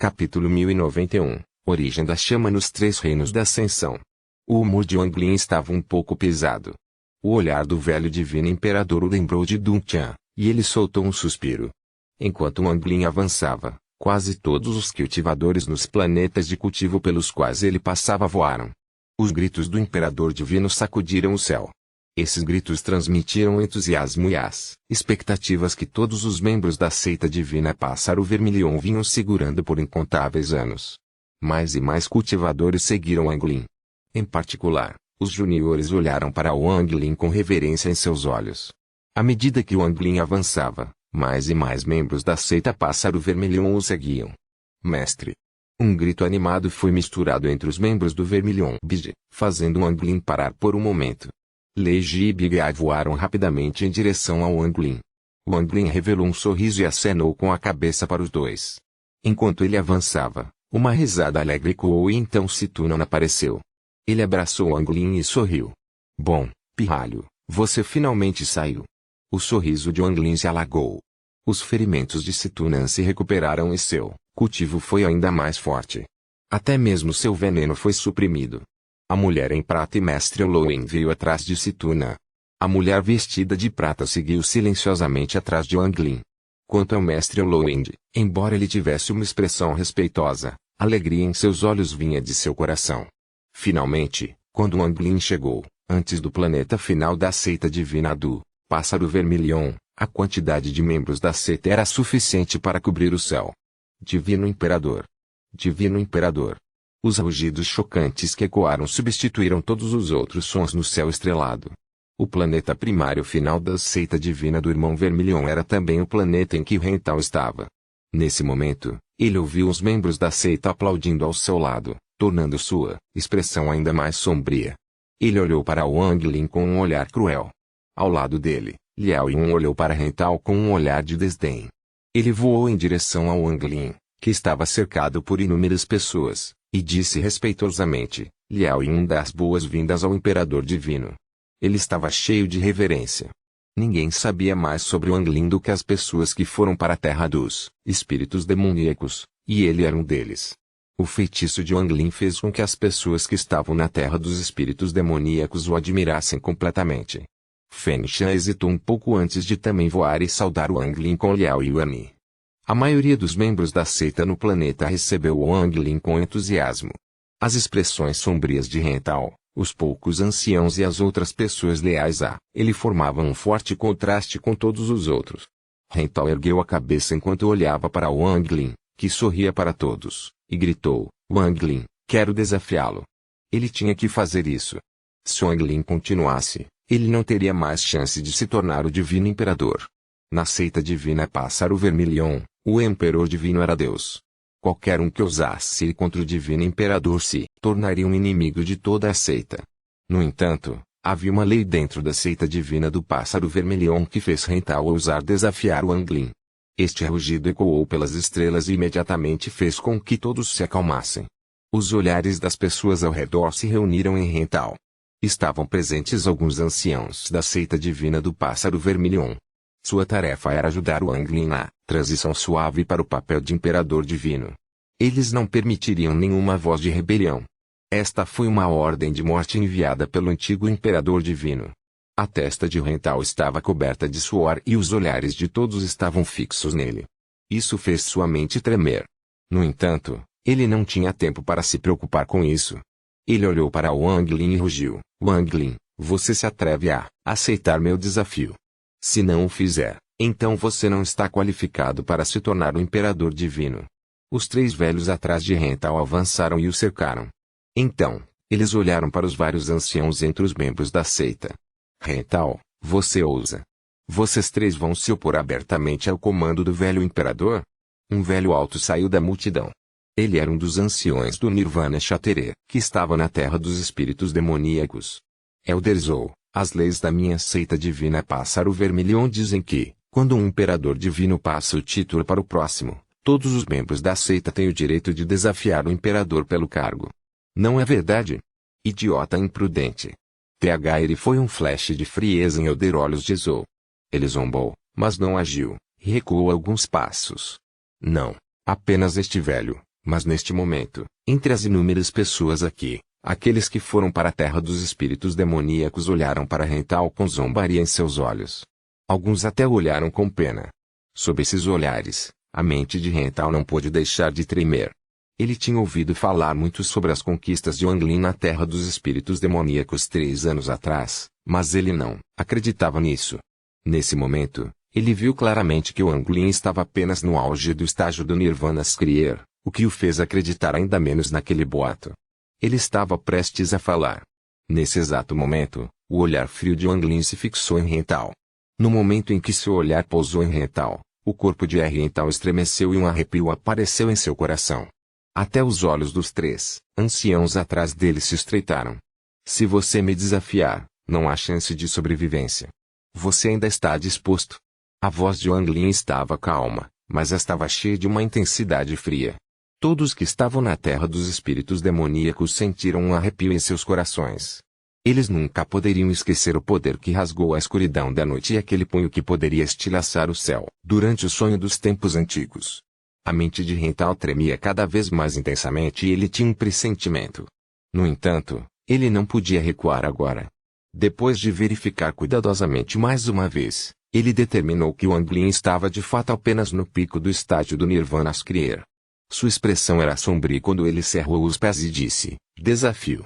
Capítulo 1091. Origem da chama nos três reinos da ascensão. O humor de Wang Lin estava um pouco pesado. O olhar do velho divino imperador o lembrou de Dun Tian, e ele soltou um suspiro. Enquanto Wang Lin avançava, quase todos os cultivadores nos planetas de cultivo pelos quais ele passava voaram. Os gritos do imperador divino sacudiram o céu. Esses gritos transmitiram entusiasmo e as expectativas que todos os membros da seita divina Pássaro Vermilion vinham segurando por incontáveis anos. Mais e mais cultivadores seguiram Wang Lin. Em particular, os juniores olharam para Wang Lin com reverência em seus olhos. À medida que Wang Lin avançava, mais e mais membros da seita Pássaro Vermilion o seguiam. Mestre! Um grito animado foi misturado entre os membros do Vermilion Bige, fazendo Wang Lin parar por um momento. Lei Ji e Big Eye voaram rapidamente em direção ao Wang Lin. Wang Lin revelou um sorriso e acenou com a cabeça para os dois. Enquanto ele avançava, uma risada alegre ecoou e então Situnan apareceu. Ele abraçou Wang Lin e sorriu. Bom, pirralho, você finalmente saiu. O sorriso de Wang Lin se alagou. Os ferimentos de Situnan se recuperaram e seu cultivo foi ainda mais forte. Até mesmo seu veneno foi suprimido. A mulher em prata e Mestre Lowen veio atrás de Situnan. A mulher vestida de prata seguiu silenciosamente atrás de Wang Lin. Quanto ao Mestre Lowen, embora ele tivesse uma expressão respeitosa, a alegria em seus olhos vinha de seu coração. Finalmente, quando Wang Lin chegou, antes do planeta final da seita divina do Pássaro Vermilion, a quantidade de membros da seita era suficiente para cobrir o céu. Divino Imperador! Divino Imperador! Os rugidos chocantes que ecoaram substituíram todos os outros sons no céu estrelado. O planeta primário final da seita divina do irmão Vermilion era também o planeta em que Rental estava. Nesse momento, ele ouviu os membros da seita aplaudindo ao seu lado, tornando sua expressão ainda mais sombria. Ele olhou para Wang Lin com um olhar cruel. Ao lado dele, Liao Yun olhou para Rental com um olhar de desdém. Ele voou em direção a Wang Lin, que estava cercado por inúmeras pessoas, e disse respeitosamente, Liao Yun dá as boas-vindas ao Imperador Divino. Ele estava cheio de reverência. Ninguém sabia mais sobre Wang Lin do que as pessoas que foram para a terra dos espíritos demoníacos, e ele era um deles. O feitiço de Wang Lin fez com que as pessoas que estavam na terra dos espíritos demoníacos o admirassem completamente. Feng Shan hesitou um pouco antes de também voar e saudar Wang Lin com Liao Yuan. A maioria dos membros da seita no planeta recebeu Wang Lin com entusiasmo. As expressões sombrias de Rental, os poucos anciãos e as outras pessoas leais a ele formavam um forte contraste com todos os outros. Rental ergueu a cabeça enquanto olhava para Wang Lin, que sorria para todos, e gritou, Wang Lin, quero desafiá-lo. Ele tinha que fazer isso. Se Wang Lin continuasse, ele não teria mais chance de se tornar o Divino Imperador. Na seita divina Pássaro Vermilion, o Emperor Divino era Deus. Qualquer um que ousasse ir contra o Divino Imperador se tornaria um inimigo de toda a seita. No entanto, havia uma lei dentro da seita divina do Pássaro Vermilion que fez Rental ousar desafiar Wang Lin. Este rugido ecoou pelas estrelas e imediatamente fez com que todos se acalmassem. Os olhares das pessoas ao redor se reuniram em Rental. Estavam presentes alguns anciãos da seita divina do Pássaro Vermilion. Sua tarefa era ajudar Wang Lin na transição suave para o papel de Imperador Divino. Eles não permitiriam nenhuma voz de rebelião. Esta foi uma ordem de morte enviada pelo antigo Imperador Divino. A testa de Rental estava coberta de suor e os olhares de todos estavam fixos nele. Isso fez sua mente tremer. No entanto, ele não tinha tempo para se preocupar com isso. Ele olhou para Wang Lin e rugiu, Wang Lin, você se atreve a aceitar meu desafio? Se não o fizer, então você não está qualificado para se tornar o Imperador Divino. Os três velhos atrás de Rental avançaram e o cercaram. Então, eles olharam para os vários anciãos entre os membros da seita. Rental, você ousa. Vocês três vão se opor abertamente ao comando do velho Imperador? Um velho alto saiu da multidão. Ele era um dos anciões do Nirvana Shattere, que estava na terra dos espíritos demoníacos. Elder Zou. As leis da minha seita divina Pássaro Vermilion dizem que, quando um imperador divino passa o título para o próximo, todos os membros da seita têm o direito de desafiar o imperador pelo cargo. Não é verdade? Idiota imprudente. THR foi um flash de frieza em Elder Olhos de Zou. Ele zombou, mas não agiu, e recuou alguns passos. Não, apenas este velho, Mas neste momento, entre as inúmeras pessoas aqui, aqueles que foram para a terra dos espíritos demoníacos olharam para Rental com zombaria em seus olhos. Alguns até olharam com pena. Sob esses olhares, a mente de Rental não pôde deixar de tremer. Ele tinha ouvido falar muito sobre as conquistas de Wang Lin na terra dos espíritos demoníacos 3 anos atrás, mas ele não acreditava nisso. Nesse momento, ele viu claramente que Wang Lin estava apenas no auge do estágio do Nirvana Skrier, o que o fez acreditar ainda menos naquele boato. Ele estava prestes a falar. Nesse exato momento, o olhar frio de Wang Lin se fixou em Rental. No momento em que seu olhar pousou em Rental, o corpo de Rental estremeceu e um arrepio apareceu em seu coração. Até os olhos dos 3 anciãos atrás dele se estreitaram. Se você me desafiar, não há chance de sobrevivência. Você ainda está disposto? A voz de Wang Lin estava calma, mas estava cheia de uma intensidade fria. Todos que estavam na terra dos espíritos demoníacos sentiram um arrepio em seus corações. Eles nunca poderiam esquecer o poder que rasgou a escuridão da noite e aquele punho que poderia estilhaçar o céu durante o sonho dos tempos antigos. A mente de Rental tremia cada vez mais intensamente e ele tinha um pressentimento. No entanto, ele não podia recuar agora. Depois de verificar cuidadosamente mais uma vez, ele determinou que Wang Lin estava de fato apenas no pico do estágio do Nirvana Skrier. Sua expressão era sombria quando ele cerrou os pés e disse, desafio.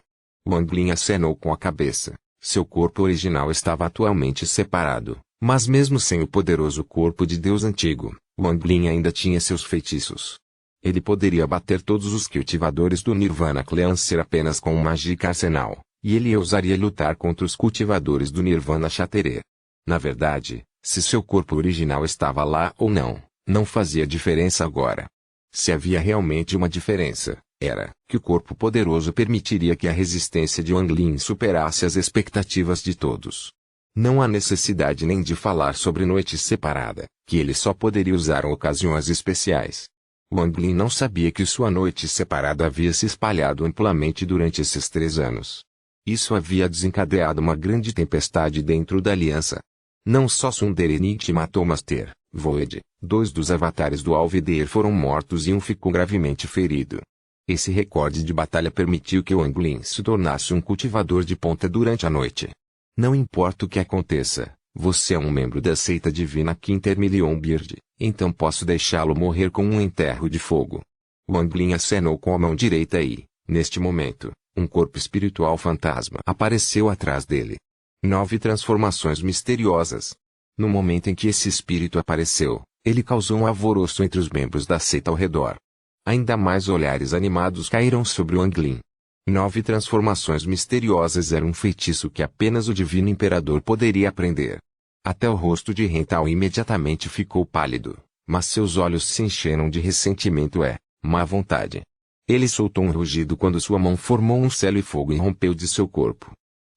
Wang Lin acenou com a cabeça. Seu corpo original estava atualmente separado, mas mesmo sem o poderoso corpo de Deus antigo, Wang Lin ainda tinha seus feitiços. Ele poderia bater todos os cultivadores do Nirvana Cleanser apenas com um mágico arsenal, e ele ousaria lutar contra os cultivadores do Nirvana Shatterer. Na verdade, se seu corpo original estava lá ou não, não fazia diferença agora. Se havia realmente uma diferença, era que o corpo poderoso permitiria que a resistência de Wang Lin superasse as expectativas de todos. Não há necessidade nem de falar sobre noite separada, que ele só poderia usar em ocasiões especiais. Wang Lin não sabia que sua noite separada havia se espalhado amplamente durante esses 3 anos. Isso havia desencadeado uma grande tempestade dentro da aliança. Não só Sunderenit matou Master Void, 2 dos avatares do Alvideir foram mortos e um ficou gravemente ferido. Esse recorde de batalha permitiu que Wang Lin se tornasse um cultivador de ponta durante a noite. Não importa o que aconteça, você é um membro da seita divina Quintermillion Beard, então posso deixá-lo morrer com um enterro de fogo. Wang Lin acenou com a mão direita e, neste momento, um corpo espiritual fantasma apareceu atrás dele. 9 transformações misteriosas. No momento em que esse espírito apareceu, ele causou um alvoroço entre os membros da seita ao redor. Ainda mais olhares animados caíram sobre Wang Lin. 9 transformações misteriosas era um feitiço que apenas o Divino Imperador poderia aprender. Até o rosto de Rental imediatamente ficou pálido, mas seus olhos se encheram de ressentimento e má vontade. Ele soltou um rugido quando sua mão formou um selo e fogo irrompeu de seu corpo.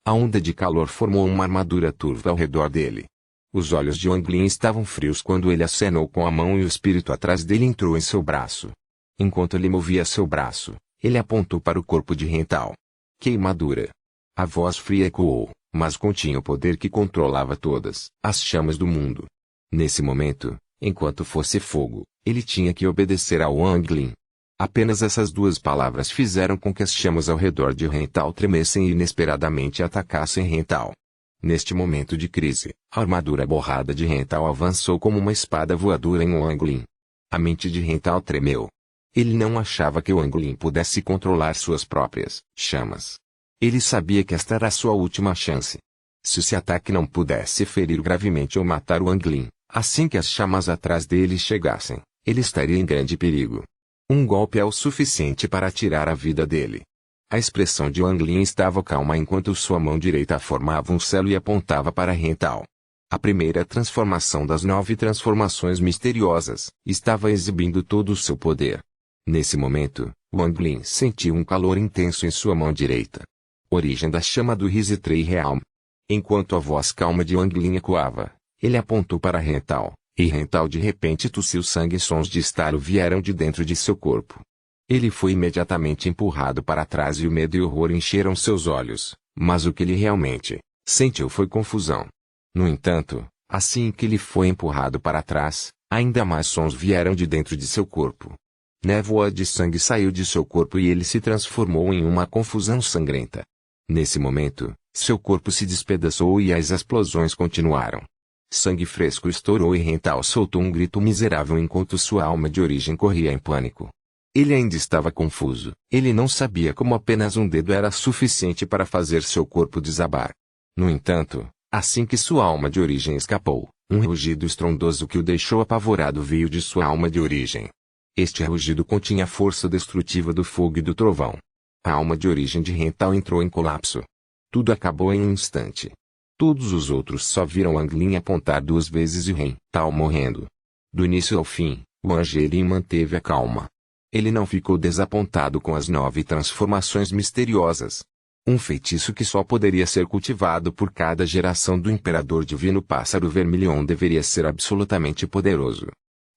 A onda de calor formou uma armadura turva ao redor dele. Os olhos de Wang Lin estavam frios quando ele acenou com a mão e o espírito atrás dele entrou em seu braço. Enquanto ele movia seu braço, ele apontou para o corpo de Rental. Queimadura. A voz fria ecoou, mas continha o poder que controlava todas as chamas do mundo. Nesse momento, enquanto fosse fogo, ele tinha que obedecer a Wang Lin. Apenas essas 2 palavras fizeram com que as chamas ao redor de Rental tremessem e inesperadamente atacassem Rental. Neste momento de crise, a armadura borrada de Rental avançou como uma espada voadora em Wang Lin. A mente de Rental tremeu. Ele não achava que Wang Lin pudesse controlar suas próprias chamas. Ele sabia que esta era a sua última chance. Se esse ataque não pudesse ferir gravemente ou matar Wang Lin, assim que as chamas atrás dele chegassem, ele estaria em grande perigo. Um golpe é o suficiente para tirar a vida dele. A expressão de Wang Lin estava calma enquanto sua mão direita formava um selo e apontava para Rental. A primeira transformação das 9 transformações misteriosas estava exibindo todo o seu poder. Nesse momento, Wang Lin sentiu um calor intenso em sua mão direita. Origem da chama do Rizitrei Realm. Enquanto a voz calma de Wang Lin ecoava, ele apontou para Rental, e Rental de repente tossiu sangue e sons de estalo vieram de dentro de seu corpo. Ele foi imediatamente empurrado para trás e o medo e o horror encheram seus olhos, mas o que ele realmente sentiu foi confusão. No entanto, assim que ele foi empurrado para trás, ainda mais sons vieram de dentro de seu corpo. Névoa de sangue saiu de seu corpo e ele se transformou em uma confusão sangrenta. Nesse momento, seu corpo se despedaçou e as explosões continuaram. Sangue fresco estourou e Rental soltou um grito miserável enquanto sua alma de origem corria em pânico. Ele ainda estava confuso. Ele não sabia como apenas um dedo era suficiente para fazer seu corpo desabar. No entanto, assim que sua alma de origem escapou, um rugido estrondoso que o deixou apavorado veio de sua alma de origem. Este rugido continha a força destrutiva do fogo e do trovão. A alma de origem de Rental entrou em colapso. Tudo acabou em um instante. Todos os outros só viram Anglin apontar 2 vezes e Rental morrendo. Do início ao fim, o Angelin manteve a calma. Ele não ficou desapontado com as 9 transformações misteriosas. Um feitiço que só poderia ser cultivado por cada geração do Imperador Divino Pássaro Vermilion deveria ser absolutamente poderoso.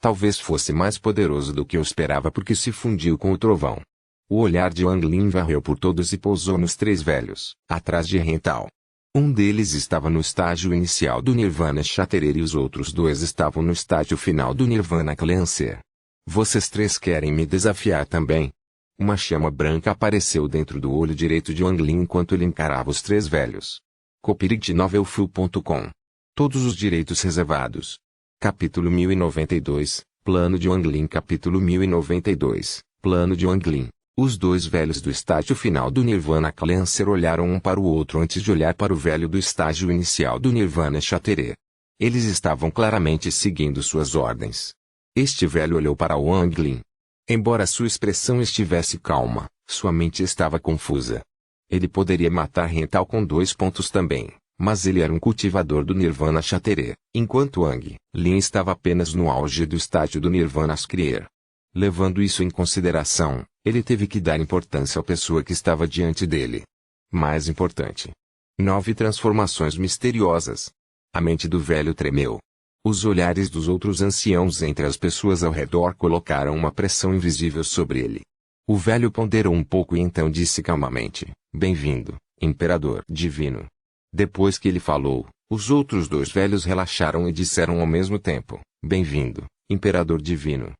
Talvez fosse mais poderoso do que eu esperava porque se fundiu com o trovão. O olhar de Anglin varreu por todos e pousou nos 3 velhos, atrás de Rental. Um deles estava no estágio inicial do Nirvana Shatterer e os outros 2 estavam no estágio final do Nirvana Cleanser. Vocês 3 querem me desafiar também? Uma chama branca apareceu dentro do olho direito de Anglin enquanto ele encarava os 3 velhos. Copyright-novelfull.com. Todos os direitos reservados. Capítulo 1092, Plano de Anglin. Capítulo 1092, Plano de Anglin. Os 2 velhos do estágio final do Nirvana Cleanser olharam um para o outro antes de olhar para o velho do estágio inicial do Nirvana Shatterer. Eles estavam claramente seguindo suas ordens. Este velho olhou para o Anglin. Embora sua expressão estivesse calma, sua mente estava confusa. Ele poderia matar Rental com 2 pontos também, mas ele era um cultivador do Nirvana Shatterer, enquanto Anglin estava apenas no auge do estágio do Nirvana Scryer. Levando isso em consideração, ele teve que dar importância à pessoa que estava diante dele. Mais importante. 9 transformações misteriosas. A mente do velho tremeu. Os olhares dos outros anciãos entre as pessoas ao redor colocaram uma pressão invisível sobre ele. O velho ponderou um pouco e então disse calmamente: "Bem-vindo, Imperador Divino." Depois que ele falou, os outros 2 velhos relaxaram e disseram ao mesmo tempo: "Bem-vindo, Imperador Divino."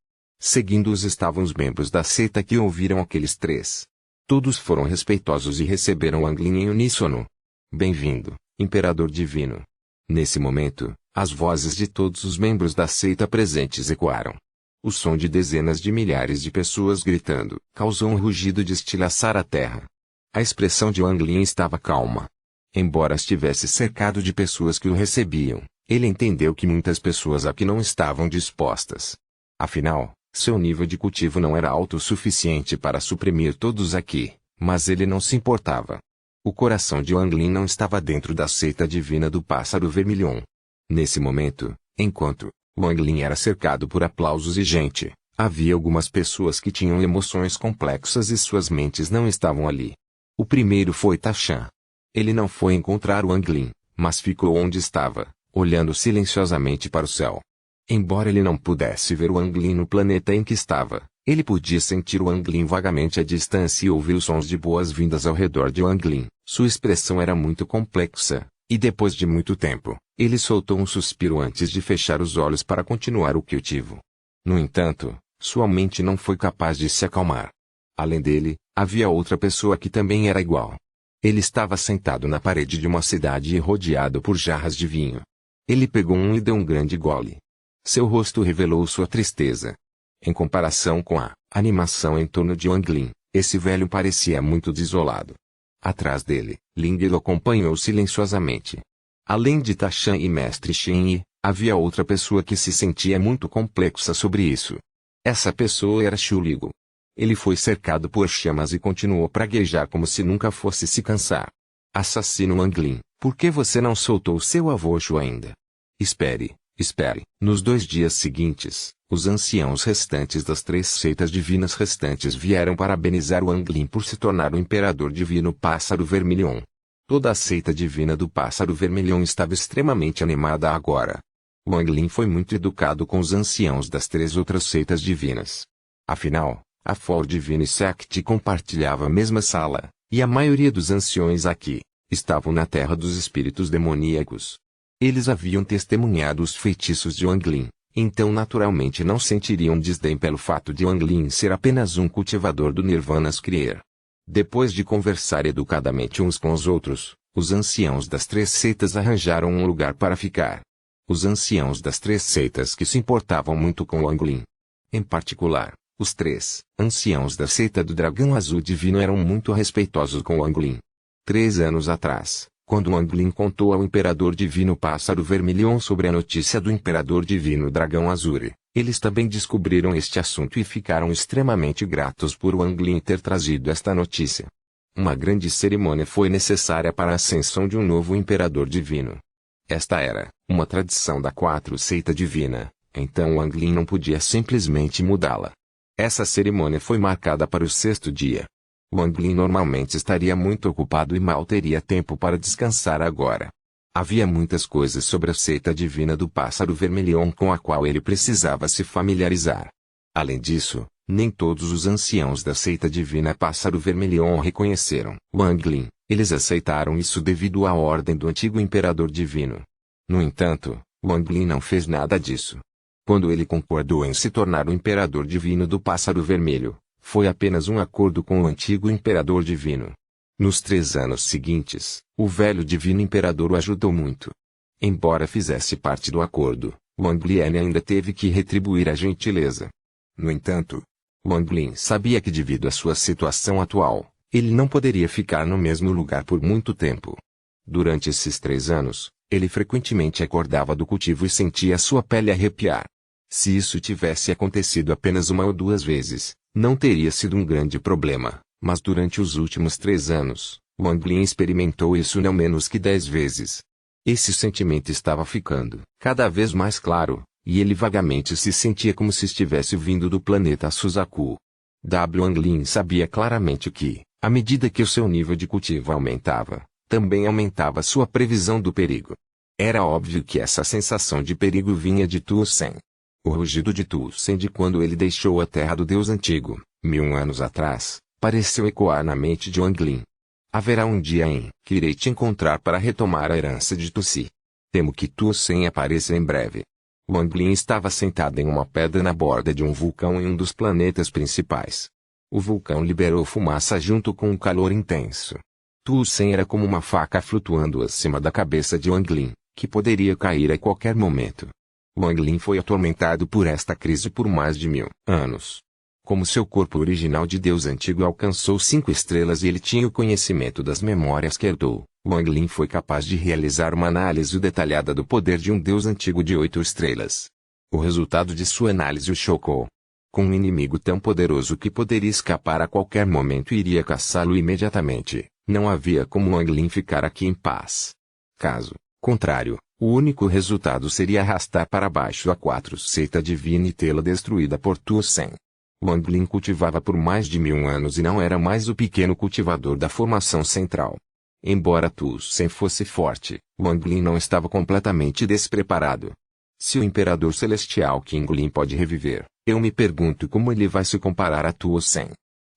Seguindo-os estavam os membros da seita que ouviram aqueles 3. Todos foram respeitosos e receberam Anglin em uníssono. "Bem-vindo, Imperador Divino." Nesse momento, as vozes de todos os membros da seita presentes ecoaram. O som de dezenas de milhares de pessoas gritando causou um rugido de estilhaçar a terra. A expressão de Anglin estava calma. Embora estivesse cercado de pessoas que o recebiam, ele entendeu que muitas pessoas aqui não estavam dispostas. Afinal, seu nível de cultivo não era alto o suficiente para suprimir todos aqui, mas ele não se importava. O coração de Anglin não estava dentro da seita divina do Pássaro Vermilion. Nesse momento, enquanto Anglin era cercado por aplausos e gente, havia algumas pessoas que tinham emoções complexas e suas mentes não estavam ali. O primeiro foi Tashan. Ele não foi encontrar o Anglin, mas ficou onde estava, olhando silenciosamente para o céu. Embora ele não pudesse ver o Anglin no planeta em que estava, ele podia sentir o Anglin vagamente à distância e ouvir os sons de boas-vindas ao redor de Anglin. Sua expressão era muito complexa, e depois de muito tempo, ele soltou um suspiro antes de fechar os olhos para continuar o cultivo. No entanto, sua mente não foi capaz de se acalmar. Além dele, havia outra pessoa que também era igual. Ele estava sentado na parede de uma cidade e rodeado por jarras de vinho. Ele pegou um e deu um grande gole. Seu rosto revelou sua tristeza. Em comparação com a animação em torno de Anglin, esse velho parecia muito desolado. Atrás dele, Ling o acompanhou silenciosamente. Além de Tashan e Mestre Shen, havia outra pessoa que se sentia muito complexa sobre isso. Essa pessoa era Shu Ligo. Ele foi cercado por chamas e continuou a praguejar como se nunca fosse se cansar. "Assassino Anglin, por que você não soltou seu avô Shu ainda? Espere. Espere." Nos 2 dias seguintes, os anciãos restantes das 3 seitas divinas restantes vieram parabenizar o Anglin por se tornar o Imperador Divino Pássaro Vermilion. Toda a seita divina do Pássaro Vermilion estava extremamente animada agora. O Anglin foi muito educado com os anciãos das 3 outras seitas divinas. Afinal, a For Divine Sect compartilhava a mesma sala, e a maioria dos anciões aqui estavam na terra dos espíritos demoníacos. Eles haviam testemunhado os feitiços de Anglin, Então naturalmente não sentiriam desdém pelo fato de Wang Lin ser apenas um cultivador do Nirvana Skrier. Depois de conversar educadamente uns com os outros, os anciãos das 3 seitas arranjaram um lugar para ficar. Os anciãos das 3 seitas que se importavam muito com Wang Lin. Em particular, os 3 anciãos da seita do Dragão Azul Divino eram muito respeitosos com Wang Lin. 3 anos atrás, quando Wang Lin contou ao Imperador Divino Pássaro Vermilion sobre a notícia do Imperador Divino Dragão Azul, eles também descobriram este assunto e ficaram extremamente gratos por Wang Lin ter trazido esta notícia. Uma grande cerimônia foi necessária para a ascensão de um novo Imperador Divino. Esta era uma tradição da 4 seita divina, então Wang Lin não podia simplesmente mudá-la. Essa cerimônia foi marcada para o 6º dia. Wang Lin normalmente estaria muito ocupado e mal teria tempo para descansar agora. Havia muitas coisas sobre a seita divina do Pássaro Vermilion com a qual ele precisava se familiarizar. Além disso, nem todos os anciãos da seita divina Pássaro Vermilion reconheceram Wang Lin. Eles aceitaram isso devido à ordem do antigo Imperador Divino. No entanto, Wang Lin não fez nada disso. Quando ele concordou em se tornar o Imperador Divino do Pássaro Vermelho, foi apenas um acordo com o antigo Imperador Divino. Nos 3 anos seguintes, o velho Divino Imperador o ajudou muito. Embora fizesse parte do acordo, Wang Lin ainda teve que retribuir a gentileza. No entanto, Wang Lin sabia que devido à sua situação atual, ele não poderia ficar no mesmo lugar por muito tempo. Durante esses 3 anos, ele frequentemente acordava do cultivo e sentia sua pele arrepiar. Se isso tivesse acontecido apenas 1 ou 2 vezes, não teria sido um grande problema, mas durante os últimos 3 anos, Wang Lin experimentou isso não menos que 10 vezes. Esse sentimento estava ficando cada vez mais claro, e ele vagamente se sentia como se estivesse vindo do planeta Suzaku. Wang Lin sabia claramente que, à medida que o seu nível de cultivo aumentava, também aumentava sua previsão do perigo. Era óbvio que essa sensação de perigo vinha de Tu Sen. O rugido de Tu Sen de quando ele deixou a terra do Deus Antigo, 1000 anos atrás, pareceu ecoar na mente de Wang Lin. Haverá um dia em que irei te encontrar para retomar a herança de Tu Si. Temo que Tu Sen apareça em breve. Wang Lin estava sentado em uma pedra na borda de um vulcão em um dos planetas principais. O vulcão liberou fumaça junto com um calor intenso. Tu Sen era como uma faca flutuando acima da cabeça de Wang Lin, que poderia cair a qualquer momento. Wang Lin foi atormentado por esta crise por mais de 1000 anos. Como seu corpo original de Deus Antigo alcançou 5 estrelas e ele tinha o conhecimento das memórias que herdou, Wang Lin foi capaz de realizar uma análise detalhada do poder de um Deus Antigo de 8 estrelas. O resultado de sua análise o chocou. Com um inimigo tão poderoso que poderia escapar a qualquer momento e iria caçá-lo imediatamente, não havia como Wang Lin ficar aqui em paz. Caso contrário, o único resultado seria arrastar para baixo a 4 seita divina e tê-la destruída por Tu Sen. Wang Lin cultivava por mais de 1000 anos e não era mais o pequeno cultivador da formação central. Embora Tu Sen fosse forte, Wang Lin não estava completamente despreparado. Se o Imperador Celestial King Lin pode reviver, eu me pergunto como ele vai se comparar a Tu Sen.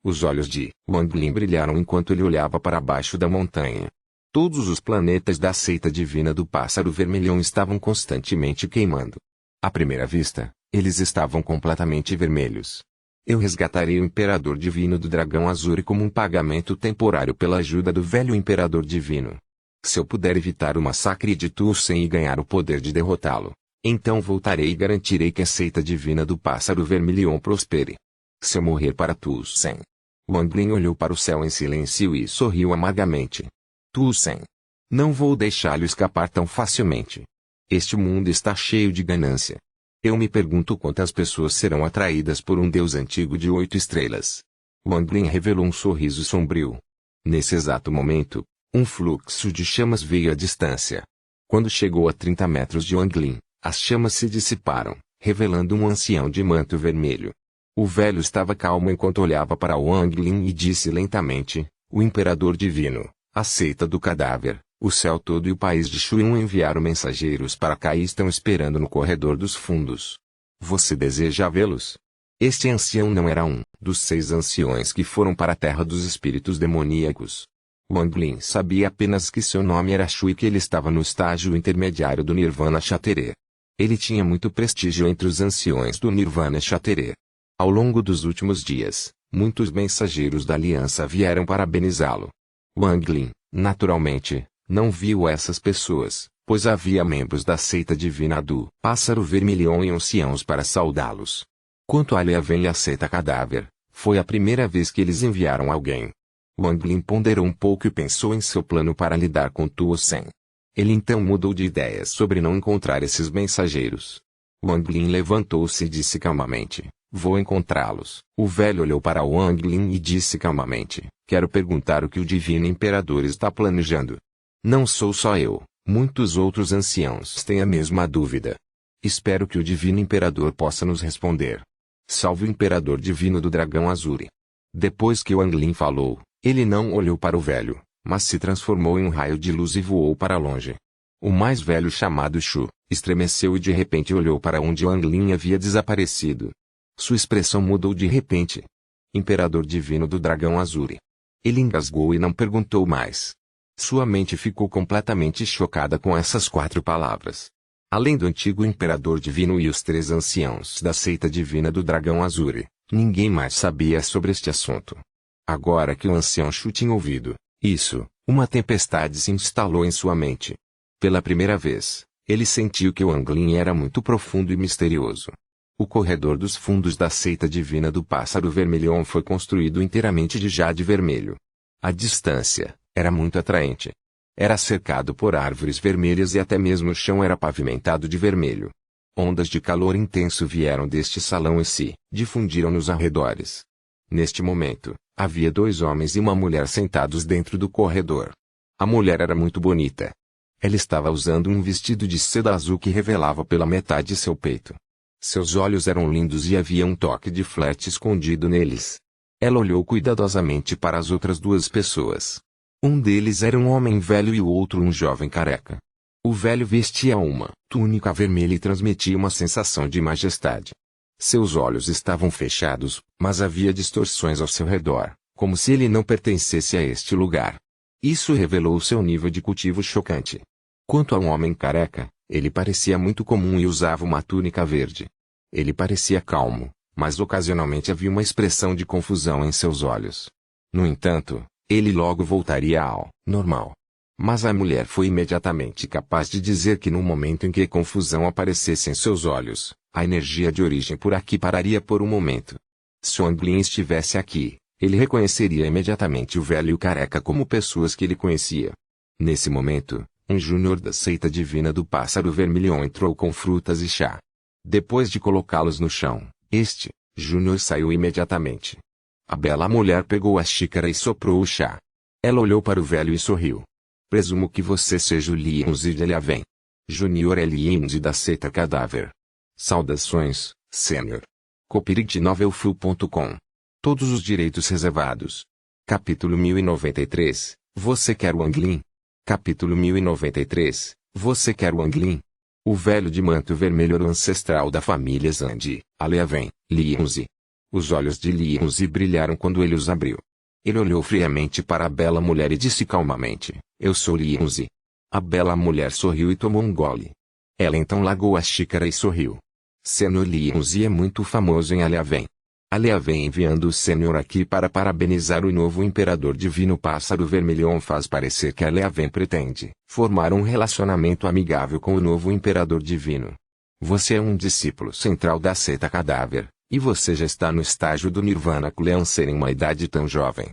Os olhos de Wang Lin brilharam enquanto ele olhava para baixo da montanha. Todos os planetas da seita divina do Pássaro Vermelhão estavam constantemente queimando. À primeira vista, eles estavam completamente vermelhos. Eu resgatarei o Imperador Divino do Dragão Azul como um pagamento temporário pela ajuda do velho Imperador Divino. Se eu puder evitar o massacre de Tu Sen e ganhar o poder de derrotá-lo, então voltarei e garantirei que a seita divina do Pássaro Vermilion prospere. Se eu morrer para Tu Sen. Wang Lin olhou para o céu em silêncio e sorriu amargamente. Tu Sen. Não vou deixá-lo escapar tão facilmente. Este mundo está cheio de ganância. Eu me pergunto quantas pessoas serão atraídas por um Deus antigo de 8 estrelas. Wang Lin revelou um sorriso sombrio. Nesse exato momento, um fluxo de chamas veio à distância. Quando chegou a 30 metros de Wang Lin, as chamas se dissiparam, revelando um ancião de manto vermelho. O velho estava calmo enquanto olhava para Wang Lin e disse lentamente, o Imperador Divino, a seita do cadáver, o céu todo e o país de Shuyan enviaram mensageiros para cá e estão esperando no corredor dos fundos. Você deseja vê-los? Este ancião não era um dos 6 anciões que foram para a terra dos espíritos demoníacos. Wang Lin sabia apenas que seu nome era Shu e que ele estava no estágio intermediário do Nirvana Chatere. Ele tinha muito prestígio entre os anciões do Nirvana Kshatriya. Ao longo dos últimos dias, muitos mensageiros da aliança vieram parabenizá-lo. Wang Lin, naturalmente, não viu essas pessoas, pois havia membros da seita divina do Pássaro Vermelho e anciãos para saudá-los. Quanto a Liu Wen e a seita cadáver, foi a primeira vez que eles enviaram alguém. Wang Lin ponderou um pouco e pensou em seu plano para lidar com Tuo Sen. Ele então mudou de ideias sobre não encontrar esses mensageiros. Wang Lin levantou-se e disse calmamente: vou encontrá-los. O velho olhou para Wang Lin e disse calmamente: quero perguntar o que o Divino Imperador está planejando. Não sou só eu, muitos outros anciãos têm a mesma dúvida. Espero que o Divino Imperador possa nos responder. Salve o Imperador Divino do Dragão Azuri. Depois que Wang Lin falou, ele não olhou para o velho, mas se transformou em um raio de luz e voou para longe. O mais velho, chamado Shu, estremeceu e de repente olhou para onde Wang Lin havia desaparecido. Sua expressão mudou de repente. Imperador Divino do Dragão Azuri. Ele engasgou e não perguntou mais. Sua mente ficou completamente chocada com essas 4 palavras. Além do antigo Imperador Divino e os 3 anciãos da seita divina do Dragão Azuri, ninguém mais sabia sobre este assunto. Agora que o ancião Shu tinha ouvido isso, uma tempestade se instalou em sua mente. Pela primeira vez, ele sentiu que o Wang Lin era muito profundo e misterioso. O corredor dos fundos da seita divina do Pássaro Vermelho foi construído inteiramente de jade vermelho. A distância era muito atraente. Era cercado por árvores vermelhas e até mesmo o chão era pavimentado de vermelho. Ondas de calor intenso vieram deste salão e se difundiram nos arredores. Neste momento, havia 2 homens e uma mulher sentados dentro do corredor. A mulher era muito bonita. Ela estava usando um vestido de seda azul que revelava pela metade seu peito. Seus olhos eram lindos e havia um toque de flerte escondido neles. Ela olhou cuidadosamente para as outras 2 pessoas. Um deles era um homem velho e o outro um jovem careca. O velho vestia uma túnica vermelha e transmitia uma sensação de majestade. Seus olhos estavam fechados, mas havia distorções ao seu redor, como se ele não pertencesse a este lugar. Isso revelou seu nível de cultivo chocante. Quanto ao homem careca, ele parecia muito comum e usava uma túnica verde. Ele parecia calmo, mas ocasionalmente havia uma expressão de confusão em seus olhos. No entanto, ele logo voltaria ao normal. Mas a mulher foi imediatamente capaz de dizer que no momento em que confusão aparecesse em seus olhos, a energia de origem por aqui pararia por um momento. Se Wang Lin estivesse aqui, ele reconheceria imediatamente o velho e o careca como pessoas que ele conhecia. Nesse momento, um júnior da seita divina do Pássaro Vermelho entrou com frutas e chá. Depois de colocá-los no chão, este júnior saiu imediatamente. A bela mulher pegou a xícara e soprou o chá. Ela olhou para o velho e sorriu. Presumo que você seja o Liunzi de Liu Wen. Júnior é Liunzi da seita cadáver. Saudações, Sênior. Copyright Todos os direitos reservados. Capítulo 1093. Você quer Wang Lin? Capítulo 1093. Você quer Wang Lin? O velho de manto vermelho era o ancestral da família Zandi, a Liu Wen, Liunzi. Os olhos de Liunzi brilharam quando ele os abriu. Ele olhou friamente para a bela mulher e disse calmamente: eu sou Liunzi. A bela mulher sorriu e tomou um gole. Ela então largou a xícara e sorriu. Sênior Liunzi é muito famoso em Aliaven. Aliaven enviando o Sênior aqui para parabenizar o novo Imperador Divino Pássaro Vermelho faz parecer que Aliaven pretende formar um relacionamento amigável com o novo Imperador Divino. Você é um discípulo central da seita cadáver, e você já está no estágio do Nirvana Kuleancer em uma idade tão jovem.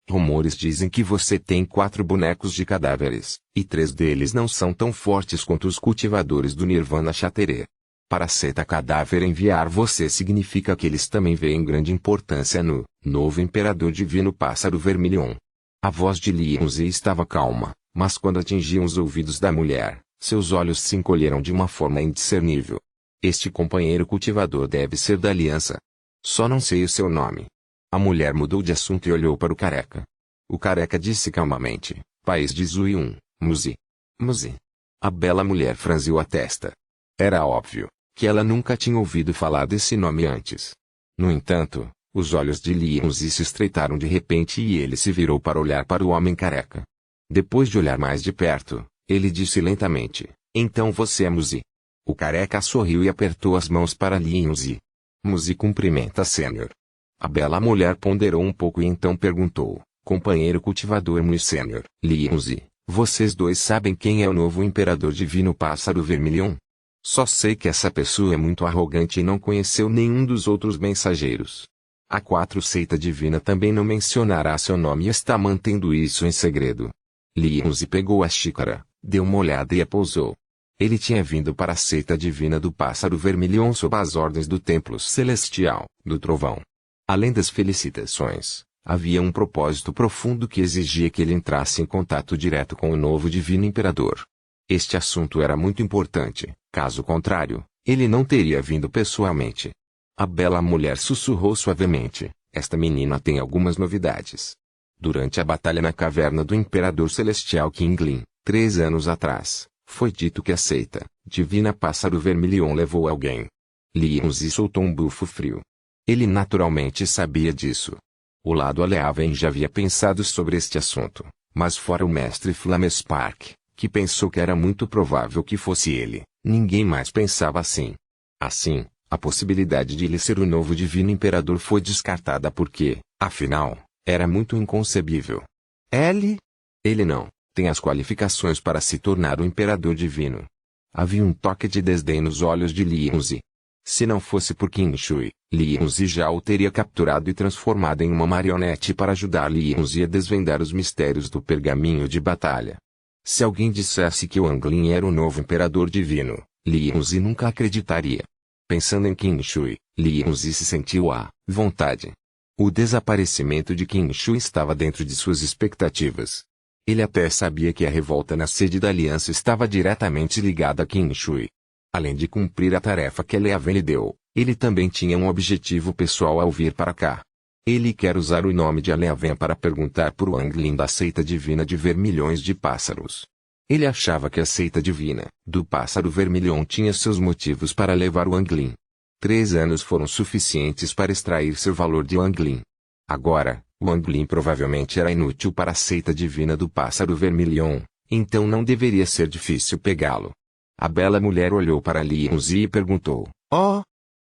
Rumores dizem que você tem 4 bonecos de cadáveres, e 3 deles não são tão fortes quanto os cultivadores do Nirvana Kshatriya. Para a seita cadáver enviar você significa que eles também veem grande importância no novo Imperador Divino Pássaro Vermelho. A voz de Liunzi estava calma, mas quando atingiam os ouvidos da mulher, seus olhos se encolheram de uma forma indiscernível. Este companheiro cultivador deve ser da aliança. Só não sei o seu nome. A mulher mudou de assunto e olhou para o careca. O careca disse calmamente: País de Zuiun, Muzi. Muzi. A bela mulher franziu a testa. Era óbvio que ela nunca tinha ouvido falar desse nome antes. No entanto, os olhos de Liunzi se estreitaram de repente e ele se virou para olhar para o homem careca. Depois de olhar mais de perto, ele disse lentamente: Então você é Muzi. O careca sorriu e apertou as mãos para Li Yunzi. Muzi cumprimenta Sênior. A bela mulher ponderou um pouco e então perguntou, companheiro cultivador Mu Sênior. Li Yunzi, vocês dois sabem quem é o novo imperador divino Pássaro Vermilion? Só sei que essa pessoa é muito arrogante e não conheceu nenhum dos outros mensageiros. A 4 seita divina também não mencionará seu nome e está mantendo isso em segredo. Li Yunzi pegou a xícara, deu uma olhada e a pousou. Ele tinha vindo para a seita divina do Pássaro Vermilion sob as ordens do Templo Celestial, do Trovão. Além das felicitações, havia um propósito profundo que exigia que ele entrasse em contato direto com o novo Divino Imperador. Este assunto era muito importante, caso contrário, ele não teria vindo pessoalmente. A bela mulher sussurrou suavemente, esta menina tem algumas novidades. Durante a batalha na caverna do Imperador Celestial Qinglin, 3 anos atrás, foi dito que a seita divina Pássaro Vermilion levou alguém. Li Yunzi soltou um bufo frio. Ele naturalmente sabia disso. O lado Aleaven já havia pensado sobre este assunto, mas fora o mestre Flamespark, que pensou que era muito provável que fosse ele, ninguém mais pensava assim. Assim, a possibilidade de ele ser o novo Divino Imperador foi descartada porque, afinal, era muito inconcebível. Ele não tem as qualificações para se tornar o Imperador Divino. Havia um toque de desdém nos olhos de Li Yunzi. Se não fosse por Qin Shui, Li Yunzi já o teria capturado e transformado em uma marionete para ajudar Li Yunzi a desvendar os mistérios do pergaminho de batalha. Se alguém dissesse que Wang Lin era o novo Imperador Divino, Li Yunzi nunca acreditaria. Pensando em Qin Shui, Li Yunzi se sentiu à vontade. O desaparecimento de Qin Shui estava dentro de suas expectativas. Ele até sabia que a revolta na sede da aliança estava diretamente ligada a Qin Shui. Além de cumprir a tarefa que Aleaven lhe deu, ele também tinha um objetivo pessoal ao vir para cá. Ele quer usar o nome de Aleaven para perguntar por Wang Lin da seita divina de vermilhões de pássaros. Ele achava que a seita divina do Pássaro Vermilion tinha seus motivos para levar Wang Lin. 3 anos foram suficientes para extrair seu valor de Wang Lin. Agora, Wang Lin provavelmente era inútil para a seita divina do Pássaro Vermilion, então não deveria ser difícil pegá-lo. A bela mulher olhou para Li Yunzi e perguntou,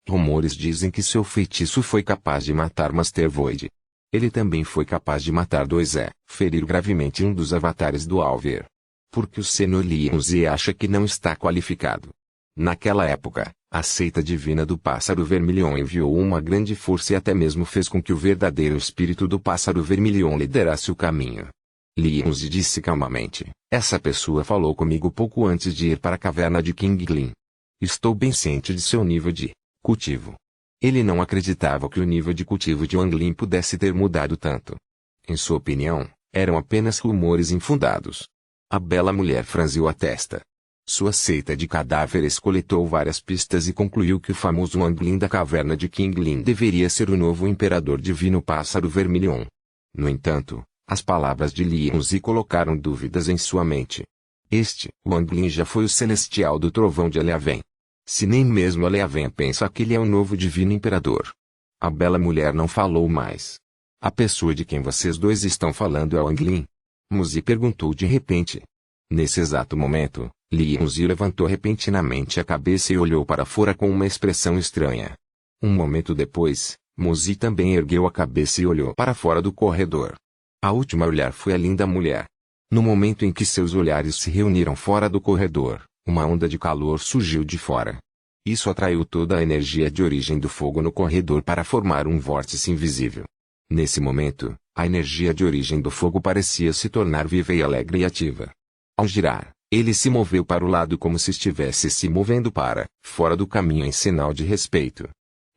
rumores dizem que seu feitiço foi capaz de matar Master Void. Ele também foi capaz de matar 2 ferir gravemente um dos avatares do Alver. Porque o Senhor Li Yunzi acha que não está qualificado. Naquela época, a seita divina do Pássaro Vermilion enviou uma grande força e até mesmo fez com que o verdadeiro espírito do Pássaro Vermilion liderasse o caminho. Li Yunzi disse calmamente, essa pessoa falou comigo pouco antes de ir para a caverna de Qinglin. Estou bem ciente de seu nível de cultivo. Ele não acreditava que o nível de cultivo de Wang Lin pudesse ter mudado tanto. Em sua opinião, eram apenas rumores infundados. A bela mulher franziu a testa. Sua seita de cadáveres coletou várias pistas e concluiu que o famoso Wang Lin da caverna de Qinglin deveria ser o novo Imperador Divino Pássaro Vermilion. No entanto, as palavras de Li Yunzi colocaram dúvidas em sua mente. Este, Wang Lin já foi o celestial do trovão de Aleaven. Se nem mesmo Aleaven pensa que ele é o novo Divino Imperador. A bela mulher não falou mais. A pessoa de quem vocês dois estão falando é Wang Lin? Muzi perguntou de repente. Nesse exato momento, Li Yunzi levantou repentinamente a cabeça e olhou para fora com uma expressão estranha. Um momento depois, Muzi também ergueu a cabeça e olhou para fora do corredor. A última a olhar foi a linda mulher. No momento em que seus olhares se reuniram fora do corredor, uma onda de calor surgiu de fora. Isso atraiu toda a energia de origem do fogo no corredor para formar um vórtice invisível. Nesse momento, a energia de origem do fogo parecia se tornar viva e alegre e ativa. Ao girar, ele se moveu para o lado como se estivesse se movendo para fora do caminho em sinal de respeito.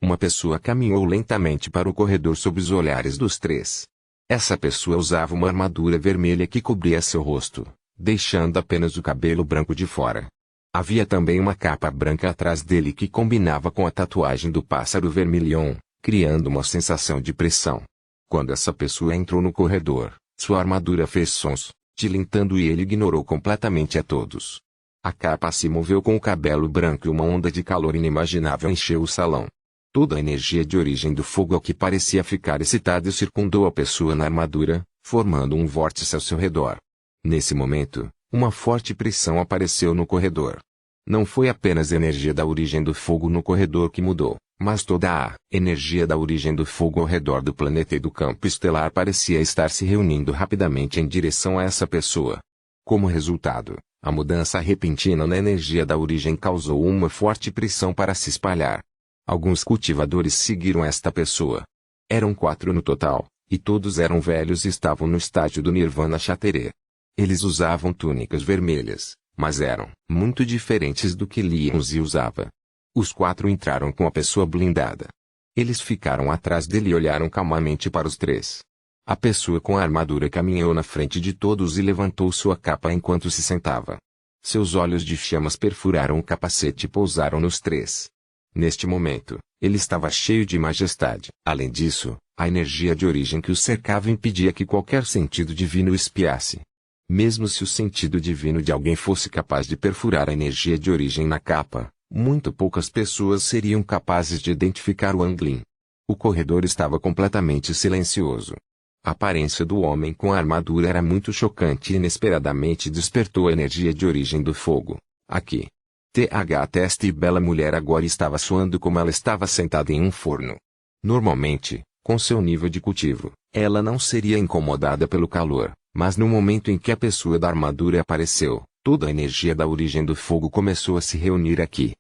Uma pessoa caminhou lentamente para o corredor sob os olhares dos 3. Essa pessoa usava uma armadura vermelha que cobria seu rosto, deixando apenas o cabelo branco de fora. Havia também uma capa branca atrás dele que combinava com a tatuagem do Pássaro Vermilion, criando uma sensação de pressão. Quando essa pessoa entrou no corredor, sua armadura fez sons, tilintando e ele ignorou completamente a todos. A capa se moveu com o cabelo branco e uma onda de calor inimaginável encheu o salão. Toda a energia de origem do fogo ao que parecia ficar excitada circundou a pessoa na armadura, formando um vórtice ao seu redor. Nesse momento, uma forte pressão apareceu no corredor. Não foi apenas a energia da origem do fogo no corredor que mudou, mas toda a energia da origem do fogo ao redor do planeta e do campo estelar parecia estar se reunindo rapidamente em direção a essa pessoa. Como resultado, a mudança repentina na energia da origem causou uma forte pressão para se espalhar. Alguns cultivadores seguiram esta pessoa. Eram 4 no total, e todos eram velhos e estavam no estágio do Nirvana Chatere. Eles usavam túnicas vermelhas, mas eram muito diferentes do que Lianzi usava. Os 4 entraram com a pessoa blindada. Eles ficaram atrás dele e olharam calmamente para os 3. A pessoa com a armadura caminhou na frente de todos e levantou sua capa enquanto se sentava. Seus olhos de chamas perfuraram o capacete e pousaram nos 3. Neste momento, ele estava cheio de majestade. Além disso, a energia de origem que o cercava impedia que qualquer sentido divino o espiasse. Mesmo se o sentido divino de alguém fosse capaz de perfurar a energia de origem na capa, muito poucas pessoas seriam capazes de identificar o Anglin. O corredor estava completamente silencioso. A aparência do homem com a armadura era muito chocante e inesperadamente despertou a energia de origem do fogo. Aqui. Testa e bela mulher agora estava suando como ela estava sentada em um forno. Normalmente, com seu nível de cultivo, ela não seria incomodada pelo calor, mas no momento em que a pessoa da armadura apareceu, toda a energia da origem do fogo começou a se reunir aqui.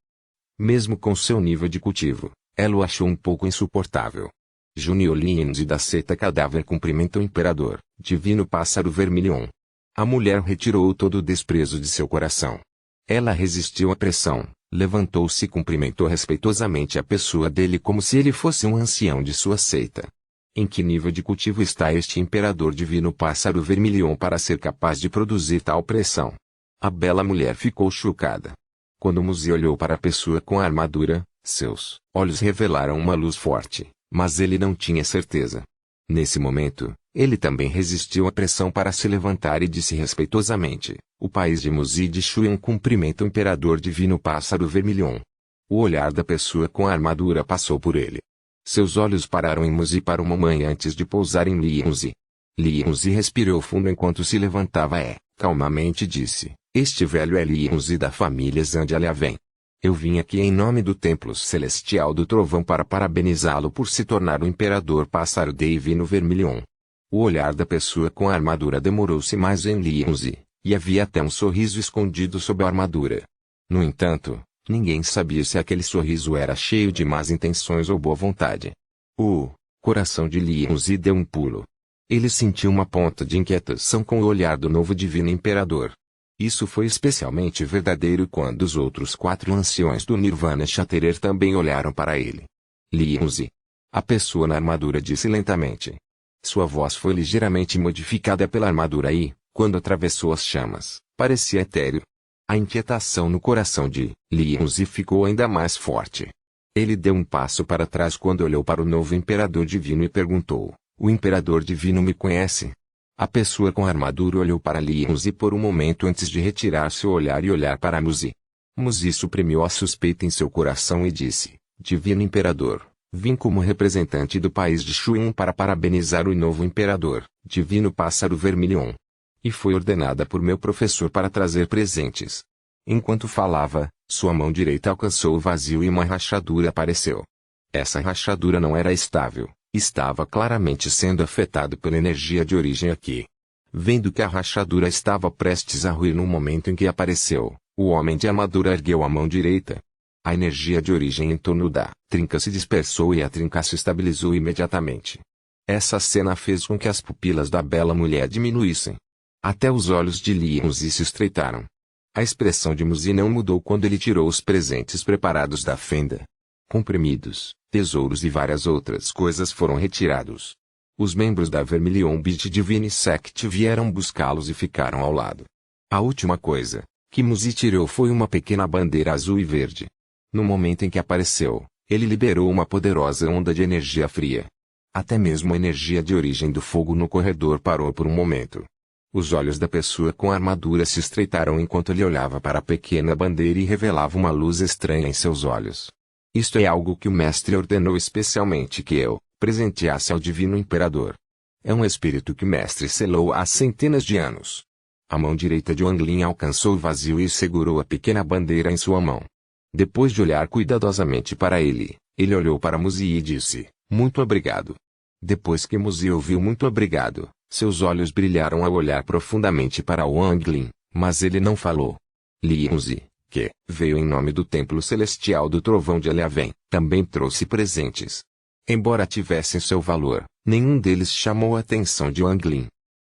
Mesmo com seu nível de cultivo, ela o achou um pouco insuportável. Junior Lianzi da seita cadáver cumprimenta o imperador, divino pássaro vermilion. A mulher retirou todo o desprezo de seu coração. Ela resistiu à pressão, levantou-se e cumprimentou respeitosamente a pessoa dele como se ele fosse um ancião de sua seita. Em que nível de cultivo está este imperador divino pássaro vermilion para ser capaz de produzir tal pressão? A bela mulher ficou chocada. Quando Muzi olhou para a pessoa com a armadura, seus olhos revelaram uma luz forte, mas ele não tinha certeza. Nesse momento, ele também resistiu à pressão para se levantar e disse respeitosamente: o país de Muzi de Shuyan cumprimenta o imperador divino pássaro vermilion. O olhar da pessoa com a armadura passou por ele. Seus olhos pararam em Muzi para uma manhã antes de pousar em Lianzi. Lianzi respirou fundo enquanto se levantava e, calmamente disse: este velho é Lianzi da família Zandialiaven. Eu vim aqui em nome do Templo Celestial do Trovão para parabenizá-lo por se tornar o Imperador Pássaro Divino Vermilion. O olhar da pessoa com a armadura demorou-se mais em Lianzi, e havia até um sorriso escondido sob a armadura. No entanto, ninguém sabia se aquele sorriso era cheio de más intenções ou boa vontade. O coração de Lianzi deu um pulo. Ele sentiu uma ponta de inquietação com o olhar do novo Divino Imperador. Isso foi especialmente verdadeiro quando os outros 4 anciões do Nirvana Chaterer também olharam para ele. Lianzi. A pessoa na armadura disse lentamente. Sua voz foi ligeiramente modificada pela armadura e, quando atravessou as chamas, parecia etéreo. A inquietação no coração de Lianzi ficou ainda mais forte. Ele deu um passo para trás quando olhou para o novo Imperador Divino e perguntou: o Imperador Divino me conhece? A pessoa com a armadura olhou para Lianzi por um momento antes de retirar seu olhar e olhar para Muzi. Muzi suprimiu a suspeita em seu coração e disse: Divino Imperador, vim como representante do país de Shuyan para parabenizar o novo Imperador, Divino Pássaro Vermilion. E foi ordenada por meu professor para trazer presentes. Enquanto falava, sua mão direita alcançou o vazio e uma rachadura apareceu. Essa rachadura não era estável. Estava claramente sendo afetado pela energia de origem aqui. Vendo que a rachadura estava prestes a ruir no momento em que apareceu, o homem de armadura ergueu a mão direita. A energia de origem em torno da trinca se dispersou e a trinca se estabilizou imediatamente. Essa cena fez com que as pupilas da bela mulher diminuíssem. Até os olhos de Lianzi se estreitaram. A expressão de Muzi não mudou quando ele tirou os presentes preparados da fenda. Comprimidos, tesouros e várias outras coisas foram retirados. Os membros da Vermilion Beach Divine Sect vieram buscá-los e ficaram ao lado. A última coisa que Muzi tirou foi uma pequena bandeira azul e verde. No momento em que apareceu, ele liberou uma poderosa onda de energia fria. Até mesmo a energia de origem do fogo no corredor parou por um momento. Os olhos da pessoa com a armadura se estreitaram enquanto ele olhava para a pequena bandeira e revelava uma luz estranha em seus olhos. Isto é algo que o mestre ordenou especialmente que eu presenteasse ao Divino Imperador. É um espírito que o mestre selou há centenas de anos. A mão direita de Wang Lin alcançou o vazio e segurou a pequena bandeira em sua mão. Depois de olhar cuidadosamente para ele, ele olhou para Muzi e disse, muito obrigado. Depois que Muzi ouviu muito obrigado, seus olhos brilharam ao olhar profundamente para Wang Lin, mas ele não falou. Li Muzi, que veio em nome do Templo Celestial do Trovão de Eliaven, também trouxe presentes. Embora tivessem seu valor, nenhum deles chamou a atenção de Wang Lin.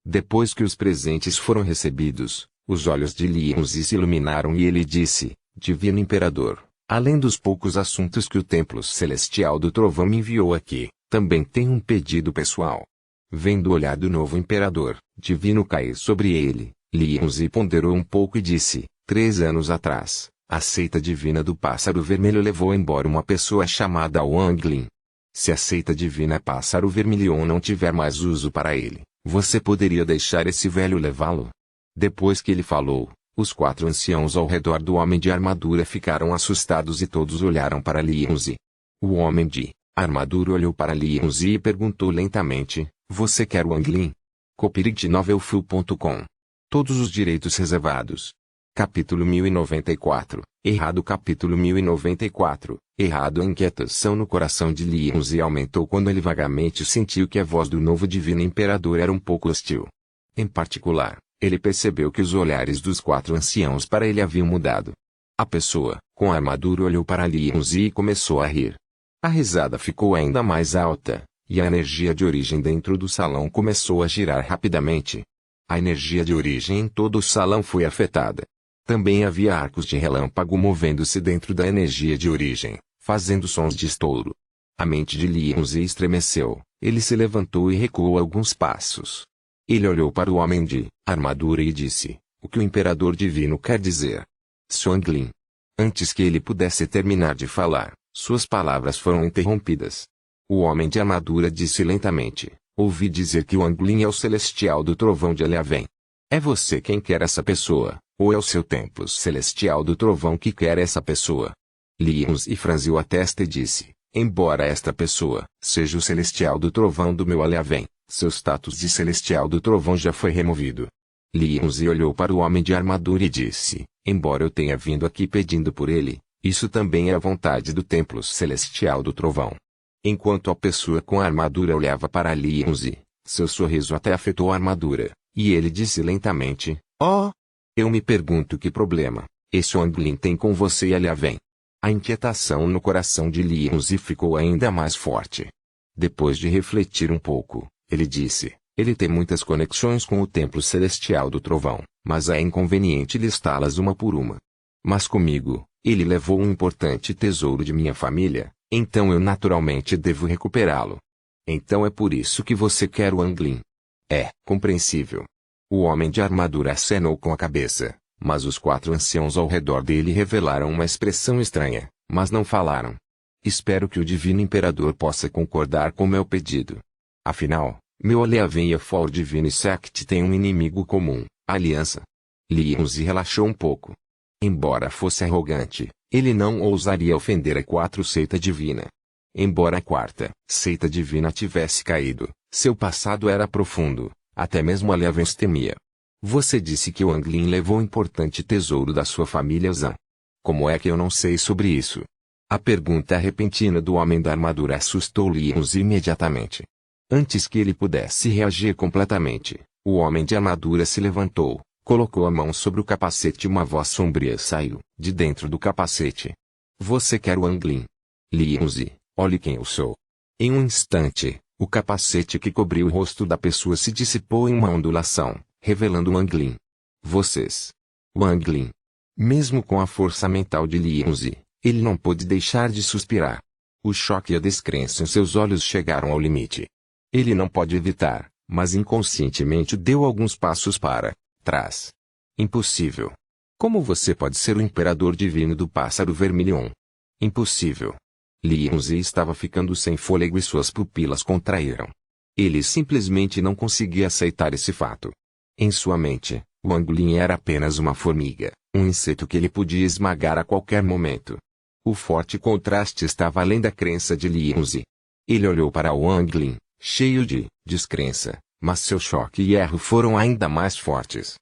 Depois que os presentes foram recebidos, os olhos de Li Muzi se iluminaram e ele disse, Divino Imperador, além dos poucos assuntos que o Templo Celestial do Trovão me enviou aqui, também tenho um pedido pessoal. Vendo o olhar do novo imperador, divino cair sobre ele, Li Muzi ponderou um pouco e disse, 3 anos atrás, a seita divina do Pássaro Vermelho levou embora uma pessoa chamada Wang Lin. Se a seita divina Pássaro Vermelho não tiver mais uso para ele, você poderia deixar esse velho levá-lo? Depois que ele falou, os 4 anciãos ao redor do homem de armadura ficaram assustados e todos olharam para Li Muzi. O homem de armadura olhou para Li Muzi e perguntou lentamente, você quer Wang Lin? Copyright-novelfull.com. Todos os direitos reservados. Capítulo 1094, errado. Capítulo 1094, errado. A inquietação no coração de Li Muzi aumentou quando ele vagamente sentiu que a voz do novo divino imperador era um pouco hostil. Em particular, ele percebeu que os olhares dos 4 anciãos para ele haviam mudado. A pessoa, com a armadura olhou para Li Muzi e começou a rir. A risada ficou ainda mais alta, e a energia de origem dentro do salão começou a girar rapidamente. A energia de origem em todo o salão foi afetada. Também havia arcos de relâmpago movendo-se dentro da energia de origem, fazendo sons de estouro. A mente de Li Muzi estremeceu, ele se levantou e recuou alguns passos. Ele olhou para o homem de armadura e disse, o que o Imperador Divino quer dizer? Wang Lin. Antes que ele pudesse terminar de falar, suas palavras foram interrompidas. O homem de armadura disse lentamente, ouvi dizer que Wang Lin é o Celestial do Trovão de Eliaven. É você quem quer essa pessoa, ou é o seu Templo Celestial do Trovão que quer essa pessoa? Li Muzi franziu a testa e disse, embora esta pessoa seja o Celestial do Trovão do meu Eliaven, seu status de Celestial do Trovão já foi removido. Li Muzi olhou para o homem de armadura e disse, embora eu tenha vindo aqui pedindo por ele, isso também é a vontade do Templo Celestial do Trovão. Enquanto a pessoa com a armadura olhava para Li Muzi, seu sorriso até afetou a armadura, e ele disse lentamente, eu me pergunto que problema esse Wang Lin tem com você e Eliaven. A inquietação no coração de Li Muzi ficou ainda mais forte. Depois de refletir um pouco, ele disse, ele tem muitas conexões com o Templo Celestial do Trovão, mas é inconveniente listá-las uma por uma. Mas comigo, ele levou um importante tesouro de minha família, então eu naturalmente devo recuperá-lo. Então é por isso que você quer o Wang Lin. É compreensível. O homem de armadura acenou com a cabeça, mas os 4 anciãos ao redor dele revelaram uma expressão estranha, mas não falaram. Espero que o Divino Imperador possa concordar com meu pedido. Afinal, meu Eliaven e a For Divine Sect têm um inimigo comum, a Aliança. Li Muzi relaxou um pouco. Embora fosse arrogante, ele não ousaria ofender a 4 seita divina. Embora a 4ª seita divina tivesse caído, seu passado era profundo, até mesmo a Eliaven temia. Você disse que Wang Lin levou um importante tesouro da sua família Zan. Como é que eu não sei sobre isso? A pergunta repentina do homem da armadura assustou Li Muzi imediatamente. Antes que ele pudesse reagir completamente, o homem de armadura se levantou, colocou a mão sobre o capacete e uma voz sombria saiu de dentro do capacete. Você quer Wang Lin? Li Muzi, olhe quem eu sou. Em um instante, o capacete que cobriu o rosto da pessoa se dissipou em uma ondulação, revelando Wang Lin. Vocês. Wang Lin. Mesmo com a força mental de Li Muzi, ele não pôde deixar de suspirar. O choque e a descrença em seus olhos chegaram ao limite. Ele não pode evitar, mas inconscientemente deu alguns passos para trás. Impossível. Como você pode ser o Imperador Divino do Pássaro Vermelho? Impossível. Li Muzi estava ficando sem fôlego e suas pupilas contraíram. Ele simplesmente não conseguia aceitar esse fato. Em sua mente, Wang Lin era apenas uma formiga, um inseto que ele podia esmagar a qualquer momento. O forte contraste estava além da crença de Li Muzi. Ele olhou para Wang Lin, cheio de descrença, mas seu choque e erro foram ainda mais fortes.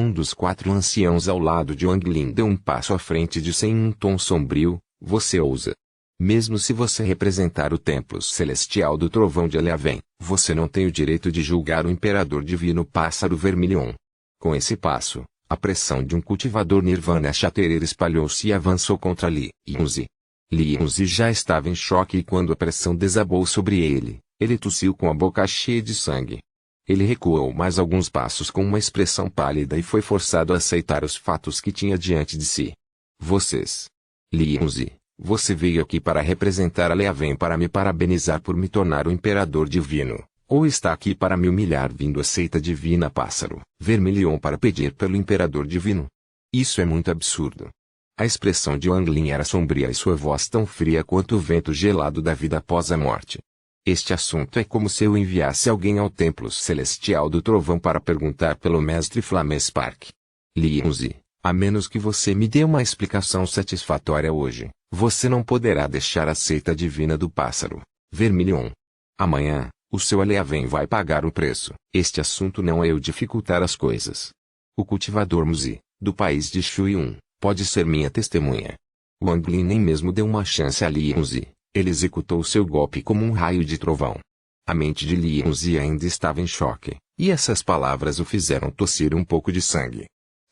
Um dos 4 anciãos ao lado de Wang Lin deu um passo à frente e disse em um tom sombrio: você ousa. Mesmo se você representar o templo celestial do trovão de Eliaven, você não tem o direito de julgar o imperador divino Pássaro Vermilion. Com esse passo, a pressão de um cultivador Nirvana Chatterer espalhou-se e avançou contra Li Yunzi. Li Yunzi já estava em choque e quando a pressão desabou sobre ele, ele tossiu com a boca cheia de sangue. Ele recuou mais alguns passos com uma expressão pálida e foi forçado a aceitar os fatos que tinha diante de si. Vocês. Li Yunzi, você veio aqui para representar a Eliaven para me parabenizar por me tornar o imperador divino, ou está aqui para me humilhar vindo a seita divina Pássaro Vermilion para pedir pelo imperador divino? Isso é muito absurdo. A expressão de Wang Lin era sombria e sua voz tão fria quanto o vento gelado da vida após a morte. Este assunto é como se eu enviasse alguém ao templo celestial do trovão para perguntar pelo mestre Flamespark. Li Yunzi, a menos que você me dê uma explicação satisfatória hoje, você não poderá deixar a seita divina do Pássaro Vermilion. Amanhã, o seu Eliaven vai pagar o preço. Este assunto não é eu dificultar as coisas. O cultivador Muzi, do país de Shuiyun, pode ser minha testemunha. Wang Lin nem mesmo deu uma chance a Li Yunzi. Ele executou seu golpe como um raio de trovão. A mente de Li Yunzi ainda estava em choque, e essas palavras o fizeram tossir um pouco de sangue.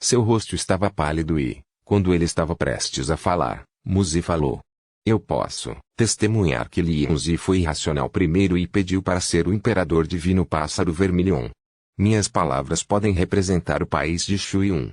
Seu rosto estava pálido e, quando ele estava prestes a falar, Muzi falou: eu posso testemunhar que Li Yunzi foi irracional primeiro e pediu para ser o imperador divino Pássaro Vermilion. Minhas palavras podem representar o país de Shuiyun.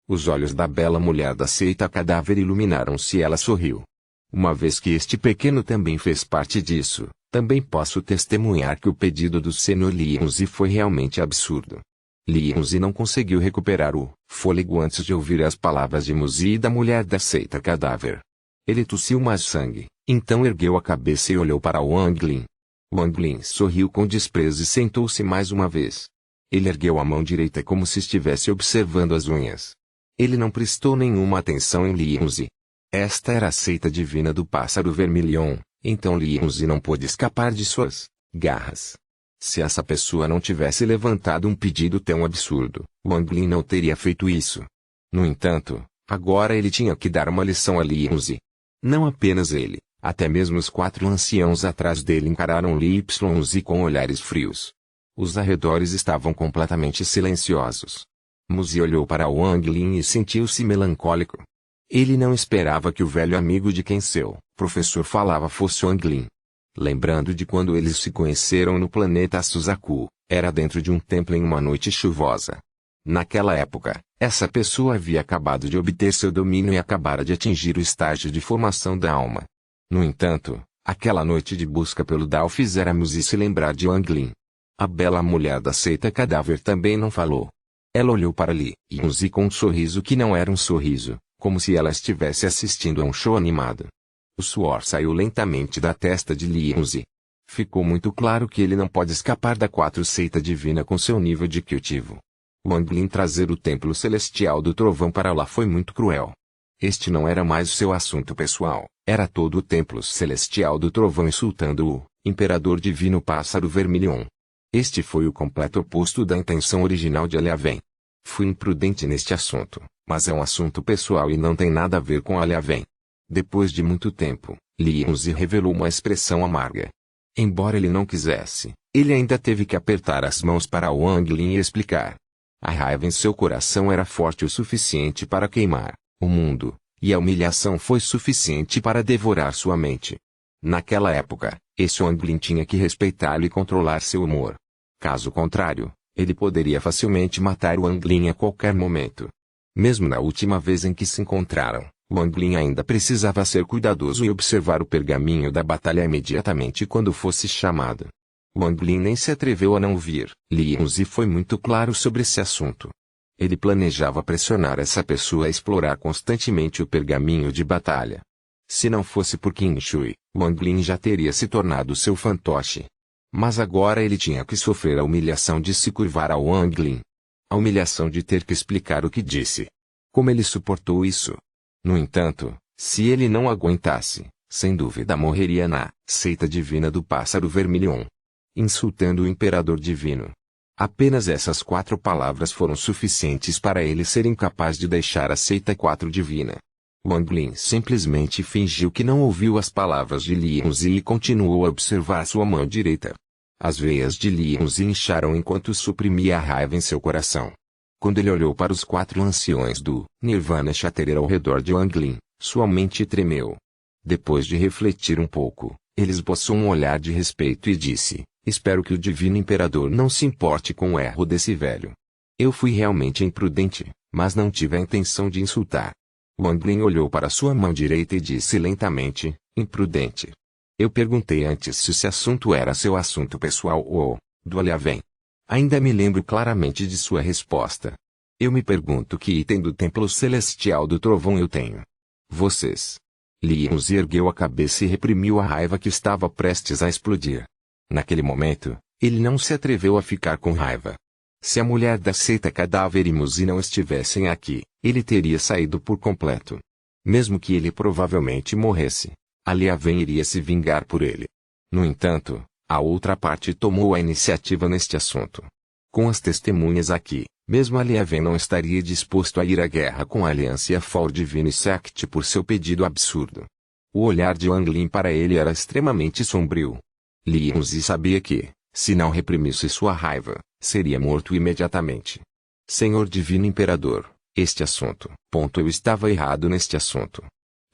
Os olhos da bela mulher da seita cadáver iluminaram-se e ela sorriu. Uma vez que este pequeno também fez parte disso, também posso testemunhar que o pedido do Senhor Li Yunzi foi realmente absurdo. Li Yunzi não conseguiu recuperar o fôlego antes de ouvir as palavras de Muzi e da mulher da seita cadáver. Ele tossiu mais sangue, então ergueu a cabeça e olhou para Wang Lin. Wang Lin sorriu com desprezo e sentou-se mais uma vez. Ele ergueu a mão direita como se estivesse observando as unhas. Ele não prestou nenhuma atenção em Li Yunzi. Esta era a seita divina do Pássaro Vermilion, então Li Yunzi não pôde escapar de suas garras. Se essa pessoa não tivesse levantado um pedido tão absurdo, Wang Lin não teria feito isso. No entanto, agora ele tinha que dar uma lição a Li Yunzi. Não apenas ele, até mesmo os 4 anciãos atrás dele encararam Li Yunzi com olhares frios. Os arredores estavam completamente silenciosos. Muzi olhou para Wang Lin e sentiu-se melancólico. Ele não esperava que o velho amigo de quem seu professor falava fosse Wang Lin. Lembrando de quando eles se conheceram no planeta Suzaku, era dentro de um templo em uma noite chuvosa. Naquela época, essa pessoa havia acabado de obter seu domínio e acabara de atingir o estágio de formação da alma. No entanto, aquela noite de busca pelo Dao fizera Muzi se lembrar de Wang Lin. A bela mulher da seita cadáver também não falou. Ela olhou para Li Yunzi com um sorriso que não era um sorriso, como se ela estivesse assistindo a um show animado. O suor saiu lentamente da testa de Li Yunzi. Ficou muito claro que ele não pode escapar da 4 seita divina com seu nível de cultivo. Wang Lin trazer o templo celestial do trovão para lá foi muito cruel. Este não era mais o seu assunto pessoal, era todo o templo celestial do trovão insultando o imperador divino Pássaro Vermilion. Este foi o completo oposto da intenção original de Eliaven. Fui imprudente neste assunto, mas é um assunto pessoal e não tem nada a ver com Eliaven. Depois de muito tempo, Li Yunzi revelou uma expressão amarga. Embora ele não quisesse, ele ainda teve que apertar as mãos para Wang Lin e explicar. A raiva em seu coração era forte o suficiente para queimar o mundo, e a humilhação foi suficiente para devorar sua mente. Naquela época, esse Wang Lin tinha que respeitá-lo e controlar seu humor. Caso contrário, ele poderia facilmente matar Wang Lin a qualquer momento. Mesmo na última vez em que se encontraram, Wang Lin ainda precisava ser cuidadoso e observar o pergaminho da batalha imediatamente quando fosse chamado. Wang Lin nem se atreveu a não vir. Li Yunzi foi muito claro sobre esse assunto. Ele planejava pressionar essa pessoa a explorar constantemente o pergaminho de batalha. Se não fosse por Qin Shui, Wang Lin já teria se tornado seu fantoche. Mas agora ele tinha que sofrer a humilhação de se curvar a Wang Lin. A humilhação de ter que explicar o que disse. Como ele suportou isso? No entanto, se ele não aguentasse, sem dúvida morreria na seita divina do Pássaro Vermilion. Insultando o imperador divino. Apenas essas 4 palavras foram suficientes para ele ser incapaz de deixar a seita 4 divina. Wang Lin simplesmente fingiu que não ouviu as palavras de Lian Zi e continuou a observar sua mão direita. As veias de Lian Zi incharam enquanto suprimia a raiva em seu coração. Quando ele olhou para os 4 anciões do Nirvana Shatterer ao redor de Wang Lin, sua mente tremeu. Depois de refletir um pouco, ele esboçou um olhar de respeito e disse: espero que o Divino Imperador não se importe com o erro desse velho. Eu fui realmente imprudente, mas não tive a intenção de insultar. Wang Lin olhou para sua mão direita e disse lentamente: imprudente. Eu perguntei antes se esse assunto era seu assunto pessoal ou do Liaven. Ainda me lembro claramente de sua resposta. Eu me pergunto que item do Templo Celestial do Trovão eu tenho. Vocês. Lian Zi ergueu a cabeça e reprimiu a raiva que estava prestes a explodir. Naquele momento, ele não se atreveu a ficar com raiva. Se a mulher da seita Cadáver e Muzi não estivessem aqui, ele teria saído por completo. Mesmo que ele provavelmente morresse, a Liaven iria se vingar por ele. No entanto, a outra parte tomou a iniciativa neste assunto. Com as testemunhas aqui, mesmo a Liaven não estaria disposto a ir à guerra com a Aliança For Divine Sect por seu pedido absurdo. O olhar de Wang Lin para ele era extremamente sombrio. Lian Zi sabia que, se não reprimisse sua raiva, seria morto imediatamente. Senhor Divino Imperador, este assunto. Eu estava errado neste assunto.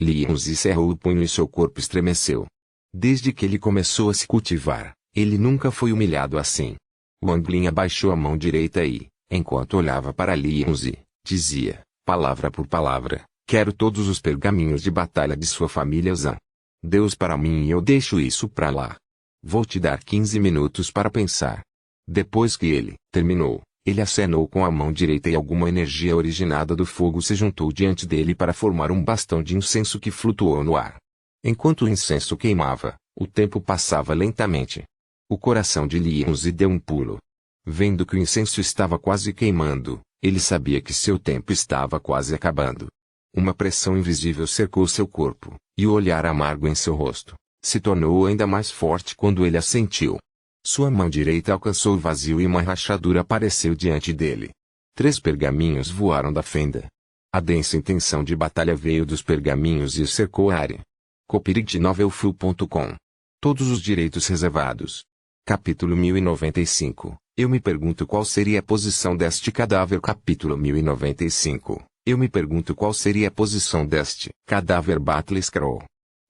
Lian Zi cerrou o punho e seu corpo estremeceu. Desde que ele começou a se cultivar, ele nunca foi humilhado assim. Wang Lin abaixou a mão direita e, enquanto olhava para Lian Zi, dizia, palavra por palavra: quero todos os pergaminhos de batalha de sua família Zhan. Deus para mim e eu deixo isso para lá. Vou te dar 15 minutos para pensar. Depois que ele terminou, ele acenou com a mão direita e alguma energia originada do fogo se juntou diante dele para formar um bastão de incenso que flutuou no ar. Enquanto o incenso queimava, o tempo passava lentamente. O coração de Lian Zi deu um pulo. Vendo que o incenso estava quase queimando, ele sabia que seu tempo estava quase acabando. Uma pressão invisível cercou seu corpo, e o olhar amargo em seu rosto se tornou ainda mais forte quando ele a sentiu. Sua mão direita alcançou o vazio e uma rachadura apareceu diante dele. 3 pergaminhos voaram da fenda. A densa intenção de batalha veio dos pergaminhos e cercou a área. Copyright Novelfull.com. Todos os direitos reservados. Capítulo 1095. Eu me pergunto qual seria a posição deste cadáver. Capítulo 1095. Eu me pergunto qual seria a posição deste cadáver. Battle Scroll.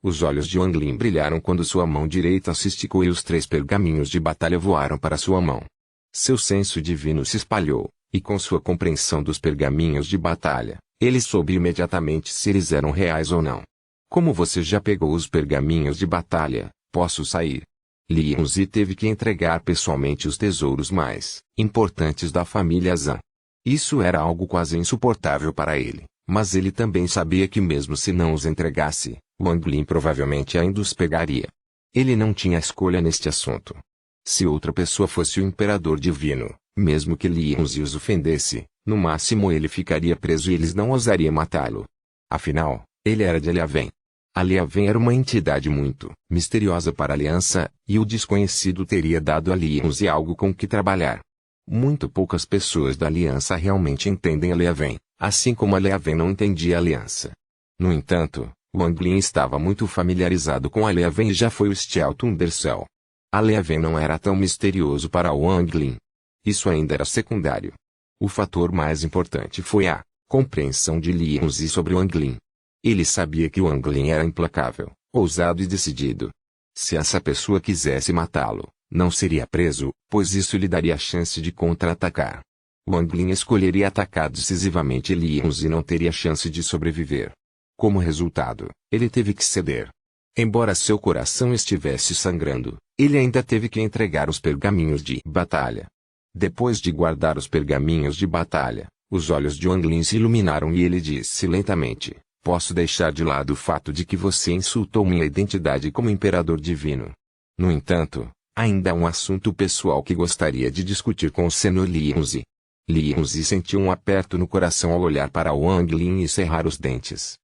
Os olhos de Wang Lin brilharam quando sua mão direita se esticou e os 3 pergaminhos de batalha voaram para sua mão. Seu senso divino se espalhou, e com sua compreensão dos pergaminhos de batalha, ele soube imediatamente se eles eram reais ou não. Como você já pegou os pergaminhos de batalha, posso sair. Lian Zi teve que entregar pessoalmente os tesouros mais importantes da família Zhan. Isso era algo quase insuportável para ele, mas ele também sabia que mesmo se não os entregasse, Wang Lin provavelmente ainda os pegaria. Ele não tinha escolha neste assunto. Se outra pessoa fosse o Imperador Divino, mesmo que Lian Zi os ofendesse, no máximo ele ficaria preso e eles não ousariam matá-lo. Afinal, ele era de Liaven. A Liaven era uma entidade muito misteriosa para a Aliança, e o desconhecido teria dado a Lian Zi algo com que trabalhar. Muito poucas pessoas da Aliança realmente entendem a Liaven, assim como a Liaven não entendia a Aliança. No entanto, Wang Lin estava muito familiarizado com a Liaven e já foi o Steel Thundercell. A Liaven não era tão misterioso para Wang Lin. Isso ainda era secundário. O fator mais importante foi a compreensão de Lian Zi sobre Wang Lin. Ele sabia que Wang Lin era implacável, ousado e decidido. Se essa pessoa quisesse matá-lo, não seria preso, pois isso lhe daria a chance de contra-atacar. Wang Lin escolheria atacar decisivamente e Lian Zi não teria chance de sobreviver. Como resultado, ele teve que ceder. Embora seu coração estivesse sangrando, ele ainda teve que entregar os pergaminhos de batalha. Depois de guardar os pergaminhos de batalha, os olhos de Wang Lin se iluminaram e ele disse lentamente: posso deixar de lado o fato de que você insultou minha identidade como Imperador Divino. No entanto, ainda há um assunto pessoal que gostaria de discutir com o Senhor Lian Zi. Lian Zi sentiu um aperto no coração ao olhar para Wang Lin e cerrar os dentes.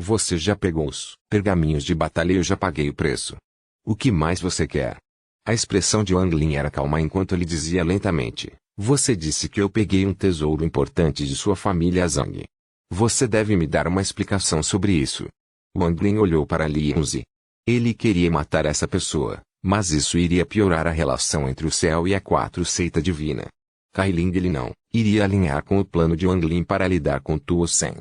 Você já pegou os pergaminhos de batalha e eu já paguei o preço. O que mais você quer? A expressão de Wang Lin era calma enquanto ele dizia lentamente: Você disse que eu peguei um tesouro importante de sua família Zhang. Você deve me dar uma explicação sobre isso. Wang Lin olhou para Li Yunzi. Ele queria matar essa pessoa, mas isso iria piorar a relação entre o céu e a quatro seita divina. Kai Ling ele não iria alinhar com o plano de Wang Lin para lidar com Tuo Sen.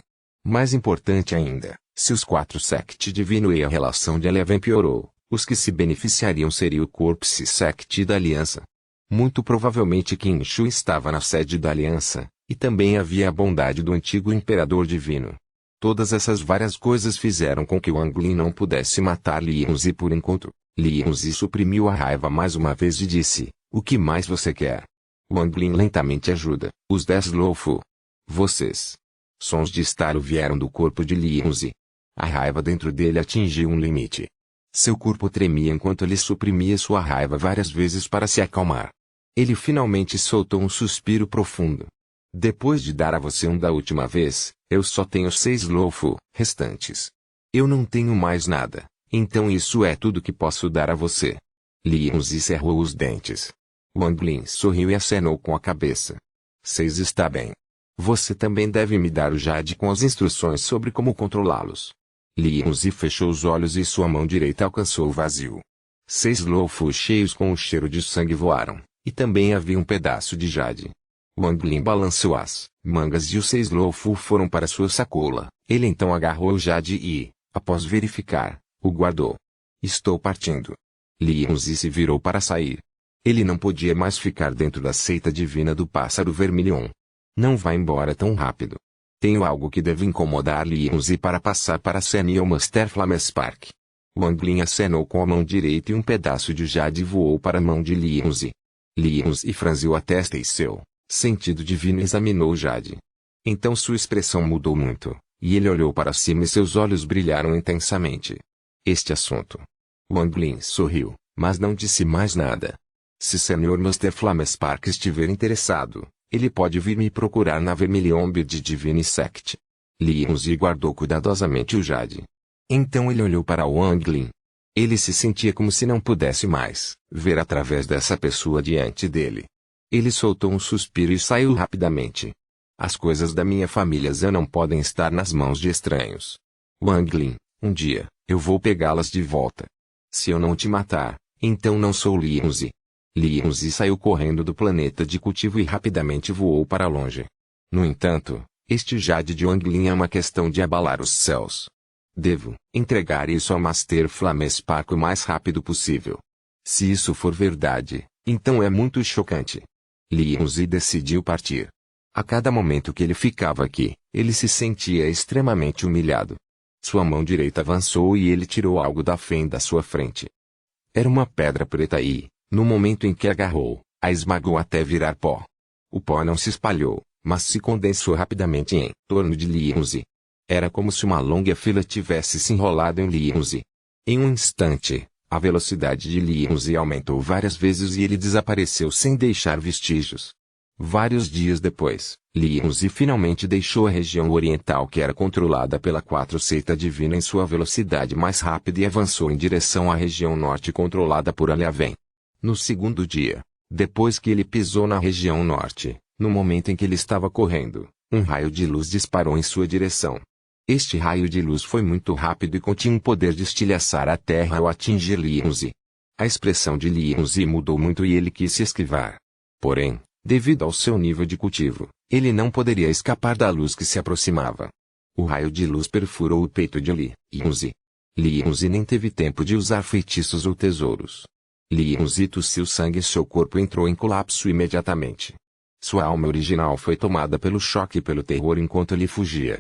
Mais importante ainda, se os quatro sect divino e a relação de Eleven piorou, os que se beneficiariam seria o Corpse Sect da Aliança. Muito provavelmente Qin Shu estava na sede da Aliança, e também havia a bondade do antigo Imperador Divino. Todas essas várias coisas fizeram com que Wang Lin não pudesse matar Li Yunzi por enquanto. Li Yunzi suprimiu a raiva mais uma vez e disse, o que mais você quer? Wang Lin lentamente ajuda, os 10 Luofu. Vocês. Sons de estalo vieram do corpo de Li Yunzi. A raiva dentro dele atingiu um limite. Seu corpo tremia enquanto ele suprimia sua raiva várias vezes para se acalmar. Ele finalmente soltou um suspiro profundo. Depois de dar a você da última vez, eu só tenho 6 Luofu restantes. Eu não tenho mais nada, então isso é tudo que posso dar a você. Li Yunzi cerrou os dentes. Wang Lin sorriu e acenou com a cabeça. 6 está bem. Você também deve me dar o Jade com as instruções sobre como controlá-los. Li Yunzi fechou os olhos e sua mão direita alcançou o vazio. 6 Luofu cheios com o cheiro de sangue voaram, e também havia um pedaço de Jade. Wang Lin balançou as mangas e os 6 Luofu foram para sua sacola. Ele então agarrou o Jade e, após verificar, o guardou. Estou partindo. Li Yunzi se virou para sair. Ele não podia mais ficar dentro da seita divina do pássaro vermelho. Não vá embora tão rápido. Tenho algo que deve incomodar Li Yunzi para passar para Senior Master Flamespark. Wang Lin acenou com a mão direita e um pedaço de Jade voou para a mão de Li Yunzi. Li Yunzi franziu a testa e seu sentido divino examinou Jade. Então sua expressão mudou muito, e ele olhou para cima e seus olhos brilharam intensamente. Este assunto. Wang Lin sorriu, mas não disse mais nada. Se Sr. Master Flamespark estiver interessado, ele pode vir me procurar na Vermilion Beard Divine Sect. Li Yunzi guardou cuidadosamente o Jade. Então ele olhou para Wang Lin. Ele se sentia como se não pudesse mais ver através dessa pessoa diante dele. Ele soltou um suspiro e saiu rapidamente. As coisas da minha família Zhan não podem estar nas mãos de estranhos. Wang Lin, um dia, eu vou pegá-las de volta. Se eu não te matar, então não sou Li Yunzi. Li Yunzi saiu correndo do planeta de cultivo e rapidamente voou para longe. No entanto, este Jade de Wang Lin é uma questão de abalar os céus. Devo entregar isso ao Master Flamespark o mais rápido possível. Se isso for verdade, então é muito chocante. Li Yunzi decidiu partir. A cada momento que ele ficava aqui, ele se sentia extremamente humilhado. Sua mão direita avançou e ele tirou algo da fenda à sua frente. Era uma pedra preta e, no momento em que agarrou, a esmagou até virar pó. O pó não se espalhou, mas se condensou rapidamente em torno de Li Yunzi. Era como se uma longa fila tivesse se enrolado em Li Yunzi. Em um instante, a velocidade de Li Yunzi aumentou várias vezes e ele desapareceu sem deixar vestígios. Vários dias depois, Li Yunzi finalmente deixou a região oriental que era controlada pela quatro seita divina em sua velocidade mais rápida e avançou em direção à região norte controlada por Aliaven. No segundo dia, depois que ele pisou na região norte, no momento em que ele estava correndo, um raio de luz disparou em sua direção. Este raio de luz foi muito rápido e continha um poder de estilhaçar a terra ao atingir Li Yunzi. A expressão de Li Yunzi mudou muito e ele quis se esquivar. Porém, devido ao seu nível de cultivo, ele não poderia escapar da luz que se aproximava. O raio de luz perfurou o peito de Li Yunzi. Li Yunzi nem teve tempo de usar feitiços ou tesouros. Li Yunzi tossiu sangue e seu corpo entrou em colapso imediatamente. Sua alma original foi tomada pelo choque e pelo terror enquanto ele fugia.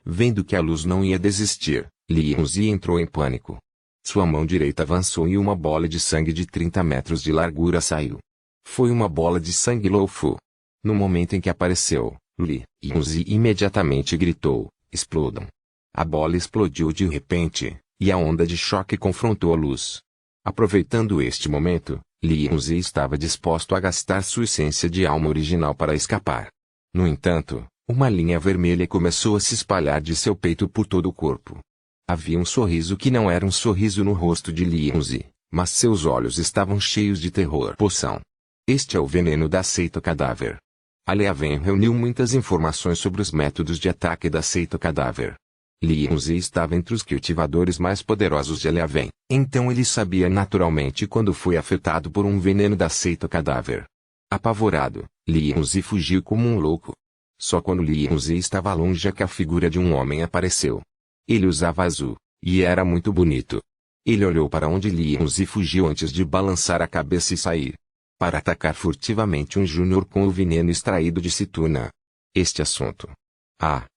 Vendo que a luz não ia desistir, Li Yunzi entrou em pânico. Sua mão direita avançou e uma bola de sangue de 30 metros de largura saiu. Foi uma bola de sangue Luofu. No momento em que apareceu, Li Yunzi imediatamente gritou, explodam. A bola explodiu de repente, e a onda de choque confrontou a luz. Aproveitando este momento, Li Yunzi estava disposto a gastar sua essência de alma original para escapar. No entanto, uma linha vermelha começou a se espalhar de seu peito por todo o corpo. Havia um sorriso que não era um sorriso no rosto de Li Yunzi, mas seus olhos estavam cheios de terror. Poção. Este é o veneno da seita cadáver. Li Haven reuniu muitas informações sobre os métodos de ataque da seita cadáver. Li Yunzi estava entre os cultivadores mais poderosos de Li Haven, então ele sabia naturalmente quando foi afetado por um veneno da seita cadáver. Apavorado, Li Yunzi fugiu como um louco. Só quando Li Yunzi estava longe é que a figura de um homem apareceu. Ele usava azul, e era muito bonito. Ele olhou para onde Li Yunzi fugiu antes de balançar a cabeça e sair, para atacar furtivamente um júnior com o veneno extraído de Situna. Este assunto.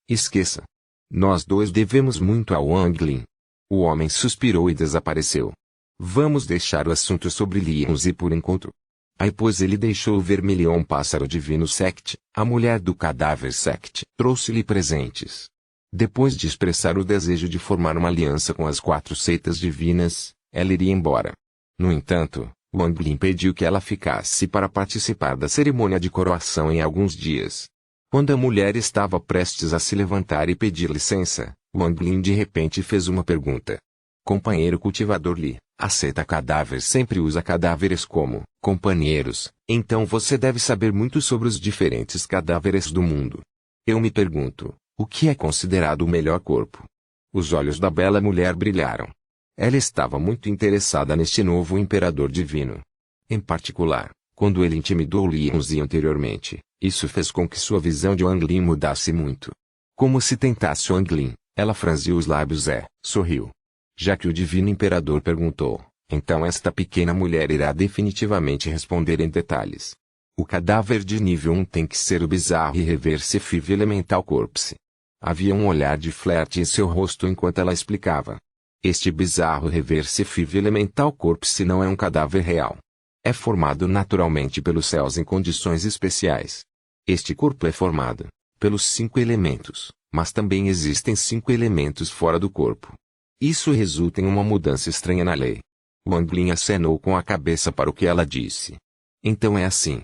Esqueça. Nós dois devemos muito a Wang Lin. O homem suspirou e desapareceu. Vamos deixar o assunto sobre Li Yunzi por enquanto. Aí pois ele deixou o vermelhão pássaro divino Sect, a mulher do cadáver Sect, trouxe-lhe presentes. Depois de expressar o desejo de formar uma aliança com as 4 seitas divinas, ela iria embora. No entanto, Wang Lin pediu que ela ficasse para participar da cerimônia de coroação em alguns dias. Quando a mulher estava prestes a se levantar e pedir licença, Wang Lin de repente fez uma pergunta. Companheiro cultivador Li, a seita cadáver sempre usa cadáveres como companheiros, então você deve saber muito sobre os diferentes cadáveres do mundo. Eu me pergunto, o que é considerado o melhor corpo? Os olhos da bela mulher brilharam. Ela estava muito interessada neste novo imperador divino. Em particular, quando ele intimidou Li Yunzi anteriormente, isso fez com que sua visão de Wang Lin mudasse muito. Como se tentasse Wang Lin, ela franziu os lábios e sorriu. Já que o divino imperador perguntou, então esta pequena mulher irá definitivamente responder em detalhes. O cadáver de nível 1 tem que ser o bizarro e reversive elemental corpse. Havia um olhar de flerte em seu rosto enquanto ela explicava. Este bizarro reversive elemental corpse não é um cadáver real. É formado naturalmente pelos céus em condições especiais. Este corpo é formado pelos 5 elementos, mas também existem 5 elementos fora do corpo. Isso resulta em uma mudança estranha na lei. Wang Lin acenou com a cabeça para o que ela disse. Então é assim.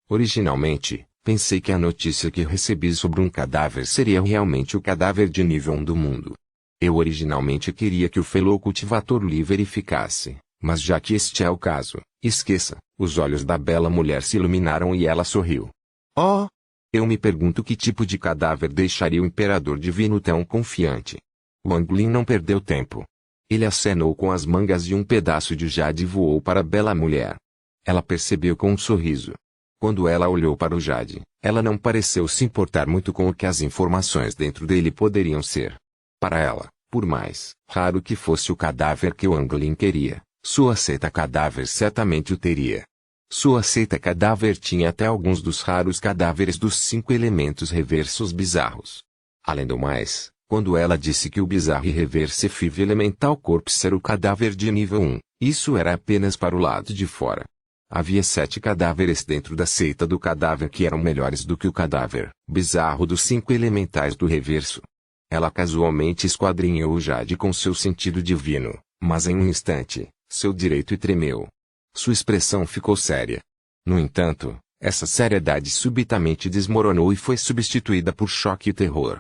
Originalmente, pensei que a notícia que recebi sobre um cadáver seria realmente o cadáver de nível 1 do mundo. Eu originalmente queria que o fellow cultivator Li verificasse, mas já que este é o caso, esqueça. Os olhos da bela mulher se iluminaram e ela sorriu. Oh! Eu me pergunto que tipo de cadáver deixaria o imperador divino tão confiante. Wang Lin não perdeu tempo. Ele acenou com as mangas e um pedaço de jade voou para a bela mulher. Ela percebeu com um sorriso. Quando ela olhou para o jade, ela não pareceu se importar muito com o que as informações dentro dele poderiam ser. Para ela, por mais raro que fosse o cadáver que Wang Lin queria, sua seita cadáver certamente o teria. Sua seita cadáver tinha até alguns dos raros cadáveres dos 5 elementos reversos bizarros. Além do mais, quando ela disse que o bizarro e reversive elemental corpse era o cadáver de nível 1, isso era apenas para o lado de fora. Havia 7 cadáveres dentro da seita do cadáver que eram melhores do que o cadáver bizarro dos 5 elementais do reverso. Ela casualmente esquadrinhou o jade com seu sentido divino, mas em um instante, seu direito tremeu. Sua expressão ficou séria. No entanto, essa seriedade subitamente desmoronou e foi substituída por choque e terror.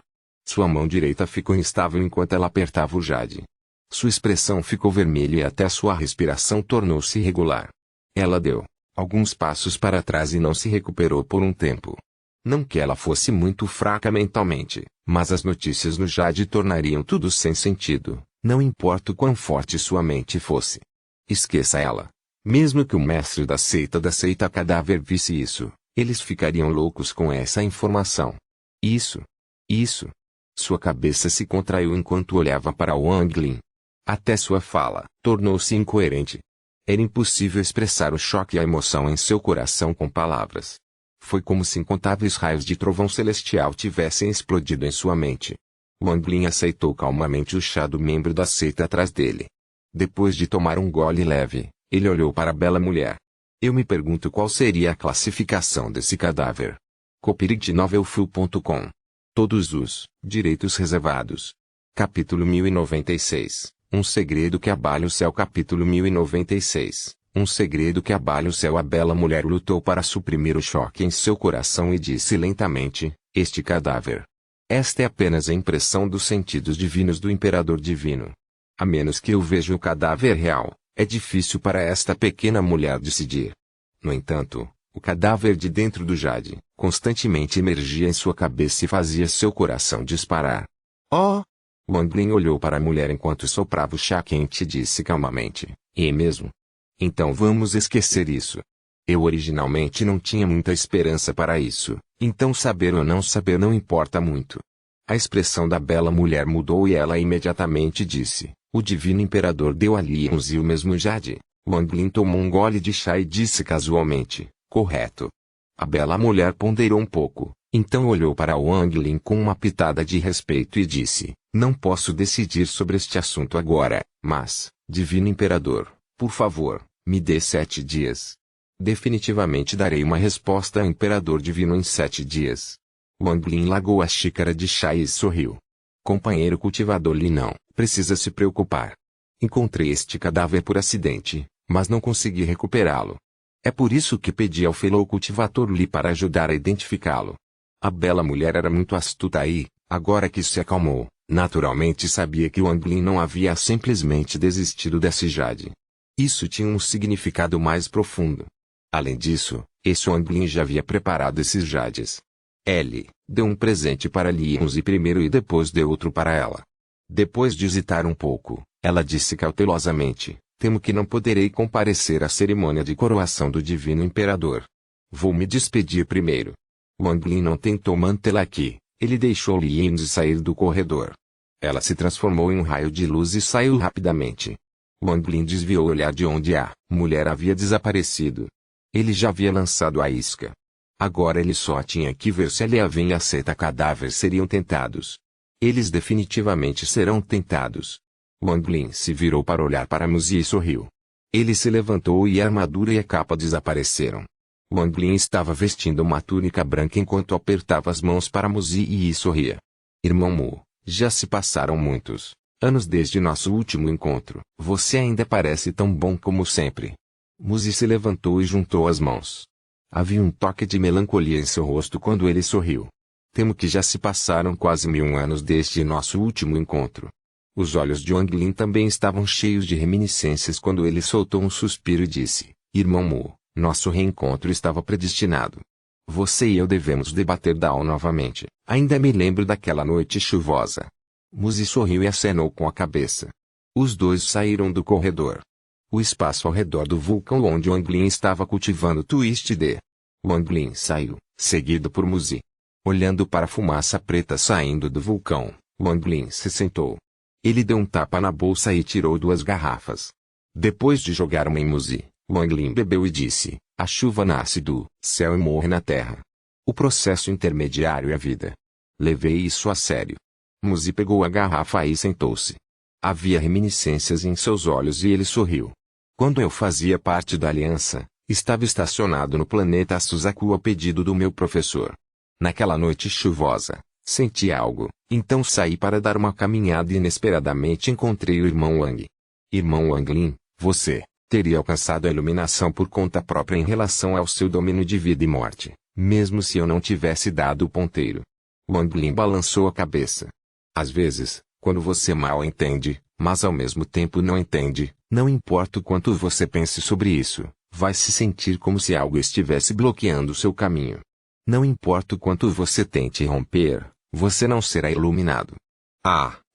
Sua mão direita ficou instável enquanto ela apertava o jade. Sua expressão ficou vermelha e até sua respiração tornou-se irregular. Ela deu alguns passos para trás e não se recuperou por um tempo. Não que ela fosse muito fraca mentalmente, mas as notícias no jade tornariam tudo sem sentido, não importa o quão forte sua mente fosse. Esqueça ela. Mesmo que o mestre da seita cadáver visse isso, eles ficariam loucos com essa informação. Isso. Sua cabeça se contraiu enquanto olhava para Wang Lin. Até sua fala tornou-se incoerente. Era impossível expressar o choque e a emoção em seu coração com palavras. Foi como se incontáveis raios de trovão celestial tivessem explodido em sua mente. Wang Lin aceitou calmamente o chá do membro da seita atrás dele. Depois de tomar um gole leve, ele olhou para a bela mulher. Eu me pergunto qual seria a classificação desse cadáver. copyright Todos os direitos reservados. Capítulo 1096. Um segredo que abala o céu. Capítulo 1096. Um segredo que abala o céu. A bela mulher lutou para suprimir o choque em seu coração e disse lentamente, este cadáver. Esta é apenas a impressão dos sentidos divinos do imperador divino. A menos que eu veja o cadáver real, é difícil para esta pequena mulher decidir. No entanto, O cadáver de dentro do Jade constantemente emergia em sua cabeça e fazia seu coração disparar. Oh! Wang Lin olhou para a mulher enquanto soprava o chá quente e disse calmamente, é mesmo? Então vamos esquecer isso. Eu originalmente não tinha muita esperança para isso, então saber ou não saber não importa muito. A expressão da bela mulher mudou e ela imediatamente disse, o divino imperador deu a Li Yunzi o mesmo Jade. Wang Lin tomou um gole de chá e disse casualmente, correto. A bela mulher ponderou um pouco, então olhou para Wang Lin com uma pitada de respeito e disse, não posso decidir sobre este assunto agora, mas, divino imperador, por favor, me dê 7 dias. Definitivamente darei uma resposta ao imperador divino em 7 dias. Wang Lin largou a xícara de chá e sorriu. Companheiro cultivador Li, não precisa se preocupar. Encontrei este cadáver por acidente, mas não consegui recuperá-lo. É por isso que pedi ao fellow cultivador Li para ajudar a identificá-lo. A bela mulher era muito astuta e, agora que se acalmou, naturalmente sabia que Wang Lin não havia simplesmente desistido desse Jade. Isso tinha um significado mais profundo. Além disso, esse Wang Lin já havia preparado esses Jades. Ele deu um presente para Li Yunzi primeiro e depois deu outro para ela. Depois de hesitar um pouco, ela disse cautelosamente, temo que não poderei comparecer à cerimônia de coroação do divino imperador. Vou me despedir primeiro. Wang Lin não tentou mantê-la aqui, ele deixou Li Yunzi sair do corredor. Ela se transformou em um raio de luz e saiu rapidamente. Wang Lin desviou o olhar de onde a mulher havia desaparecido. Ele já havia lançado a isca. Agora ele só tinha que ver se Lia Wen e a seta cadáver seriam tentados. Eles definitivamente serão tentados. Wang Lin se virou para olhar para Muzi e sorriu. Ele se levantou e a armadura e a capa desapareceram. Wang Lin estava vestindo uma túnica branca enquanto apertava as mãos para Muzi e sorria. Irmão Mu, já se passaram muitos anos desde nosso último encontro. Você ainda parece tão bom como sempre. Muzi se levantou e juntou as mãos. Havia um toque de melancolia em seu rosto quando ele sorriu. Temo que já se passaram quase 1000 anos desde nosso último encontro. Os olhos de Wang Lin também estavam cheios de reminiscências quando ele soltou um suspiro e disse, Irmão Mu, nosso reencontro estava predestinado. Você e eu devemos debater Dao novamente. Ainda me lembro daquela noite chuvosa. Muzi sorriu e acenou com a cabeça. Os dois saíram do corredor. O espaço ao redor do vulcão onde Wang Lin estava cultivando Twist D. Wang Lin saiu, seguido por Muzi. Olhando para a fumaça preta saindo do vulcão, Wang Lin se sentou. Ele deu um tapa na bolsa e tirou 2 garrafas. Depois de jogar uma em Muzi, Wang Lin bebeu e disse, a chuva nasce do céu e morre na terra. O processo intermediário é a vida. Levei isso a sério. Muzi pegou a garrafa e sentou-se. Havia reminiscências em seus olhos e ele sorriu. Quando eu fazia parte da aliança, estava estacionado no planeta Suzaku a pedido do meu professor. Naquela noite chuvosa, senti algo, então saí para dar uma caminhada e inesperadamente encontrei o irmão Wang. Irmão Wang Lin, você teria alcançado a iluminação por conta própria em relação ao seu domínio de vida e morte, mesmo se eu não tivesse dado o ponteiro. Wang Lin balançou a cabeça. Às vezes, quando você mal entende, mas ao mesmo tempo não entende, não importa o quanto você pense sobre isso, vai se sentir como se algo estivesse bloqueando seu caminho. Não importa o quanto você tente romper, você não será iluminado.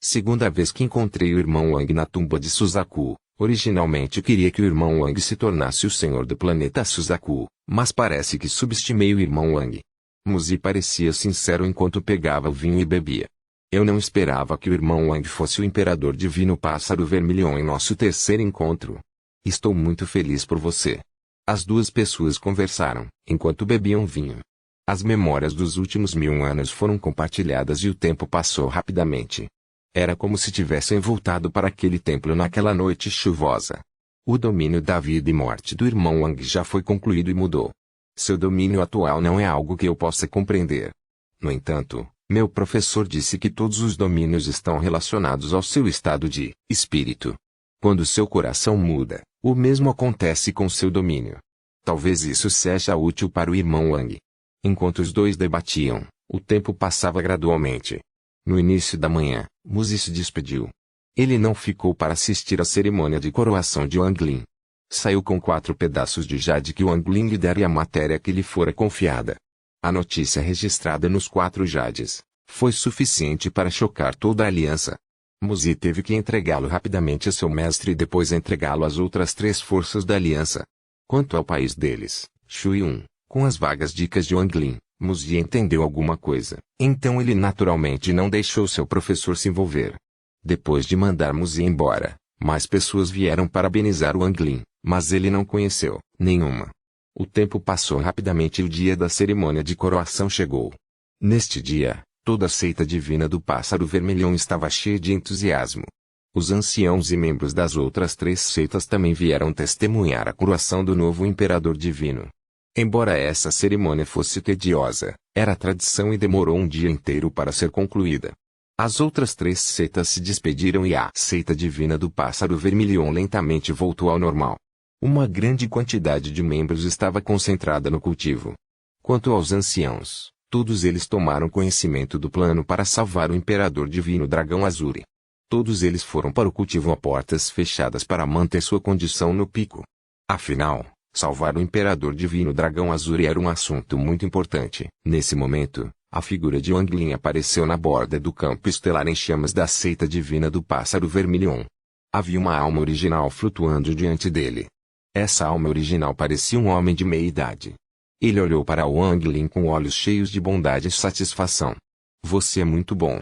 Segunda vez que encontrei o irmão Wang na tumba de Suzaku, originalmente queria que o irmão Wang se tornasse o senhor do planeta Suzaku, mas parece que subestimei o irmão Wang. Muzi parecia sincero enquanto pegava o vinho e bebia. Eu não esperava que o irmão Wang fosse o imperador divino pássaro vermelhão em nosso terceiro encontro. Estou muito feliz por você. As 2 pessoas conversaram, enquanto bebiam vinho. As memórias dos últimos 1000 anos foram compartilhadas e o tempo passou rapidamente. Era como se tivessem voltado para aquele templo naquela noite chuvosa. O domínio da vida e morte do irmão Wang já foi concluído e mudou. Seu domínio atual não é algo que eu possa compreender. No entanto, meu professor disse que todos os domínios estão relacionados ao seu estado de espírito. Quando seu coração muda, o mesmo acontece com seu domínio. Talvez isso seja útil para o irmão Wang. Enquanto os dois debatiam, o tempo passava gradualmente. No início da manhã, Muzi se despediu. Ele não ficou para assistir à cerimônia de coroação de Wang Lin. Saiu com 4 pedaços de jade que Wang Ling lhe dera e a matéria que lhe fora confiada. A notícia registrada nos 4 jades foi suficiente para chocar toda a aliança. Muzi teve que entregá-lo rapidamente a seu mestre e depois entregá-lo às outras 3 forças da aliança. Quanto ao país deles, Shuiyun, com as vagas dicas de Wang Ling, Muzi entendeu alguma coisa. Então ele naturalmente não deixou seu professor se envolver. Depois de mandar Muzi embora, mais pessoas vieram parabenizar Wang Ling, mas ele não conheceu nenhuma. O tempo passou rapidamente e o dia da cerimônia de coroação chegou. Neste dia, toda a seita divina do Pássaro Vermelhão estava cheia de entusiasmo. Os anciãos e membros das outras 3 seitas também vieram testemunhar a coroação do novo imperador divino. Embora essa cerimônia fosse tediosa, era tradição e demorou um dia inteiro para ser concluída. As outras 3 seitas se despediram e a seita divina do Pássaro Vermelhão lentamente voltou ao normal. Uma grande quantidade de membros estava concentrada no cultivo. Quanto aos anciãos, todos eles tomaram conhecimento do plano para salvar o Imperador Divino Dragão Azuri. Todos eles foram para o cultivo a portas fechadas para manter sua condição no pico. Afinal, salvar o Imperador Divino Dragão Azuri era um assunto muito importante. Nesse momento, a figura de Wang Ling apareceu na borda do campo estelar em chamas da seita divina do Pássaro Vermelhão. Havia uma alma original flutuando diante dele. Essa alma original parecia um homem de meia idade. Ele olhou para Wang Ling com olhos cheios de bondade e satisfação. Você é muito bom.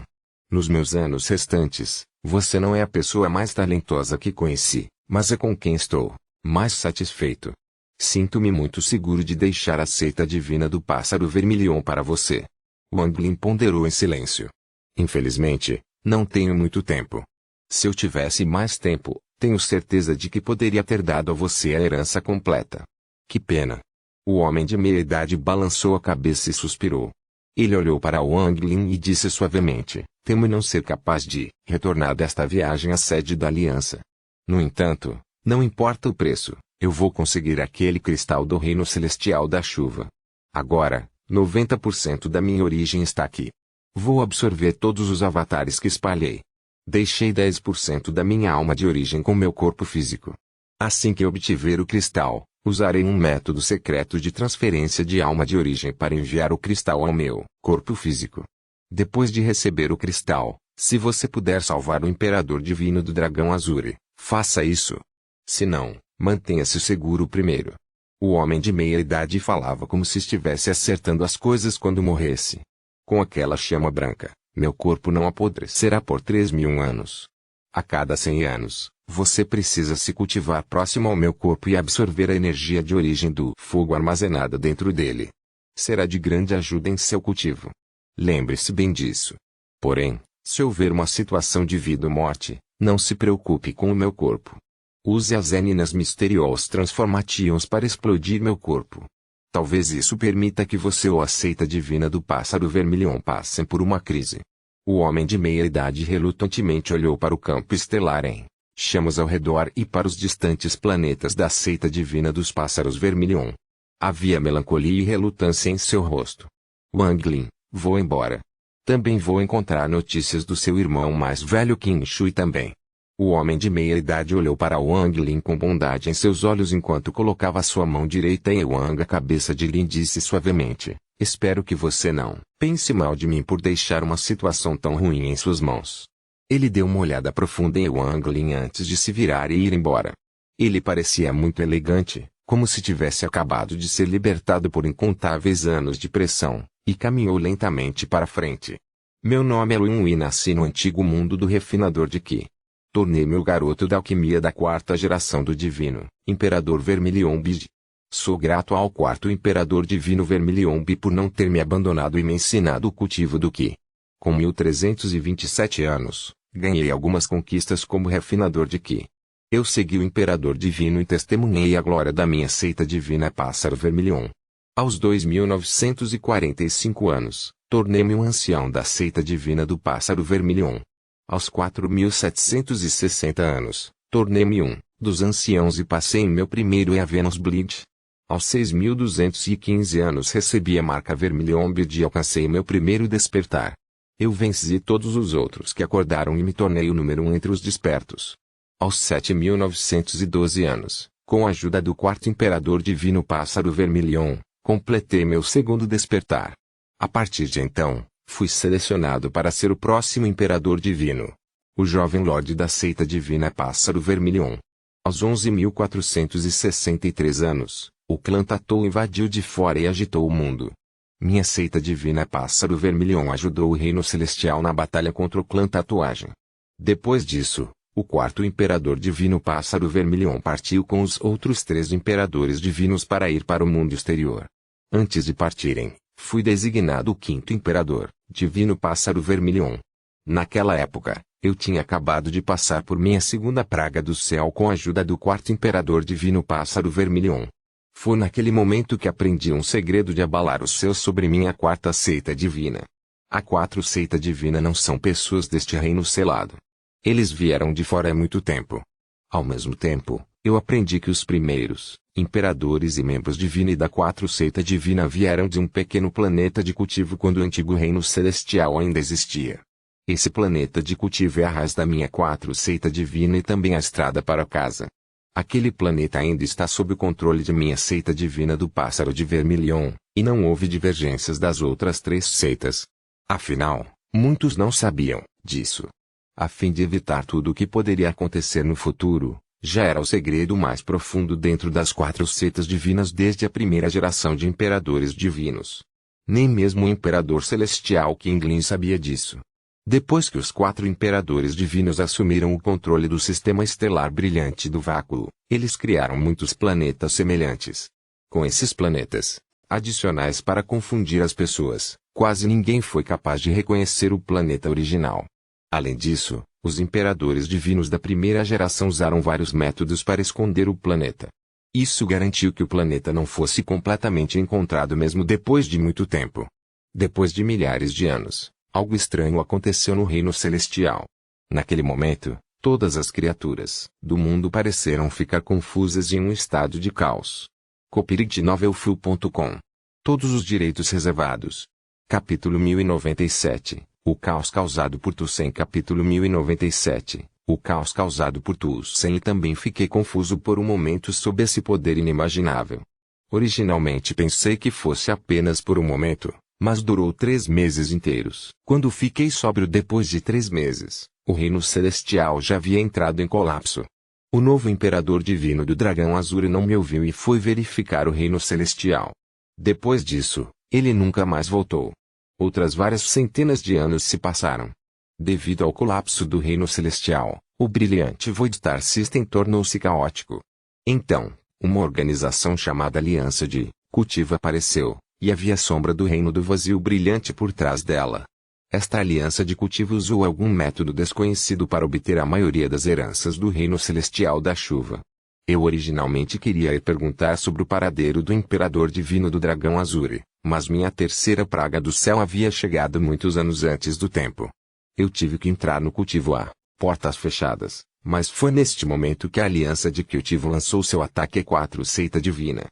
Nos meus anos restantes, você não é a pessoa mais talentosa que conheci, mas é com quem estou mais satisfeito. Sinto-me muito seguro de deixar a seita divina do Pássaro Vermelhão para você. Wang Ling ponderou em silêncio. Infelizmente, não tenho muito tempo. Se eu tivesse mais tempo, tenho certeza de que poderia ter dado a você a herança completa. Que pena. O homem de meia idade balançou a cabeça e suspirou. Ele olhou para Wang Ling e disse suavemente, temo não ser capaz de retornar desta viagem à sede da aliança. No entanto, não importa o preço, eu vou conseguir aquele cristal do reino celestial da chuva. Agora, 90% da minha origem está aqui. Vou absorver todos os avatares que espalhei. Deixei 10% da minha alma de origem com meu corpo físico. Assim que obtiver o cristal, usarei um método secreto de transferência de alma de origem para enviar o cristal ao meu corpo físico. Depois de receber o cristal, se você puder salvar o Imperador Divino do Dragão Azuri, faça isso. Se não, mantenha-se seguro primeiro. O homem de meia idade falava como se estivesse acertando as coisas quando morresse. Com aquela chama branca, meu corpo não apodrecerá por 3.000 anos. A cada 100 anos, você precisa se cultivar próximo ao meu corpo e absorver a energia de origem do fogo armazenada dentro dele. Será de grande ajuda em seu cultivo. Lembre-se bem disso. Porém, se houver uma situação de vida ou morte, não se preocupe com o meu corpo. Use as Eninas Mysterious Transformations para explodir meu corpo. Talvez isso permita que você ou a seita divina do Pássaro Vermelhão passem por uma crise. O homem de meia idade relutantemente olhou para o campo estelar em chamas ao redor e para os distantes planetas da seita divina dos Pássaros Vermelhão. Havia melancolia e relutância em seu rosto. Wang Ling, vou embora. Também vou encontrar notícias do seu irmão mais velho Qin Shui também. O homem de meia idade olhou para Wang Ling com bondade em seus olhos enquanto colocava sua mão direita em a cabeça de Lin e disse suavemente, espero que você não pense mal de mim por deixar uma situação tão ruim em suas mãos. Ele deu uma olhada profunda em Wang Ling antes de se virar e ir embora. Ele parecia muito elegante, como se tivesse acabado de ser libertado por incontáveis anos de pressão, e caminhou lentamente para frente. Meu nome é Lin e nasci no antigo mundo do refinador de Qi. Tornei-me o garoto da alquimia da 4ª geração do divino, Imperador Vermilion Bi. Sou grato ao 4º Imperador Divino Vermilion Bi por não ter me abandonado e me ensinado o cultivo do Qi. Com 1327 anos, ganhei algumas conquistas como refinador de Qi. Eu segui o Imperador Divino e testemunhei a glória da minha seita divina Pássaro Vermilion. Aos 2945 anos, tornei-me um ancião da seita divina do Pássaro Vermilion. Aos 4760 anos, tornei-me um dos anciãos e passei em meu primeiro Eavenus Bleed. Aos 6215 anos recebi a marca Vermilion Bleed e alcancei meu primeiro despertar. Eu venci todos os outros que acordaram e me tornei o número 1 entre os despertos. Aos 7912 anos, Com a ajuda do quarto imperador divino Pássaro Vermilion, completei meu segundo despertar. A partir de então, fui selecionado para ser o próximo imperador divino. O jovem lorde da seita divina Pássaro Vermilion. Aos 11.463 anos, o clã Tatou invadiu de fora e agitou o mundo. Minha seita divina Pássaro Vermilion ajudou o reino celestial na batalha contra o clã Tatuagem. Depois disso, o quarto imperador divino Pássaro Vermilion partiu com os outros 3 imperadores divinos para ir para o mundo exterior. Antes de partirem, fui designado o quinto imperador, divino Pássaro Vermilion. Naquela época, eu tinha acabado de passar por minha segunda praga do céu com a ajuda do quarto imperador divino Pássaro Vermilion. Foi naquele momento que aprendi um segredo de abalar os céus sobre minha quarta seita divina. A 4 seita divina não são pessoas deste reino selado. Eles vieram de fora há muito tempo. Ao mesmo tempo, eu aprendi que os primeiros imperadores e membros divinos da 4 seita divina vieram de um pequeno planeta de cultivo quando o antigo reino celestial ainda existia. Esse planeta de cultivo é a raiz da minha 4 seita divina e também a estrada para casa. Aquele planeta ainda está sob o controle de minha seita divina do Pássaro de Vermilion, e não houve divergências das outras 3 seitas. Afinal, muitos não sabiam disso. A fim de evitar tudo o que poderia acontecer no futuro, já era o segredo mais profundo dentro das 4 seitas divinas desde a primeira geração de imperadores divinos. Nem mesmo o imperador celestial Qinglin sabia disso. Depois que os 4 imperadores divinos assumiram o controle do sistema estelar brilhante do vácuo, eles criaram muitos planetas semelhantes. Com esses planetas, adicionais para confundir as pessoas, quase ninguém foi capaz de reconhecer o planeta original. Além disso, os imperadores divinos da primeira geração usaram vários métodos para esconder o planeta. Isso garantiu que o planeta não fosse completamente encontrado mesmo depois de muito tempo. Depois de milhares de anos, algo estranho aconteceu no reino celestial. Naquele momento, todas as criaturas do mundo pareceram ficar confusas em um estado de caos. Copyright novelfull.com. Todos os direitos reservados. Capítulo 1097. O caos causado por Tussen. Capítulo 1097. O caos causado por Tussen. E também fiquei confuso por um momento sob esse poder inimaginável. Originalmente pensei que fosse apenas por um momento, mas durou 3 meses inteiros. Quando fiquei sóbrio depois de 3 meses, o reino celestial já havia entrado em colapso. O novo imperador divino do dragão azul não me ouviu e foi verificar o reino celestial. Depois disso, ele nunca mais voltou. Outras várias centenas de anos se passaram. Devido ao colapso do reino celestial, o brilhante Void Star System tornou-se caótico. Então, uma organização chamada Aliança de Cultivo apareceu, e havia a sombra do reino do vazio brilhante por trás dela. Esta aliança de cultivo usou algum método desconhecido para obter a maioria das heranças do reino celestial da chuva. Eu originalmente queria ir perguntar sobre o paradeiro do imperador divino do dragão azul, mas minha terceira praga do céu havia chegado muitos anos antes do tempo. Eu tive que entrar no cultivo a portas fechadas, mas foi neste momento que a aliança de cultivo lançou seu ataque A4 seita divina.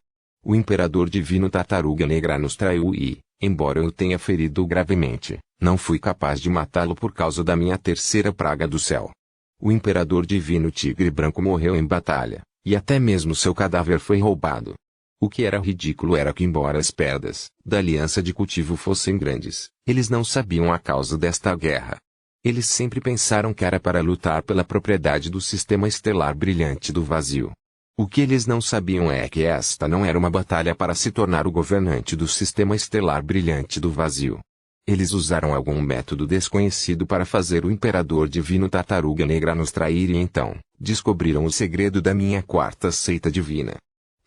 O imperador divino Tartaruga Negra nos traiu e, embora eu tenha ferido gravemente, não fui capaz de matá-lo por causa da minha terceira praga do céu. O imperador divino Tigre Branco morreu em batalha, e até mesmo seu cadáver foi roubado. O que era ridículo era que, embora as perdas da aliança de cultivo fossem grandes, eles não sabiam a causa desta guerra. Eles sempre pensaram que era para lutar pela propriedade do sistema estelar brilhante do vazio. O que eles não sabiam é que esta não era uma batalha para se tornar o governante do sistema estelar brilhante do vazio. Eles usaram algum método desconhecido para fazer o imperador divino Tartaruga Negra nos trair e então, descobriram o segredo da minha quarta seita divina.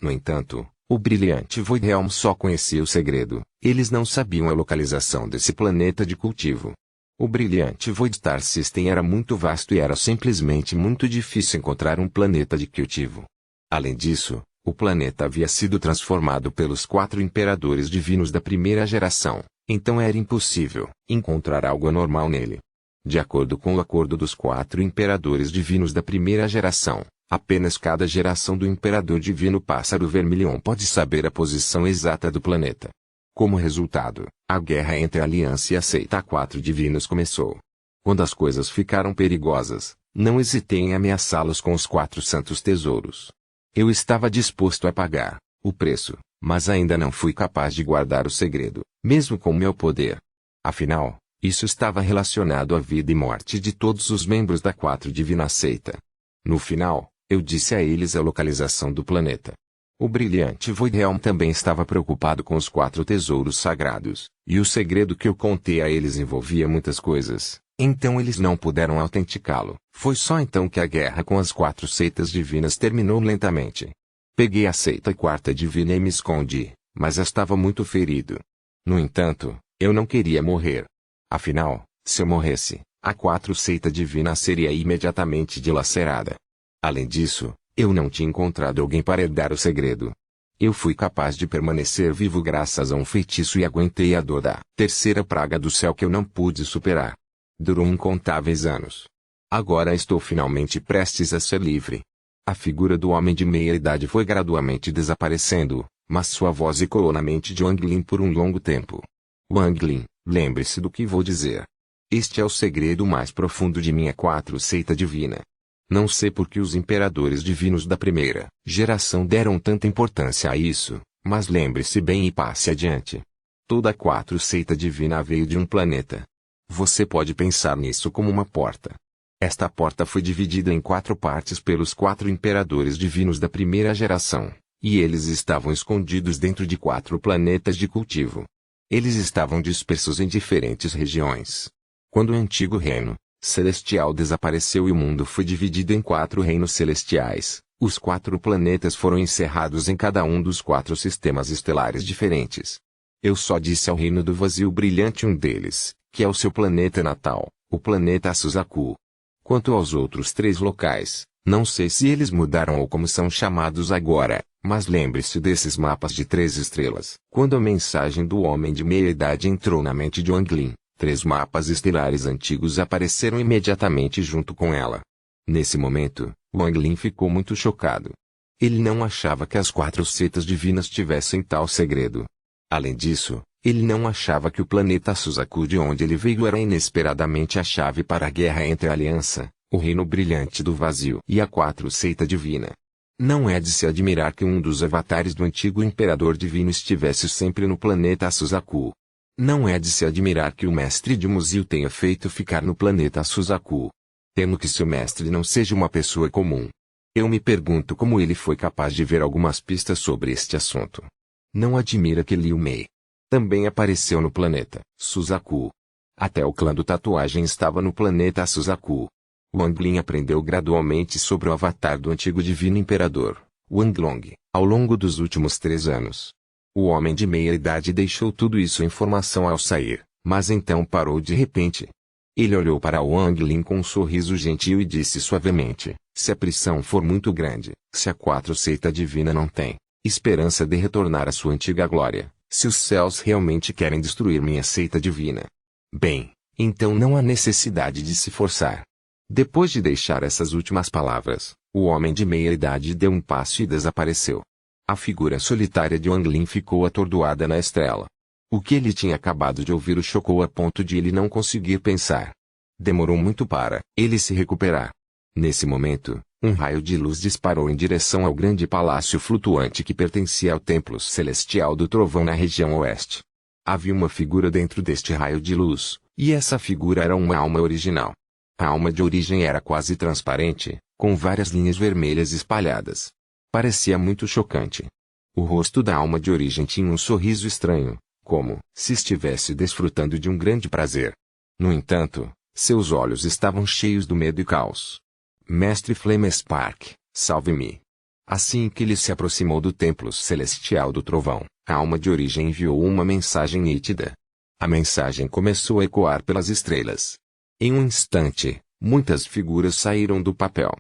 No entanto, o brilhante Void Realm só conhecia o segredo, eles não sabiam a localização desse planeta de cultivo. O brilhante Void Star System era muito vasto e era simplesmente muito difícil encontrar um planeta de cultivo. Além disso, o planeta havia sido transformado pelos 4 imperadores divinos da primeira geração, então era impossível encontrar algo anormal nele. De acordo com o acordo dos 4 imperadores divinos da primeira geração, apenas cada geração do imperador divino Pássaro Vermilion pode saber a posição exata do planeta. Como resultado, a guerra entre a Aliança e a Seita 4 Divinos começou. Quando as coisas ficaram perigosas, não hesitei em ameaçá-los com os 4 santos tesouros. Eu estava disposto a pagar o preço, mas ainda não fui capaz de guardar o segredo, mesmo com meu poder. Afinal, isso estava relacionado à vida e morte de todos os membros da Quatro Divina Seita. No final, eu disse a eles a localização do planeta. O brilhante Voidhelm também estava preocupado com os 4 tesouros sagrados, e o segredo que eu contei a eles envolvia muitas coisas, então eles não puderam autenticá-lo. Foi só então que a guerra com as 4 seitas divinas terminou lentamente. Peguei a seita quarta divina e me escondi, mas estava muito ferido. No entanto, eu não queria morrer. Afinal, se eu morresse, a 4 seita divina seria imediatamente dilacerada. Além disso, eu não tinha encontrado alguém para herdar o segredo. Eu fui capaz de permanecer vivo graças a um feitiço e aguentei a dor da terceira praga do céu que eu não pude superar. Durou incontáveis anos. Agora estou finalmente prestes a ser livre. A figura do homem de meia-idade foi gradualmente desaparecendo, mas sua voz ecoou na mente de Wang Lin por um longo tempo. Wang Lin, lembre-se do que vou dizer. Este é o segredo mais profundo de minha 4 seita divina. Não sei por que os imperadores divinos da primeira geração deram tanta importância a isso, mas lembre-se bem e passe adiante. Toda a 4 seita divina veio de um planeta. Você pode pensar nisso como uma porta. Esta porta foi dividida em 4 partes pelos 4 imperadores divinos da primeira geração, e eles estavam escondidos dentro de 4 planetas de cultivo. Eles estavam dispersos em diferentes regiões. Quando o antigo reino celestial desapareceu e o mundo foi dividido em 4 reinos celestiais, os 4 planetas foram encerrados em cada um dos 4 sistemas estelares diferentes. Eu só disse ao reino do vazio brilhante um deles, que é o seu planeta natal, o planeta Suzaku. Quanto aos outros 3 locais, não sei se eles mudaram ou como são chamados agora, mas lembre-se desses mapas de 3 estrelas. Quando a mensagem do homem de meia-idade entrou na mente de Wang Lin, 3 mapas estelares antigos apareceram imediatamente junto com ela. Nesse momento, Wang Lin ficou muito chocado. Ele não achava que as 4 seitas divinas tivessem tal segredo. Além disso, ele não achava que o planeta Suzaku de onde ele veio era inesperadamente a chave para a guerra entre a Aliança, o Reino Brilhante do Vazio e a 4 seita divina. Não é de se admirar que um dos avatares do antigo Imperador Divino estivesse sempre no planeta Suzaku. Não é de se admirar que o mestre de Muzil tenha feito ficar no planeta Suzaku. Temo que seu mestre não seja uma pessoa comum. Eu me pergunto como ele foi capaz de ver algumas pistas sobre este assunto. Não admira que Liu Mei também apareceu no planeta Suzaku. Até o clã do Tatuagem estava no planeta Suzaku. Wang Lin aprendeu gradualmente sobre o avatar do antigo Divino Imperador, Wang Long, ao longo dos últimos 3 anos. O homem de meia-idade deixou tudo isso em formação ao sair, mas então parou de repente. Ele olhou para Wang Lin com um sorriso gentil e disse suavemente, se a pressão for muito grande, se a 4 seita divina não tem esperança de retornar à sua antiga glória, se os céus realmente querem destruir minha seita divina, bem, então não há necessidade de se forçar. Depois de deixar essas últimas palavras, o homem de meia-idade deu um passo e desapareceu. A figura solitária de Wang Lin ficou atordoada na estrela. O que ele tinha acabado de ouvir o chocou a ponto de ele não conseguir pensar. Demorou muito para ele se recuperar. Nesse momento, um raio de luz disparou em direção ao grande palácio flutuante que pertencia ao Templo Celestial do Trovão na região oeste. Havia uma figura dentro deste raio de luz, e essa figura era uma alma original. A alma de origem era quase transparente, com várias linhas vermelhas espalhadas. Parecia muito chocante. O rosto da alma de origem tinha um sorriso estranho, como se estivesse desfrutando de um grande prazer. No entanto, seus olhos estavam cheios do medo e caos. Mestre Flamespark, salve-me. Assim que ele se aproximou do Templo Celestial do Trovão, a alma de origem enviou uma mensagem nítida. A mensagem começou a ecoar pelas estrelas. Em um instante, muitas figuras saíram do papel.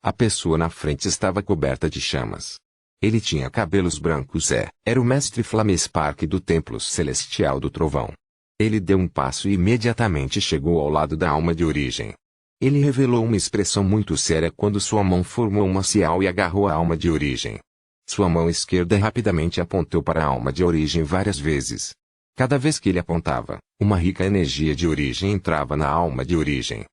A pessoa na frente estava coberta de chamas. Ele tinha cabelos brancos era o Mestre Flamespark do Templo Celestial do Trovão. Ele deu um passo e imediatamente chegou ao lado da alma de origem. Ele revelou uma expressão muito séria quando sua mão formou uma cial e agarrou a alma de origem. Sua mão esquerda rapidamente apontou para a alma de origem várias vezes. Cada vez que ele apontava, uma rica energia de origem entrava na alma de origem.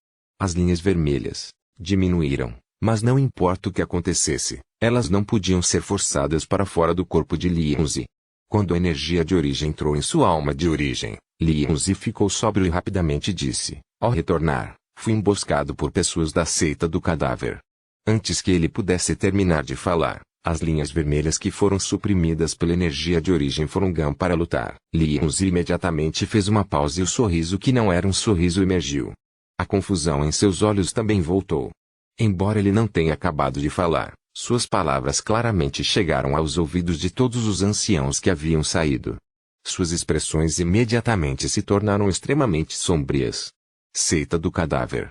As linhas vermelhas diminuíram, mas não importa o que acontecesse, Elas não podiam ser forçadas para fora do corpo de Lindsay. Quando a energia de origem entrou em sua alma de origem, Lindsay ficou sóbrio e rapidamente disse: ao retornar, fui emboscado por pessoas da seita do cadáver. Antes que ele pudesse terminar de falar, as linhas vermelhas que foram suprimidas pela energia de origem foram GAM para lutar. Lindsay imediatamente fez uma pausa e o sorriso que não era um sorriso emergiu. A confusão em seus olhos também voltou. Embora ele não tenha acabado de falar, suas palavras claramente chegaram aos ouvidos de todos os anciãos que haviam saído. Suas expressões imediatamente se tornaram extremamente sombrias. Seita do cadáver.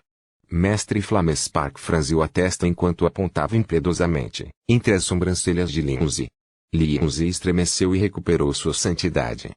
Mestre Flamespark franziu a testa enquanto apontava impiedosamente, entre as sobrancelhas de Lindsay. Lindsay estremeceu e recuperou sua santidade.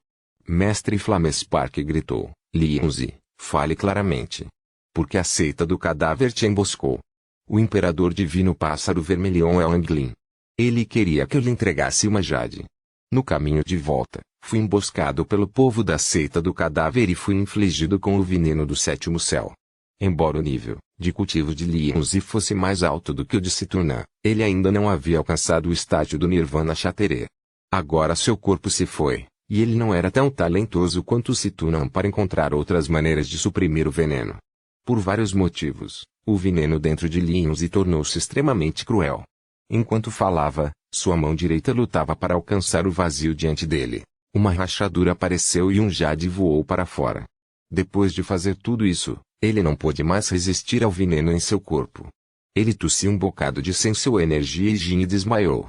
Mestre Flamespark gritou: Lindsay, fale claramente. Porque a seita do cadáver te emboscou. O Imperador Divino Pássaro Vermelhão é Anglin. Ele queria que eu lhe entregasse uma jade. No caminho de volta, fui emboscado pelo povo da seita do cadáver e fui infligido com o veneno do sétimo céu. Embora o nível de cultivo de Lindsay fosse mais alto do que o de Citurna, ele ainda não havia alcançado o estágio do Nirvana Chatere. Agora seu corpo se foi, e ele não era tão talentoso quanto Citurna para encontrar outras maneiras de suprimir o veneno. Por vários motivos, o veneno dentro de Lindsay tornou-se extremamente cruel. Enquanto falava, sua mão direita lutava para alcançar o vazio diante dele. Uma rachadura apareceu e um jade voou para fora. Depois de fazer tudo isso, ele não pôde mais resistir ao veneno em seu corpo. Ele tossiu um bocado de sem sua energia e Jin desmaiou.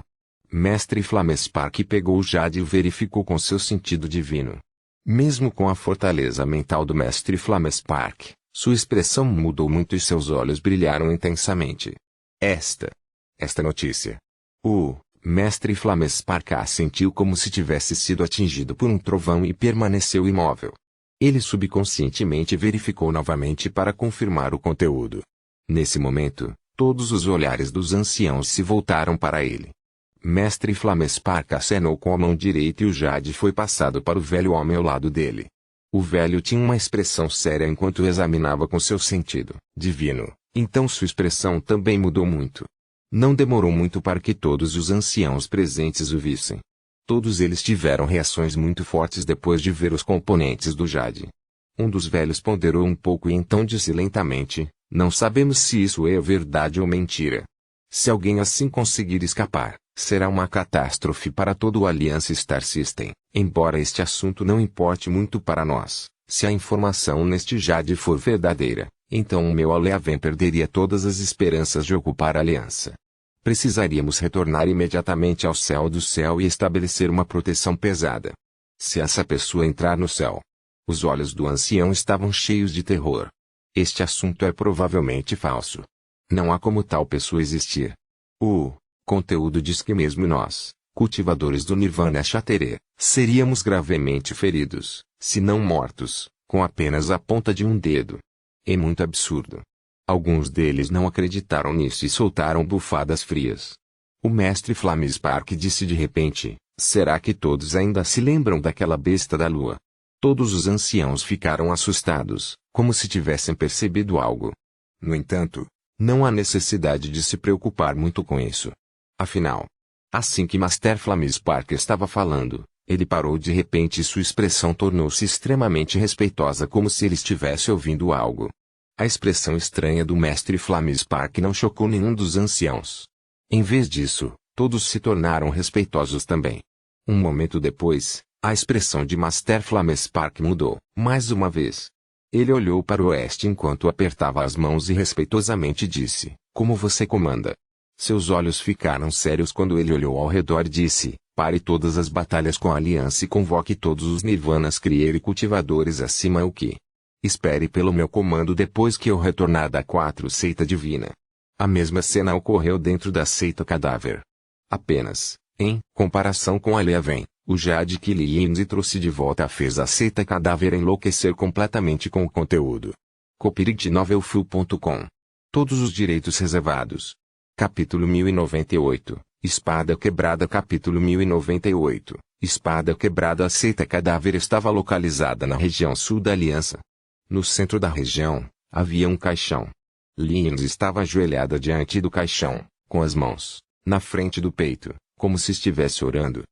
Mestre Flamespark pegou o jade e o verificou com seu sentido divino. Mesmo com a fortaleza mental do Mestre Flamespark, sua expressão mudou muito e seus olhos brilharam intensamente. Esta notícia. O Mestre Flamespark assentiu como se tivesse sido atingido por um trovão e permaneceu imóvel. Ele subconscientemente verificou novamente para confirmar o conteúdo. Nesse momento, todos os olhares dos anciãos se voltaram para ele. Mestre Flamespark acenou com a mão direita e o jade foi passado para o velho homem ao lado dele. O velho tinha uma expressão séria enquanto examinava com seu sentido divino, então sua expressão também mudou muito. Não demorou muito para que todos os anciãos presentes o vissem. Todos eles tiveram reações muito fortes depois de ver os componentes do jade. Um dos velhos ponderou um pouco e então disse lentamente: não sabemos se isso é verdade ou mentira. Se alguém assim conseguir escapar, será uma catástrofe para todo o Alliance Star System. Embora este assunto não importe muito para nós, se a informação neste jade for verdadeira, então o meu Aleaven perderia todas as esperanças de ocupar a aliança. Precisaríamos retornar imediatamente ao céu do céu e estabelecer uma proteção pesada. Se essa pessoa entrar no céu. Os olhos do ancião estavam cheios de terror. Este assunto é provavelmente falso. Não há como tal pessoa existir. O conteúdo diz que mesmo nós, cultivadores do Nirvana Chatere, seríamos gravemente feridos, se não mortos, com apenas a ponta de um dedo. É muito absurdo. Alguns deles não acreditaram nisso e soltaram bufadas frias. O mestre Flamespark disse de repente: será que todos ainda se lembram daquela besta da lua? Todos os anciãos ficaram assustados, como se tivessem percebido algo. No entanto, não há necessidade de se preocupar muito com isso. Afinal, assim que Master Flamespark estava falando, ele parou de repente e sua expressão tornou-se extremamente respeitosa como se ele estivesse ouvindo algo. A expressão estranha do mestre Flamespark não chocou nenhum dos anciãos. Em vez disso, todos se tornaram respeitosos também. Um momento depois, a expressão de Master Flamespark mudou, mais uma vez. Ele olhou para o oeste enquanto apertava as mãos e respeitosamente disse: como você comanda? Seus olhos ficaram sérios quando ele olhou ao redor e disse: pare todas as batalhas com a aliança e convoque todos os Nirvanas Crier e cultivadores acima o que? Espere pelo meu comando depois que eu retornar da 4 seita divina. A mesma cena ocorreu dentro da seita cadáver. Apenas, em comparação com a Aleaven, o jade que Lindsay trouxe de volta fez a seita cadáver enlouquecer completamente com o conteúdo. Copyright novelfull.com. Todos os direitos reservados. Capítulo 1098, Espada Quebrada. Capítulo 1098, Espada Quebrada. A seita cadáver estava localizada na região sul da Aliança. No centro da região, havia um caixão. Lindsay estava ajoelhada diante do caixão, com as mãos Na frente do peito, como se estivesse orando.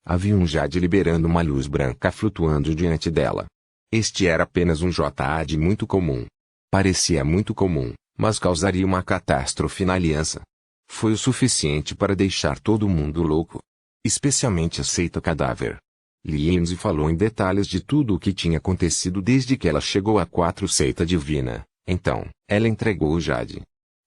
Havia um jade liberando uma luz branca flutuando diante dela. Este era apenas um jade muito comum. Parecia muito comum, mas causaria uma catástrofe na aliança. Foi o suficiente para deixar todo mundo louco. Especialmente a seita cadáver. Lindsay falou em detalhes de tudo o que tinha acontecido desde que ela chegou à 4 seita divina. Então, ela entregou o jade.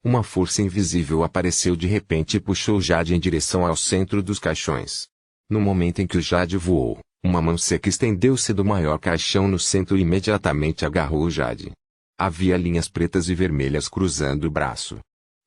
Uma força invisível apareceu de repente e puxou o jade em direção ao centro dos caixões. No momento em que o jade voou, uma mão seca estendeu-se do maior caixão no centro e imediatamente agarrou o jade. Havia linhas pretas e vermelhas cruzando o braço.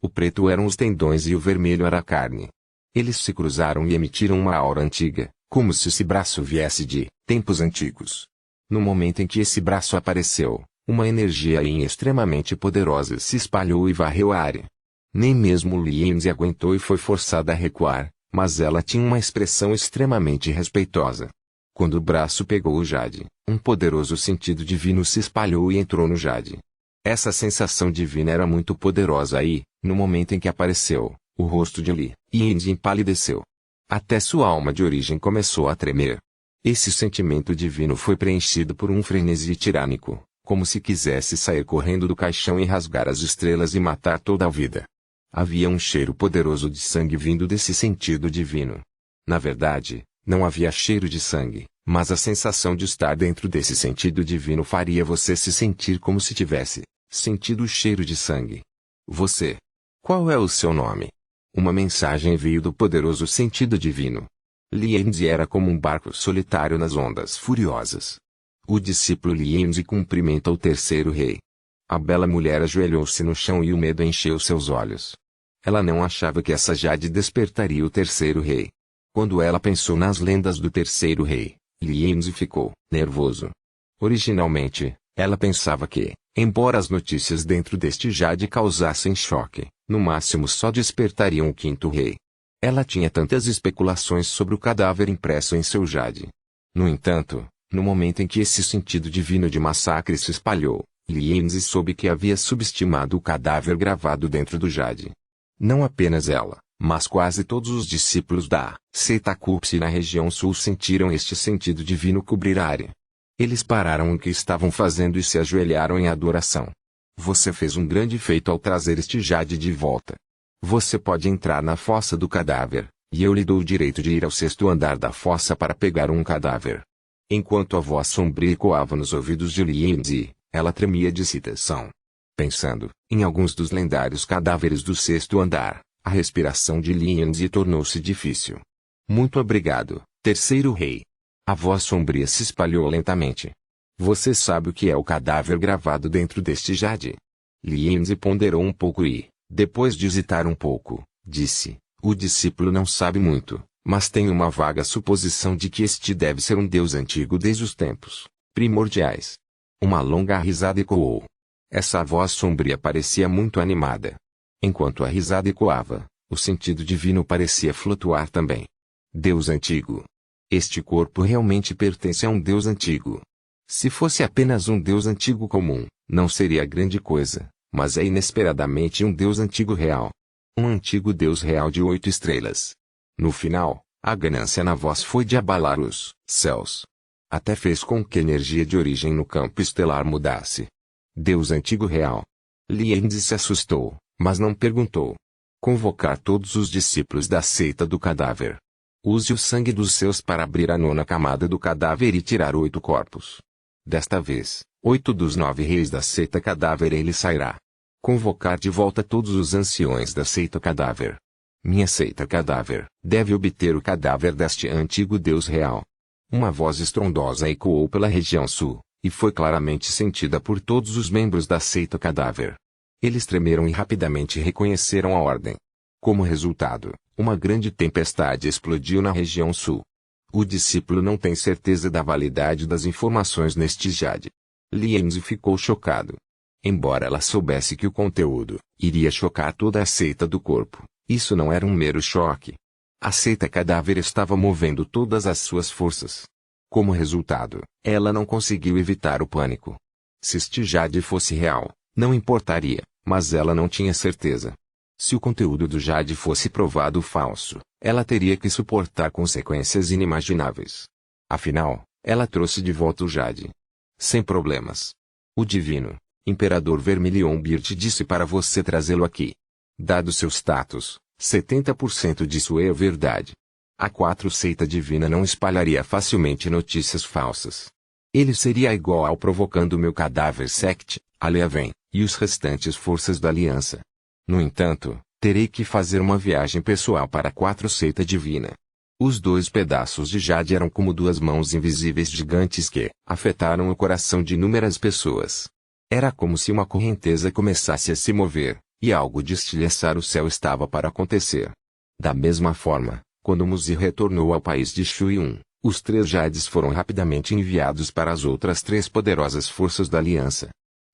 O preto eram os tendões e o vermelho era a carne. Eles se cruzaram e emitiram uma aura antiga, como se esse braço viesse de tempos antigos. No momento em que esse braço apareceu, uma energia extremamente poderosa se espalhou e varreu a área. Nem mesmo Lindsay aguentou e foi forçada a recuar, mas ela tinha uma expressão extremamente respeitosa. Quando o braço pegou o jade, um poderoso sentido divino se espalhou e entrou no jade. Essa sensação divina era muito poderosa e, no momento em que apareceu, o rosto de Lindsay empalideceu. Até sua alma de origem começou a tremer. Esse sentimento divino foi preenchido por um frenesi tirânico, como se quisesse sair correndo do caixão e rasgar as estrelas e matar toda a vida. Havia um cheiro poderoso de sangue vindo desse sentido divino. Na verdade, não havia cheiro de sangue, mas a sensação de estar dentro desse sentido divino faria você se sentir como se tivesse sentido o cheiro de sangue. Você. Qual é o seu nome? Uma mensagem veio do poderoso sentido divino. Lindsay era como um barco solitário nas ondas furiosas. O discípulo Lindsay cumprimenta o terceiro rei. A bela mulher ajoelhou-se no chão e o medo encheu seus olhos. Ela não achava que essa jade despertaria o terceiro rei. Quando ela pensou nas lendas do terceiro rei, Lindsay ficou nervoso. Originalmente, ela pensava que, embora as notícias dentro deste jade causassem choque, no máximo só despertariam o quinto rei. Ela tinha tantas especulações sobre o cadáver impresso em seu jade. No entanto, no momento em que esse sentido divino de massacre se espalhou, Lindsay soube que havia subestimado o cadáver gravado dentro do jade. Não apenas ela, mas quase todos os discípulos da seita Cúpsi na região sul sentiram este sentido divino cobrir a área. Eles pararam o que estavam fazendo e se ajoelharam em adoração. Você fez um grande feito ao trazer este jade de volta. Você pode entrar na fossa do cadáver, e eu lhe dou o direito de ir ao 6º andar da fossa para pegar um cadáver. Enquanto a voz sombria ecoava nos ouvidos de Lindsay, ela tremia de excitação. Pensando em alguns dos lendários cadáveres do 6º andar, a respiração de Lindsay tornou-se difícil. Muito obrigado, terceiro rei. A voz sombria se espalhou lentamente. Você sabe o que é o cadáver gravado dentro deste jade? Lindsay ponderou um pouco e, depois de hesitar um pouco, disse, o discípulo não sabe muito, mas tem uma vaga suposição de que este deve ser um deus antigo desde os tempos primordiais. Uma longa risada ecoou. Essa voz sombria parecia muito animada. Enquanto a risada ecoava, o sentido divino parecia flutuar também. Deus antigo. Este corpo realmente pertence a um deus antigo. Se fosse apenas um deus antigo comum, não seria grande coisa, mas é inesperadamente um deus antigo real. Um antigo deus real de 8 estrelas. No final, a ganância na voz foi de abalar os céus. Até fez com que a energia de origem no campo estelar mudasse. Deus antigo real. Lindsay se assustou, mas não perguntou. Convocar todos os discípulos da seita do cadáver. Use o sangue dos seus para abrir a 9ª camada do cadáver e tirar 8 corpos. Desta vez, 8 dos 9 reis da seita cadáver ele sairá. Convocar de volta todos os anciões da seita cadáver. Minha seita cadáver deve obter o cadáver deste antigo deus real. Uma voz estrondosa ecoou pela região sul, e foi claramente sentida por todos os membros da seita cadáver. Eles tremeram e rapidamente reconheceram a ordem. Como resultado, uma grande tempestade explodiu na região sul. O discípulo não tem certeza da validade das informações neste jade. Lindsay ficou chocado. Embora ela soubesse que o conteúdo iria chocar toda a seita do corpo, isso não era um mero choque. A seita cadáver estava movendo todas as suas forças. Como resultado, ela não conseguiu evitar o pânico. Se este jade fosse real, não importaria, mas ela não tinha certeza. Se o conteúdo do Jade fosse provado falso, ela teria que suportar consequências inimagináveis. Afinal, ela trouxe de volta o Jade. Sem problemas. O divino, Imperador Vermilion Beard disse para você trazê-lo aqui. Dado seu status, 70% disso é verdade. A 4 seita divina não espalharia facilmente notícias falsas. Ele seria igual ao provocando meu cadáver sect, a Leaven, e os restantes forças da aliança. No entanto, terei que fazer uma viagem pessoal para a 4 seita divina. Os 2 pedaços de Jade eram como 2 mãos invisíveis gigantes que afetaram o coração de inúmeras pessoas. Era como se uma correnteza começasse a se mover, e algo de estilhaçar o céu estava para acontecer. Da mesma forma, quando Muzi retornou ao país de Shuiyun, os 3 Jades foram rapidamente enviados para as outras 3 poderosas forças da aliança.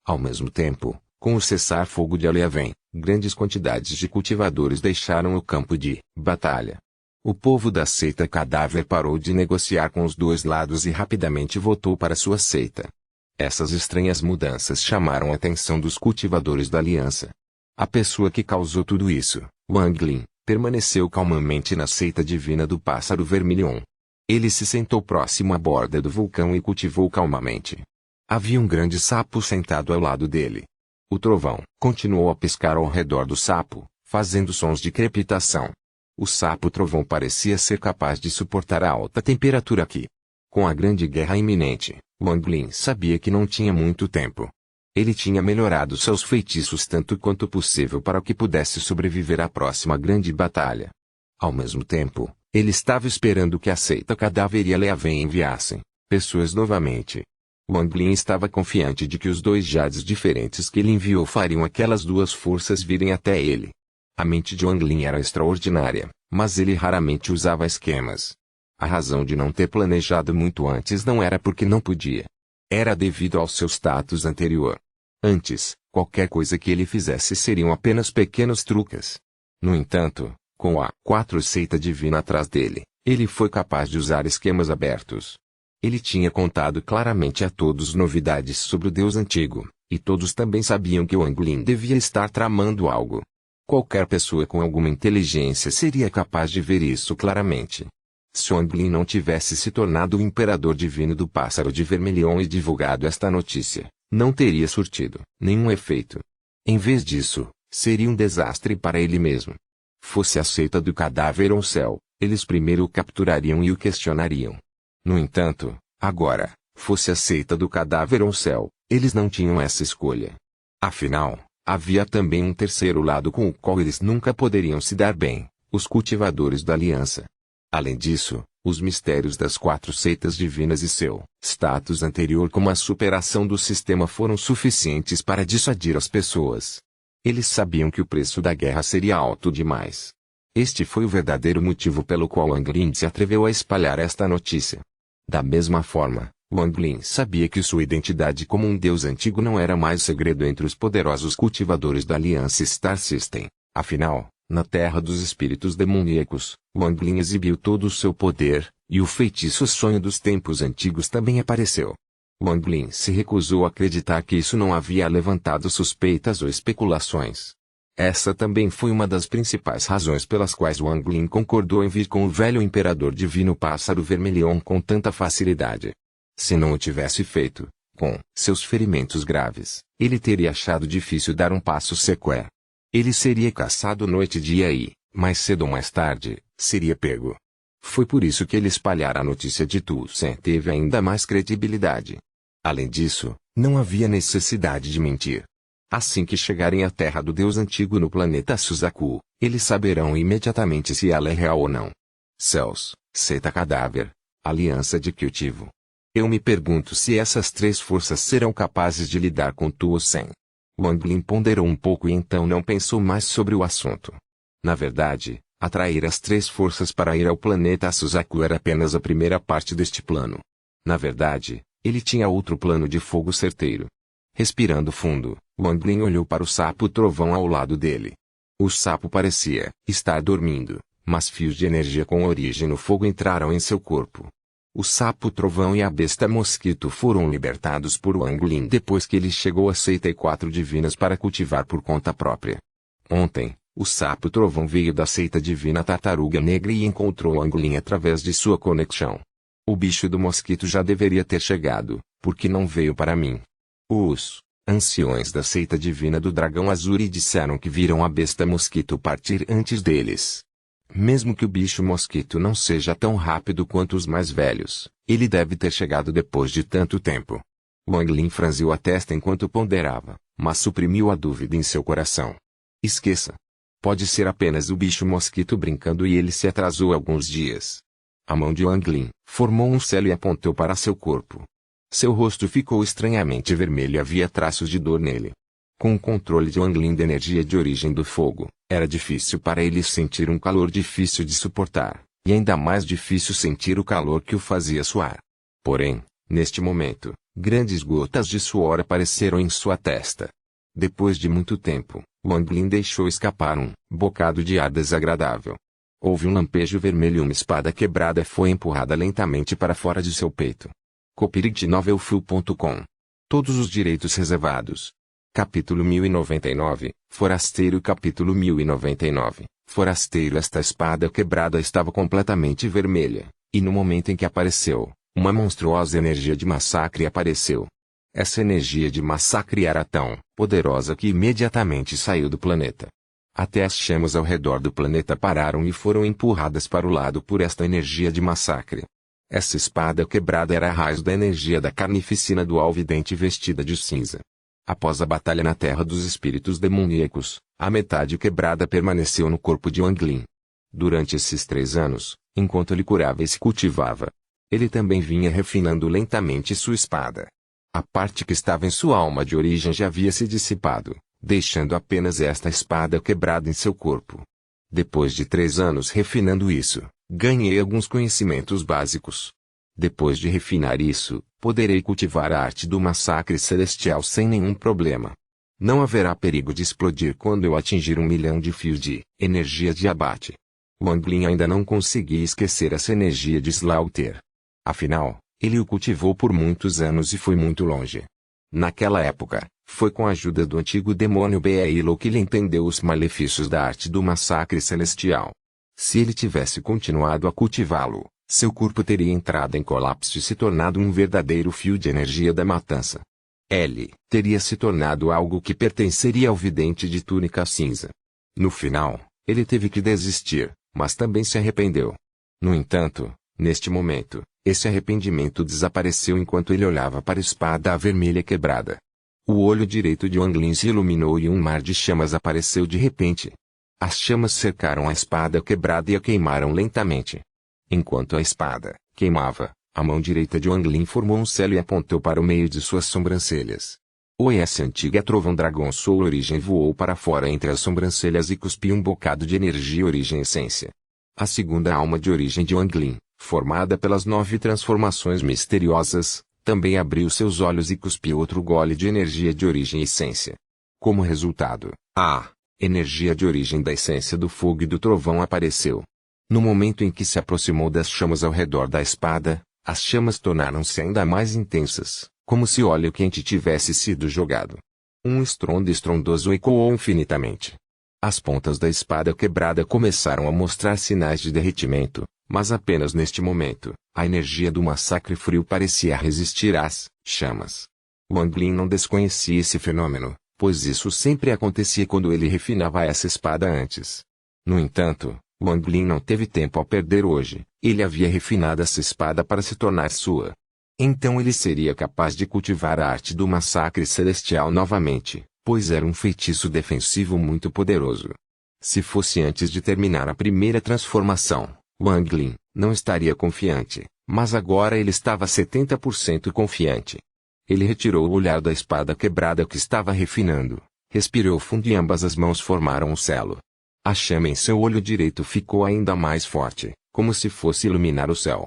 Ao mesmo tempo, com o cessar-fogo de Leaven, grandes quantidades de cultivadores deixaram o campo de batalha. O povo da seita cadáver parou de negociar com os 2 lados e rapidamente voltou para sua seita. Essas estranhas mudanças chamaram a atenção dos cultivadores da aliança. A pessoa que causou tudo isso, Wang Lin, permaneceu calmamente na seita divina do pássaro vermilion. Ele se sentou próximo à borda do vulcão e cultivou calmamente. Havia um grande sapo sentado ao lado dele. O trovão continuou a piscar ao redor do sapo, fazendo sons de crepitação. O sapo-trovão parecia ser capaz de suportar a alta temperatura aqui. Com a grande guerra iminente, Wang Lin sabia que não tinha muito tempo. Ele tinha melhorado seus feitiços tanto quanto possível para que pudesse sobreviver à próxima grande batalha. Ao mesmo tempo, ele estava esperando que a seita cadáver e a Leaven enviassem pessoas novamente. Wang Lin estava confiante de que os 2 Jades diferentes que ele enviou fariam aquelas 2 forças virem até ele. A mente de Wang Lin era extraordinária, mas ele raramente usava esquemas. A razão de não ter planejado muito antes não era porque não podia. Era devido ao seu status anterior. Antes, qualquer coisa que ele fizesse seriam apenas pequenos truques. No entanto, com a 4 seita divina atrás dele, ele foi capaz de usar esquemas abertos. Ele tinha contado claramente a todos novidades sobre o Deus antigo, e todos também sabiam que Wang Lin devia estar tramando algo. Qualquer pessoa com alguma inteligência seria capaz de ver isso claramente. Se Wang Lin não tivesse se tornado o imperador divino do pássaro de vermilion e divulgado esta notícia, não teria surtido nenhum efeito. Em vez disso, seria um desastre para ele mesmo. Fosse a seita do cadáver ou o céu, eles primeiro o capturariam e o questionariam. No entanto, agora, fosse a seita do cadáver ou o céu, eles não tinham essa escolha. Afinal, havia também um terceiro lado com o qual eles nunca poderiam se dar bem, os cultivadores da aliança. Além disso, os mistérios das 4 seitas divinas e seu status anterior como a superação do sistema foram suficientes para dissuadir as pessoas. Eles sabiam que o preço da guerra seria alto demais. Este foi o verdadeiro motivo pelo qual Wang Lin se atreveu a espalhar esta notícia. Da mesma forma, Wang Lin sabia que sua identidade como um deus antigo não era mais segredo entre os poderosos cultivadores da Aliança Star System. Afinal, na Terra dos Espíritos Demoníacos, Wang Lin exibiu todo o seu poder, e o feitiço Sonho dos Tempos Antigos também apareceu. Wang Lin se recusou a acreditar que isso não havia levantado suspeitas ou especulações. Essa também foi uma das principais razões pelas quais Wang Lin concordou em vir com o velho imperador divino Pássaro Vermilion com tanta facilidade. Se não o tivesse feito, com seus ferimentos graves, ele teria achado difícil dar um passo sequer. Ele seria caçado noite e dia e, mais cedo ou mais tarde, seria pego. Foi por isso que ele espalhar a notícia de Tu Sen teve ainda mais credibilidade. Além disso, não havia necessidade de mentir. Assim que chegarem à terra do Deus Antigo no planeta Suzaku, eles saberão imediatamente se ela é real ou não. Céus, seita cadáver, aliança de cultivo. Eu me pergunto se essas 3 forças serão capazes de lidar com Tu Sen. Wang Lin ponderou um pouco e então não pensou mais sobre o assunto. Na verdade, atrair as 3 forças para ir ao planeta Suzaku era apenas a primeira parte deste plano. Na verdade, ele tinha outro plano de fogo certeiro. Respirando fundo, Wang Lin olhou para o sapo-trovão ao lado dele. O sapo parecia estar dormindo, mas fios de energia com origem no fogo entraram em seu corpo. O sapo-trovão e a besta-mosquito foram libertados por Wang Lin depois que ele chegou a seita e 4 divinas para cultivar por conta própria. Ontem, O sapo trovão veio da seita divina Tartaruga Negra e encontrou Anglin através de sua conexão. O bicho do mosquito já deveria ter chegado, porque não veio para mim. Os anciões da seita divina do dragão azul disseram que viram a besta mosquito partir antes deles. Mesmo que o bicho mosquito não seja tão rápido quanto os mais velhos, ele deve ter chegado depois de tanto tempo. Wang Lin franziu a testa enquanto ponderava, mas suprimiu a dúvida em seu coração. Esqueça. Pode ser apenas o bicho mosquito brincando e ele se atrasou alguns dias. A mão de Wang Lin formou um selo e apontou para seu corpo. Seu rosto ficou estranhamente vermelho e havia traços de dor nele. Com o controle de Wang Lin da energia de origem do fogo, era difícil para ele sentir um calor difícil de suportar, e ainda mais difícil sentir o calor que o fazia suar. Porém, neste momento, grandes gotas de suor apareceram em sua testa. Depois de muito tempo, Wang Lin deixou escapar um bocado de ar desagradável. Houve um lampejo vermelho e uma espada quebrada foi empurrada lentamente para fora de seu peito. Copyright-novelfull.com. Todos os direitos reservados. Capítulo 1099, Forasteiro. Capítulo 1099, Forasteiro. Esta espada quebrada estava completamente vermelha, e no momento em que apareceu, uma monstruosa energia de massacre apareceu. Essa energia de massacre era tão poderosa que imediatamente saiu do planeta. Até as chamas ao redor do planeta pararam e foram empurradas para o lado por esta energia de massacre. Essa espada quebrada era a raiz da energia da carnificina do alvidente vestida de cinza. Após a batalha na Terra dos Espíritos Demoníacos, a metade quebrada permaneceu no corpo de Wang Lin. Durante esses 3 anos, enquanto ele curava e se cultivava, ele também vinha refinando lentamente sua espada. A parte que estava em sua alma de origem já havia se dissipado, deixando apenas esta espada quebrada em seu corpo. Depois de 3 anos refinando isso, ganhei alguns conhecimentos básicos. Depois de refinar isso, poderei cultivar a arte do massacre celestial sem nenhum problema. Não haverá perigo de explodir quando eu atingir 1 milhão de fios de energia de abate. Wang Lin ainda não conseguia esquecer essa energia de Slaughter. Afinal, ele o cultivou por muitos anos e foi muito longe. Naquela época, foi com a ajuda do antigo demônio Beilo que ele entendeu os malefícios da arte do massacre celestial. Se ele tivesse continuado a cultivá-lo, seu corpo teria entrado em colapso e se tornado um verdadeiro fio de energia da matança. Ele teria se tornado algo que pertenceria ao vidente de túnica cinza. No final, ele teve que desistir, mas também se arrependeu. No entanto, neste momento, esse arrependimento desapareceu enquanto ele olhava para a espada vermelha quebrada. O olho direito de Wang Lin se iluminou e um mar de chamas apareceu de repente. As chamas cercaram a espada quebrada e a queimaram lentamente. Enquanto a espada queimava, a mão direita de Wang Lin formou um selo e apontou para o meio de suas sobrancelhas. Essa antiga trovão dragão Soul Origem voou para fora entre as sobrancelhas e cuspiu um bocado de energia origem essência. A segunda alma de origem de Wang Lin, formada pelas 9 transformações misteriosas, também abriu seus olhos e cuspiu outro gole de energia de origem essência. Como resultado, a energia de origem da essência do fogo e do trovão apareceu. No momento em que se aproximou das chamas ao redor da espada, as chamas tornaram-se ainda mais intensas, como se óleo quente tivesse sido jogado. Um estrondo estrondoso ecoou infinitamente. As pontas da espada quebrada começaram a mostrar sinais de derretimento, mas apenas neste momento, a energia do massacre frio parecia resistir às chamas. Wang Lin não desconhecia esse fenômeno, pois isso sempre acontecia quando ele refinava essa espada antes. No entanto, Wang Lin não teve tempo a perder hoje, ele havia refinado essa espada para se tornar sua. Então ele seria capaz de cultivar a arte do massacre celestial novamente, pois era um feitiço defensivo muito poderoso. Se fosse antes de terminar a primeira transformação, Wang Lin não estaria confiante, mas agora ele estava 70% confiante. Ele retirou o olhar da espada quebrada que estava refinando, respirou fundo e ambas as mãos formaram um selo. A chama em seu olho direito ficou ainda mais forte, como se fosse iluminar o céu.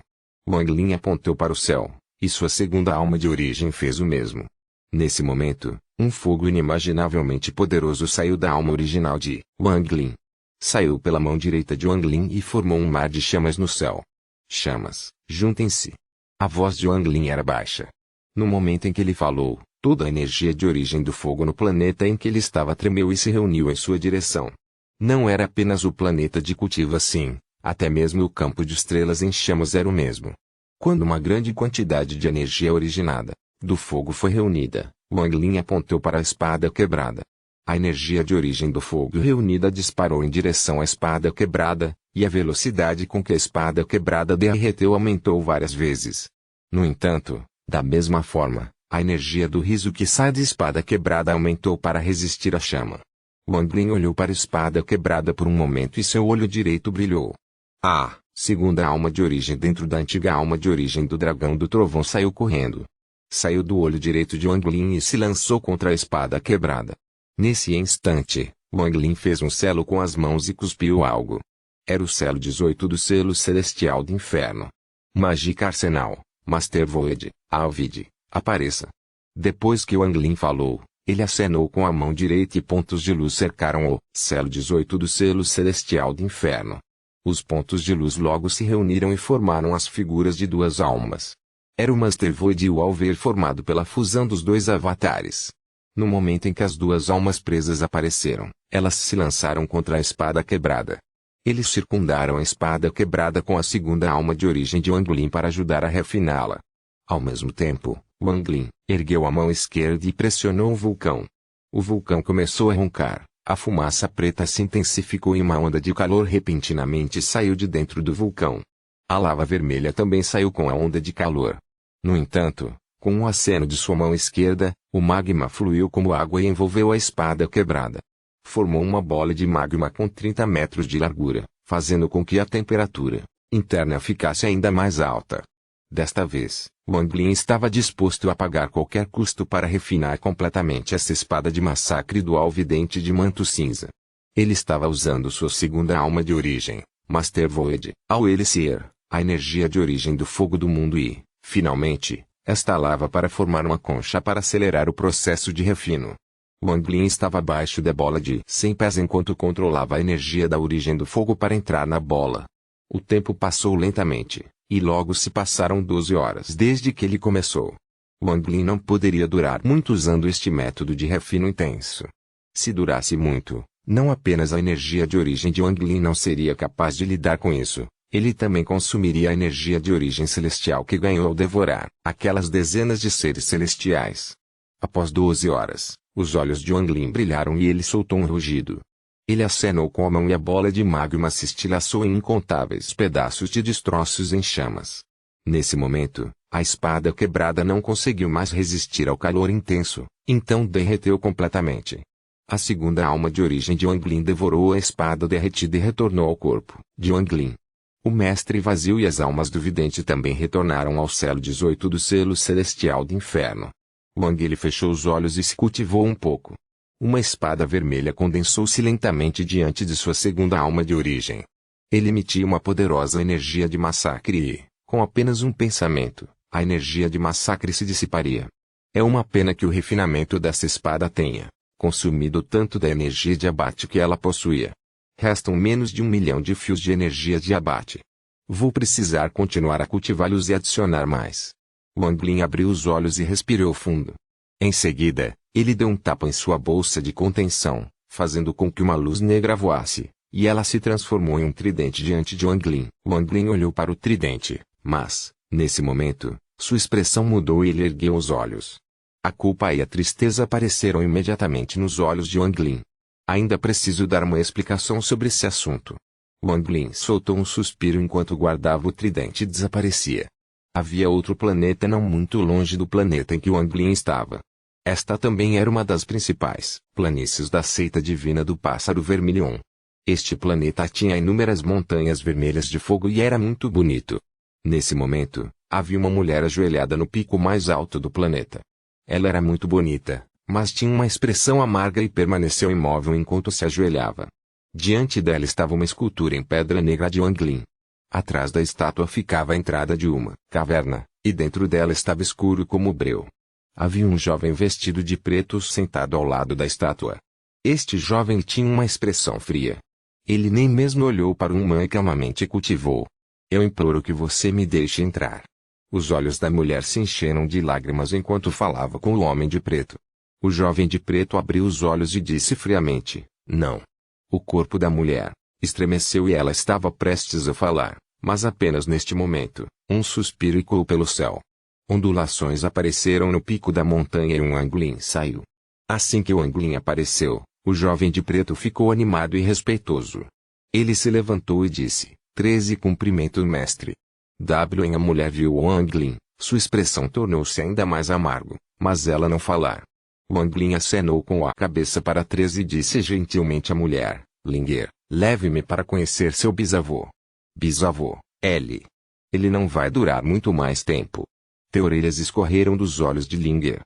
Wang Lin apontou para o céu, e sua segunda alma de origem fez o mesmo. Nesse momento, um fogo inimaginavelmente poderoso saiu da alma original de Wang Lin. Saiu pela mão direita de Wang Lin e formou um mar de chamas no céu. Chamas, juntem-se. A voz de Wang Lin era baixa. No momento em que ele falou, toda a energia de origem do fogo no planeta em que ele estava tremeu e se reuniu em sua direção. Não era apenas o planeta de cultivo assim, até mesmo o campo de estrelas em chamas era o mesmo. Quando uma grande quantidade de energia originada do fogo foi reunida, Wang Lin apontou para a espada quebrada. A energia de origem do fogo reunida disparou em direção à espada quebrada, e a velocidade com que a espada quebrada derreteu aumentou várias vezes. No entanto, da mesma forma, a energia do riso que sai da espada quebrada aumentou para resistir à chama. Wang Lin olhou para a espada quebrada por um momento e seu olho direito brilhou. A segunda alma de origem dentro da antiga alma de origem do dragão do trovão saiu correndo. Saiu do olho direito de Wang Lin e se lançou contra a espada quebrada. Nesse instante, Wang Lin fez um selo com as mãos e cuspiu algo. Era o selo 18 do selo celestial do inferno. Mágica Arsenal, Master Void, Alvid, apareça. Depois que Wang Lin falou, ele acenou com a mão direita e pontos de luz cercaram o selo 18 do selo celestial do inferno. Os pontos de luz logo se reuniram e formaram as figuras de duas almas. Era o Master Void e o Alver formado pela fusão dos dois avatares. No momento em que as duas almas presas apareceram, elas se lançaram contra a espada quebrada. Eles circundaram a espada quebrada com a segunda alma de origem de Wang Lin para ajudar a refiná-la. Ao mesmo tempo, Wang Lin ergueu a mão esquerda e pressionou o vulcão. O vulcão começou a roncar, a fumaça preta se intensificou e uma onda de calor repentinamente saiu de dentro do vulcão. A lava vermelha também saiu com a onda de calor. No entanto, com um aceno de sua mão esquerda, o magma fluiu como água e envolveu a espada quebrada. Formou uma bola de magma com 30 metros de largura, fazendo com que a temperatura interna ficasse ainda mais alta. Desta vez, Wang Lin estava disposto a pagar qualquer custo para refinar completamente essa espada de massacre do Alvidente de manto cinza. Ele estava usando sua segunda alma de origem, Master Void, ao elixir, a energia de origem do fogo do mundo e, finalmente, esta lava para formar uma concha para acelerar o processo de refino. Wang Lin estava abaixo da bola de 100 pés enquanto controlava a energia da origem do fogo para entrar na bola. O tempo passou lentamente, e logo se passaram 12 horas desde que ele começou. Wang Lin não poderia durar muito usando este método de refino intenso. Se durasse muito, não apenas a energia de origem de Wang Lin não seria capaz de lidar com isso, ele também consumiria a energia de origem celestial que ganhou ao devorar aquelas dezenas de seres celestiais. Após 12 horas, os olhos de Wang Lin brilharam e ele soltou um rugido. Ele acenou com a mão e a bola de magma se estilhaçou em incontáveis pedaços de destroços em chamas. Nesse momento, a espada quebrada não conseguiu mais resistir ao calor intenso, então derreteu completamente. A segunda alma de origem de Wang Lin devorou a espada derretida e retornou ao corpo de Wang Lin. O mestre vazio e as almas do vidente também retornaram ao selo 18 do selo celestial do inferno. Wang Lin fechou os olhos e se cultivou um pouco. Uma espada vermelha condensou-se lentamente diante de sua segunda alma de origem. Ele emitia uma poderosa energia de massacre e, com apenas um pensamento, a energia de massacre se dissiparia. É uma pena que o refinamento dessa espada tenha consumido tanto da energia de abate que ela possuía. Restam menos de 1 milhão de fios de energia de abate. Vou precisar continuar a cultivá-los e adicionar mais. Wang Lin abriu os olhos e respirou fundo. Em seguida, ele deu um tapa em sua bolsa de contenção, fazendo com que uma luz negra voasse, e ela se transformou em um tridente diante de Wang Lin. Wang Lin olhou para o tridente, mas, nesse momento, sua expressão mudou e ele ergueu os olhos. A culpa e a tristeza apareceram imediatamente nos olhos de Wang Lin. Ainda preciso dar uma explicação sobre esse assunto. Wang Lin soltou um suspiro enquanto guardava o tridente e desaparecia. Havia outro planeta não muito longe do planeta em que Wang Lin estava. Esta também era uma das principais planícies da seita divina do Pássaro Vermilion. Este planeta tinha inúmeras montanhas vermelhas de fogo e era muito bonito. Nesse momento, havia uma mulher ajoelhada no pico mais alto do planeta. Ela era muito bonita, mas tinha uma expressão amarga e permaneceu imóvel enquanto se ajoelhava. Diante dela estava uma escultura em pedra negra de Wang Lin. Atrás da estátua ficava a entrada de uma caverna, e dentro dela estava escuro como breu. Havia um jovem vestido de preto sentado ao lado da estátua. Este jovem tinha uma expressão fria. Ele nem mesmo olhou para o humano e calmamente cultivou. Eu imploro que você me deixe entrar. Os olhos da mulher se encheram de lágrimas enquanto falava com o homem de preto. O jovem de preto abriu os olhos e disse friamente, não. O corpo da mulher estremeceu e ela estava prestes a falar, mas apenas neste momento, um suspiro ecoou pelo céu. Ondulações apareceram no pico da montanha e um Anglin saiu. Assim que o Anglin apareceu, o jovem de preto ficou animado e respeitoso. Ele se levantou e disse: 13 cumprimento mestre. A mulher viu o Anglin, sua expressão tornou-se ainda mais amargo, mas ela não falar. O Anglin acenou com a cabeça para 13 e disse gentilmente à mulher: Linger, leve-me para conhecer seu bisavô. Bisavô, L. Ele não vai durar muito mais tempo. Orelhas escorreram dos olhos de Linger.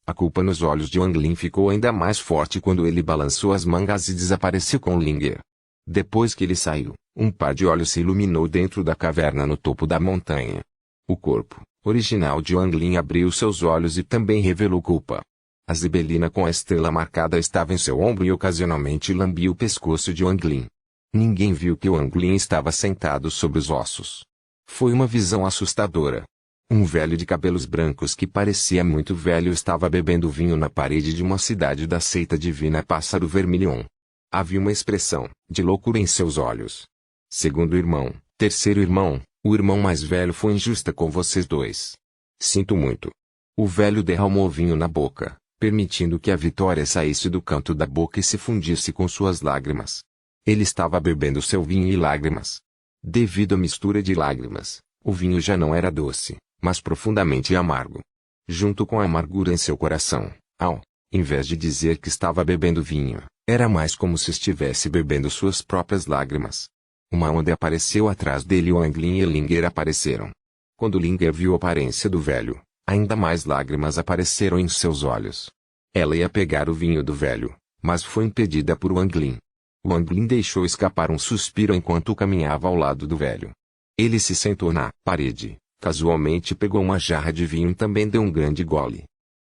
A culpa nos olhos de Anglin ficou ainda mais forte quando ele balançou as mangas e desapareceu com Linger. Depois que ele saiu, um par de olhos se iluminou dentro da caverna no topo da montanha. O corpo original de Anglin abriu seus olhos e também revelou culpa. A zibelina com a estrela marcada estava em seu ombro e ocasionalmente lambia o pescoço de Anglin. Ninguém viu que o Anglin estava sentado sobre os ossos. Foi uma visão assustadora. Um velho de cabelos brancos que parecia muito velho estava bebendo vinho na parede de uma cidade da seita divina Pássaro Vermilion. Havia uma expressão de loucura em seus olhos. Segundo irmão, terceiro irmão, o irmão mais velho foi injusta com vocês dois. Sinto muito. O velho derramou vinho na boca, permitindo que a vitória saísse do canto da boca e se fundisse com suas lágrimas. Ele estava bebendo seu vinho e lágrimas. Devido à mistura de lágrimas, o vinho já não era doce, mas profundamente amargo. Junto com a amargura em seu coração, em vez de dizer que estava bebendo vinho, era mais como se estivesse bebendo suas próprias lágrimas. Uma onda apareceu atrás dele e o Anglin e Linger apareceram. Quando Linger viu a aparência do velho, ainda mais lágrimas apareceram em seus olhos. Ela ia pegar o vinho do velho, mas foi impedida por Anglin. O Anglin deixou escapar um suspiro enquanto caminhava ao lado do velho. Ele se sentou na parede. Casualmente pegou uma jarra de vinho e também deu um grande gole.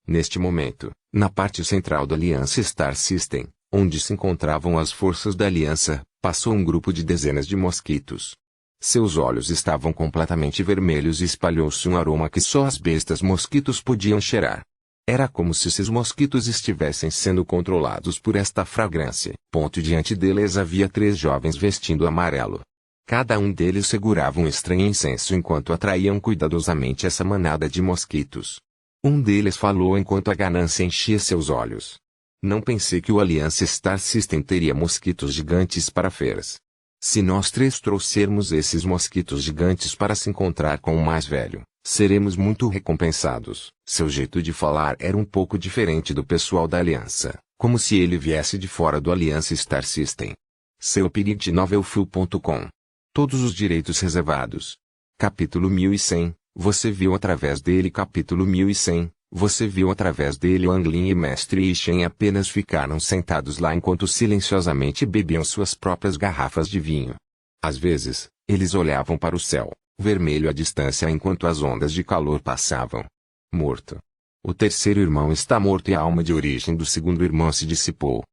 Neste momento, na parte central da Aliança Star System, onde se encontravam as forças da Aliança, passou um grupo de dezenas de mosquitos. Seus olhos estavam completamente vermelhos e espalhou-se um aroma que só as bestas mosquitos podiam cheirar. Era como se esses mosquitos estivessem sendo controlados por esta fragrância. Diante deles havia 3 jovens vestindo amarelo. Cada um deles segurava um estranho incenso enquanto atraíam cuidadosamente essa manada de mosquitos. Um deles falou enquanto a ganância enchia seus olhos. Não pensei que o Aliança Star System teria mosquitos gigantes para feiras. Se nós 3 trouxermos esses mosquitos gigantes para se encontrar com o mais velho, seremos muito recompensados. Seu jeito de falar era um pouco diferente do pessoal da Aliança, como se ele viesse de fora do Aliança Star System. Seu Pirate Novelfull.com. Todos os direitos reservados. Capítulo 1100, você viu através dele. Capítulo 1100, você viu através dele. Anglin e Mestre Ishen apenas ficaram sentados lá enquanto silenciosamente bebiam suas próprias garrafas de vinho. Às vezes, eles olhavam para o céu, vermelho à distância enquanto as ondas de calor passavam. Morto. O terceiro irmão está morto e a alma de origem do segundo irmão se dissipou.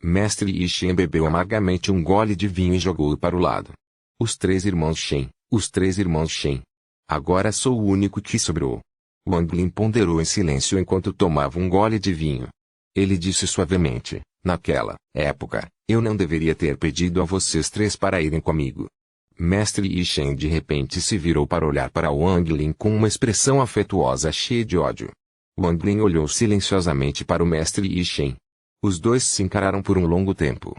Mestre Ishen bebeu amargamente um gole de vinho e jogou-o para o lado. Os 3 irmãos Shen, os 3 irmãos Shen. Agora sou o único que sobrou. O Anglin ponderou em silêncio enquanto tomava um gole de vinho. Ele disse suavemente: naquela época, eu não deveria ter pedido a vocês 3 para irem comigo. Mestre Ishen de repente se virou para olhar para o Anglin com uma expressão afetuosa cheia de ódio. O Anglin olhou silenciosamente para o Mestre Ishen. Os dois se encararam por um longo tempo.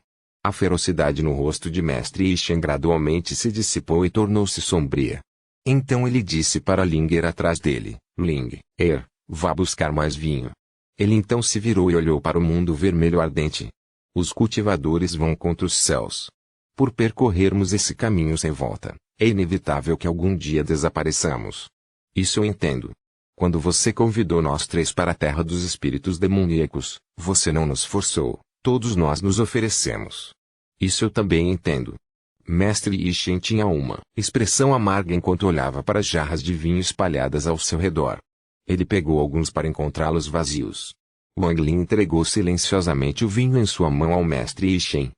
A ferocidade no rosto de Mestre Ishen gradualmente se dissipou e tornou-se sombria. Então ele disse para Linger atrás dele: Linger, vá buscar mais vinho. Ele então se virou e olhou para o mundo vermelho ardente. Os cultivadores vão contra os céus. Por percorrermos esse caminho sem volta, é inevitável que algum dia desapareçamos. Isso eu entendo. Quando você convidou nós 3 para a terra dos espíritos demoníacos, você não nos forçou. Todos nós nos oferecemos. Isso eu também entendo. Mestre Ishen tinha uma expressão amarga enquanto olhava para as jarras de vinho espalhadas ao seu redor. Ele pegou alguns para encontrá-los vazios. Wang Lin entregou silenciosamente o vinho em sua mão ao Mestre Ishen.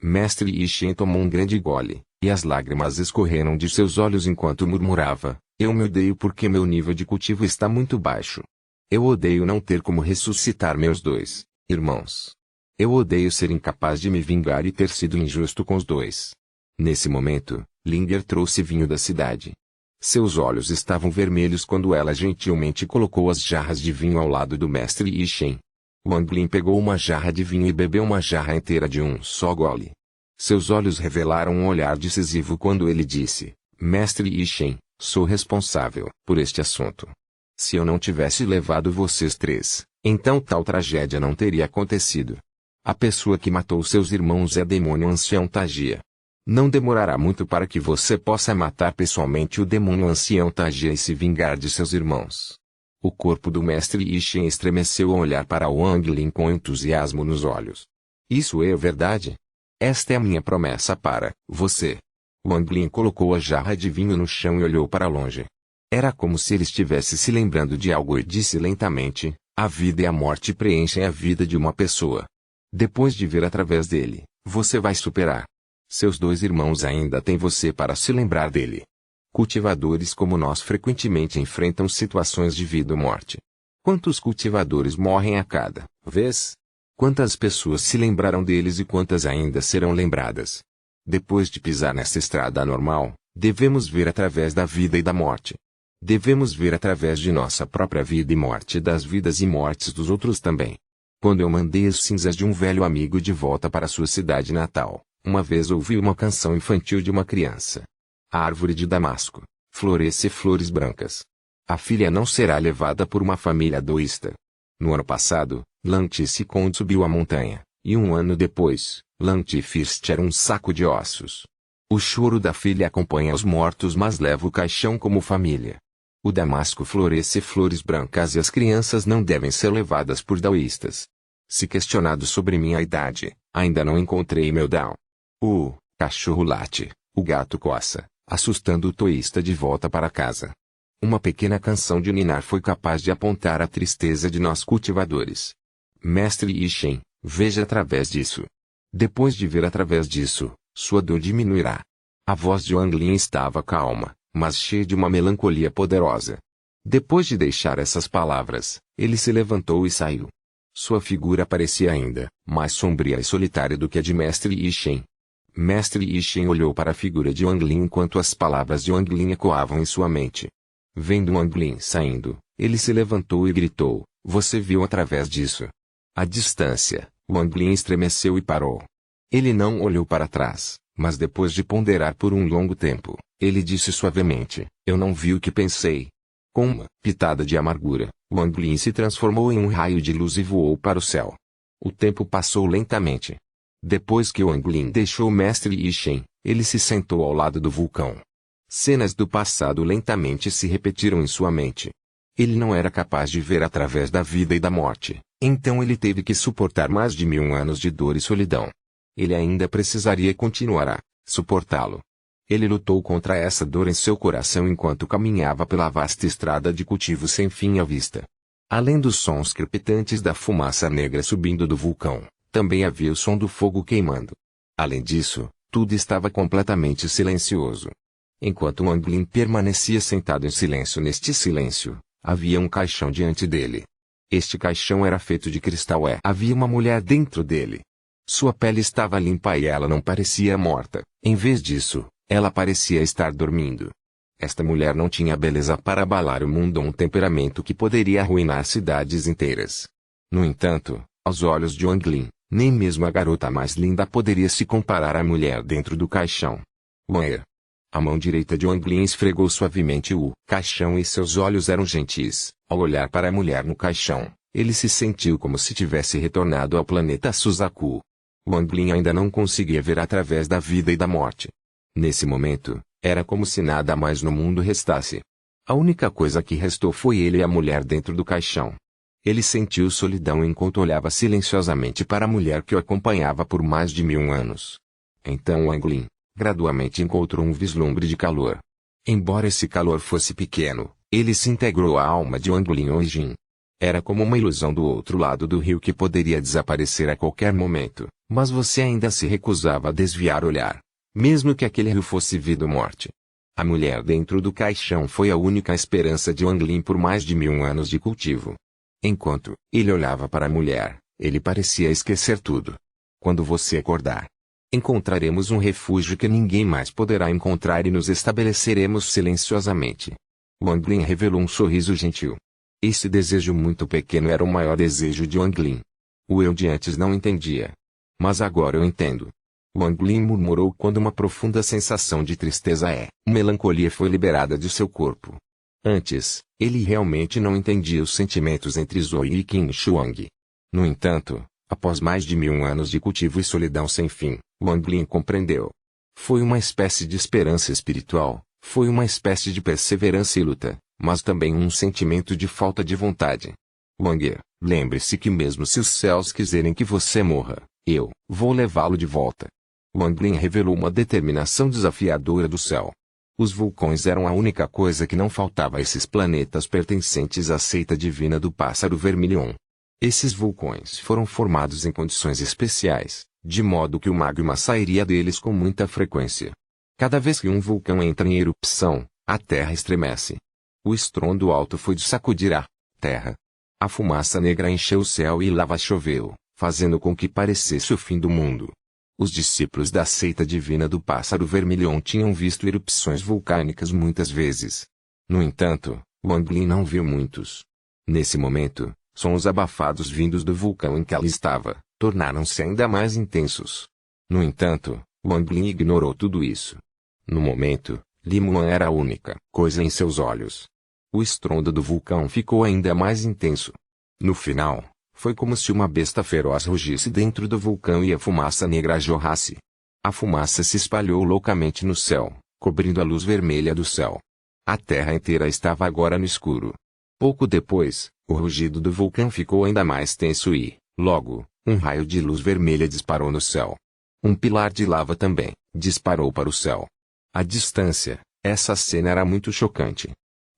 Mestre Ishen tomou um grande gole, e as lágrimas escorreram de seus olhos enquanto murmurava: eu me odeio porque meu nível de cultivo está muito baixo. Eu odeio não ter como ressuscitar meus 2 irmãos. Eu odeio ser incapaz de me vingar e ter sido injusto com os dois. Nesse momento, Linger trouxe vinho da cidade. Seus olhos estavam vermelhos quando ela gentilmente colocou as jarras de vinho ao lado do mestre Ishen. Wang Lin pegou uma jarra de vinho e bebeu uma jarra inteira de um só gole. Seus olhos revelaram um olhar decisivo quando ele disse: Mestre Ishen, sou responsável por este assunto. Se eu não tivesse levado vocês três, então tal tragédia não teria acontecido. A pessoa que matou seus irmãos é demônio ancião Tagia. Não demorará muito para que você possa matar pessoalmente o demônio ancião Tagia e se vingar de seus irmãos. O corpo do mestre Ishen estremeceu ao olhar para Wang Lin com entusiasmo nos olhos. Isso é verdade? Esta é a minha promessa para você. Wang Lin colocou a jarra de vinho no chão e olhou para longe. Era como se ele estivesse se lembrando de algo e disse lentamente: a vida e a morte preenchem a vida de uma pessoa. Depois de ver através dele, você vai superar. Seus dois irmãos ainda têm você para se lembrar dele. Cultivadores como nós frequentemente enfrentam situações de vida ou morte. Quantos cultivadores morrem a cada vez? Quantas pessoas se lembraram deles e quantas ainda serão lembradas? Depois de pisar nessa estrada anormal, devemos ver através da vida e da morte. Devemos ver através de nossa própria vida e morte das vidas e mortes dos outros também. Quando eu mandei as cinzas de um velho amigo de volta para sua cidade natal, uma vez ouvi uma canção infantil de uma criança. A árvore de Damasco floresce flores brancas. A filha não será levada por uma família egoísta. No ano passado, Lanticicond subiu a montanha, e um ano depois, Lantifirst era um saco de ossos. O choro da filha acompanha os mortos mas leva o caixão como família. O Damasco floresce flores brancas e as crianças não devem ser levadas por daoístas. Se questionado sobre minha idade, ainda não encontrei meu Dao. O cachorro late, o gato coça, assustando o toísta de volta para casa. Uma pequena canção de ninar foi capaz de apontar a tristeza de nós cultivadores. Mestre Ishen, veja através disso. Depois de ver através disso, sua dor diminuirá. A voz de Wang Lin estava calma, mas cheia de uma melancolia poderosa. Depois de deixar essas palavras, ele se levantou e saiu. Sua figura parecia ainda mais sombria e solitária do que a de Mestre Ishen. Mestre Ishen olhou para a figura de Wang Lin enquanto as palavras de Wang Lin ecoavam em sua mente. Vendo Wang Lin saindo, ele se levantou e gritou: você viu através disso? À distância, Wang Lin estremeceu e parou. Ele não olhou para trás, mas depois de ponderar por um longo tempo, ele disse suavemente: eu não vi o que pensei. Com uma pitada de amargura, Wang Lin se transformou em um raio de luz e voou para o céu. O tempo passou lentamente. Depois que Wang Lin deixou o mestre Ishen, ele se sentou ao lado do vulcão. Cenas do passado lentamente se repetiram em sua mente. Ele não era capaz de ver através da vida e da morte, então ele teve que suportar mais de 1000 anos de dor e solidão. Ele ainda precisaria continuar a suportá-lo. Ele lutou contra essa dor em seu coração enquanto caminhava pela vasta estrada de cultivo sem fim à vista. Além dos sons crepitantes da fumaça negra subindo do vulcão, também havia o som do fogo queimando. Além disso, tudo estava completamente silencioso. Enquanto Wang Lin permanecia sentado em silêncio neste silêncio, havia um caixão diante dele. Este caixão era feito de cristal e havia uma mulher dentro dele. Sua pele estava limpa e ela não parecia morta, em vez disso, ela parecia estar dormindo. Esta mulher não tinha beleza para abalar o mundo ou um temperamento que poderia arruinar cidades inteiras. No entanto, aos olhos de Wang Lin, nem mesmo a garota mais linda poderia se comparar à mulher dentro do caixão. Wang. A mão direita de Wang Lin esfregou suavemente o caixão e seus olhos eram gentis. Ao olhar para a mulher no caixão, ele se sentiu como se tivesse retornado ao planeta Suzaku. Wang Lin ainda não conseguia ver através da vida e da morte. Nesse momento, era como se nada mais no mundo restasse. A única coisa que restou foi ele e a mulher dentro do caixão. Ele sentiu solidão enquanto olhava silenciosamente para a mulher que o acompanhava por mais de 1000 anos. Então Wang Lin gradualmente encontrou um vislumbre de calor. Embora esse calor fosse pequeno, ele se integrou à alma de Wang Lin Oijin. Era como uma ilusão do outro lado do rio que poderia desaparecer a qualquer momento, mas você ainda se recusava a desviar o olhar, mesmo que aquele rio fosse vida ou morte. A mulher dentro do caixão foi a única esperança de Wang Lin por mais de 1000 anos de cultivo. Enquanto ele olhava para a mulher, Ele parecia esquecer tudo. Quando você acordar, encontraremos um refúgio que ninguém mais poderá encontrar e nos estabeleceremos silenciosamente. Wang Lin revelou um sorriso gentil. Esse desejo muito pequeno era o maior desejo de Wang Lin. O eu de antes não entendia. Mas agora eu entendo. Wang Lin murmurou quando uma profunda sensação de tristeza melancolia foi liberada de seu corpo. Antes, ele realmente não entendia os sentimentos entre Zoe e Qin Shuang. No entanto, após mais de 1000 anos de cultivo e solidão sem fim, Wang Lin compreendeu. Foi uma espécie de esperança espiritual, foi uma espécie de perseverança e luta, mas também um sentimento de falta de vontade. Wang, lembre-se que mesmo se os céus quiserem que você morra, eu vou levá-lo de volta. Wang Lin revelou uma determinação desafiadora do céu. Os vulcões eram a única coisa que não faltava a esses planetas pertencentes à seita divina do pássaro vermilion. Esses vulcões foram formados em condições especiais, de modo que o magma sairia deles com muita frequência. Cada vez que um vulcão entra em erupção, a terra estremece. O estrondo alto foi de sacudir a terra. A fumaça negra encheu o céu e lava choveu, fazendo com que parecesse o fim do mundo. Os discípulos da seita divina do pássaro vermilion tinham visto erupções vulcânicas muitas vezes. No entanto, Wang Lin não viu muitos. Nesse momento, sons abafados vindos do vulcão em que ela estava, tornaram-se ainda mais intensos. No entanto, Wang Lin ignorou tudo isso. No momento, Li Muan era a única coisa em seus olhos. O estrondo do vulcão ficou ainda mais intenso. No final, foi como se uma besta feroz rugisse dentro do vulcão e a fumaça negra jorrasse. A fumaça se espalhou loucamente no céu, cobrindo a luz vermelha do céu. A terra inteira estava agora no escuro. Pouco depois, o rugido do vulcão ficou ainda mais tenso e, logo, um raio de luz vermelha disparou no céu. Um pilar de lava também disparou para o céu. À distância, essa cena era muito chocante.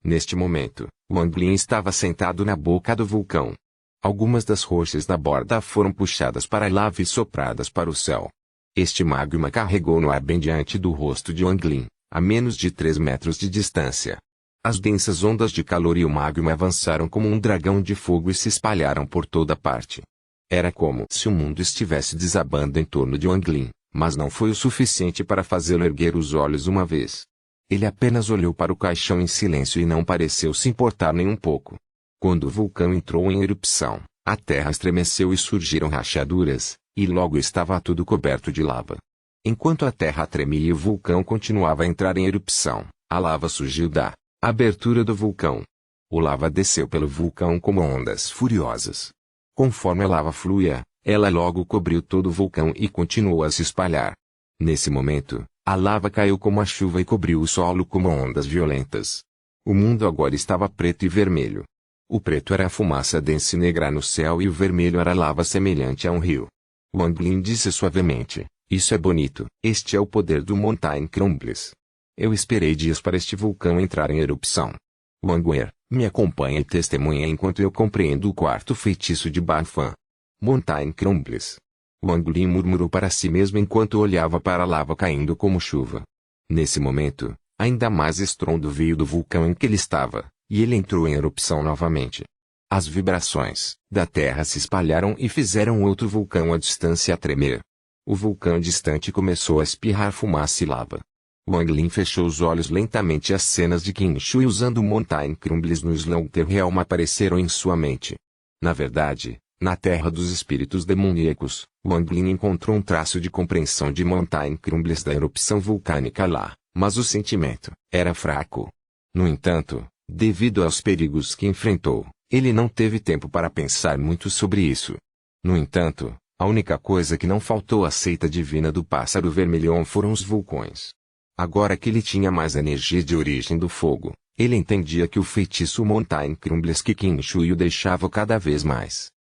Neste momento, Wang Lin estava sentado na boca do vulcão. Algumas das rochas da borda foram puxadas para a lava e sopradas para o céu. Este magma carregou no ar bem diante do rosto de Wang Lin, a menos de 3 metros de distância. As densas ondas de calor e o magma avançaram como um dragão de fogo e se espalharam por toda parte. Era como se o mundo estivesse desabando em torno de Wang Lin, mas não foi o suficiente para fazê-lo erguer os olhos uma vez. Ele apenas olhou para o caixão em silêncio e não pareceu se importar nem um pouco. Quando o vulcão entrou em erupção, a terra estremeceu e surgiram rachaduras, e logo estava tudo coberto de lava. Enquanto a terra tremia e o vulcão continuava a entrar em erupção, a lava surgiu da abertura do vulcão. O lava desceu pelo vulcão como ondas furiosas. Conforme a lava fluía, ela logo cobriu todo o vulcão e continuou a se espalhar. Nesse momento, a lava caiu como a chuva e cobriu o solo como ondas violentas. O mundo agora estava preto e vermelho. O preto era a fumaça densa e negra no céu e o vermelho era lava semelhante a um rio. Wang Lin disse suavemente, isso é bonito. Este é o poder do Mountain Crumbles. Eu esperei dias para este vulcão entrar em erupção. Wangwer, me acompanhe e testemunha enquanto eu compreendo o quarto feitiço de Bafan. Mountain Crumbles. Wang Lin murmurou para si mesmo enquanto olhava para a lava caindo como chuva. Nesse momento, ainda mais estrondo veio do vulcão em que ele estava, e ele entrou em erupção novamente. As vibrações da terra se espalharam e fizeram outro vulcão à distância a tremer. O vulcão distante começou a espirrar fumaça e lava. Wang Lin fechou os olhos lentamente e as cenas de Qin Shui usando Mountain Crumbles no Slaughter Realm apareceram em sua mente. Na verdade, na terra dos espíritos demoníacos, Wang Lin encontrou um traço de compreensão de Mountain Crumbles da erupção vulcânica lá, mas o sentimento era fraco. No entanto, devido aos perigos que enfrentou, ele não teve tempo para pensar muito sobre isso. No entanto, a única coisa que não faltou à seita divina do pássaro vermelhão foram os vulcões. Agora que ele tinha mais energia de origem do fogo, ele entendia que o feitiço Mountain Crumbles que Qin Shui o deixava cada vez mais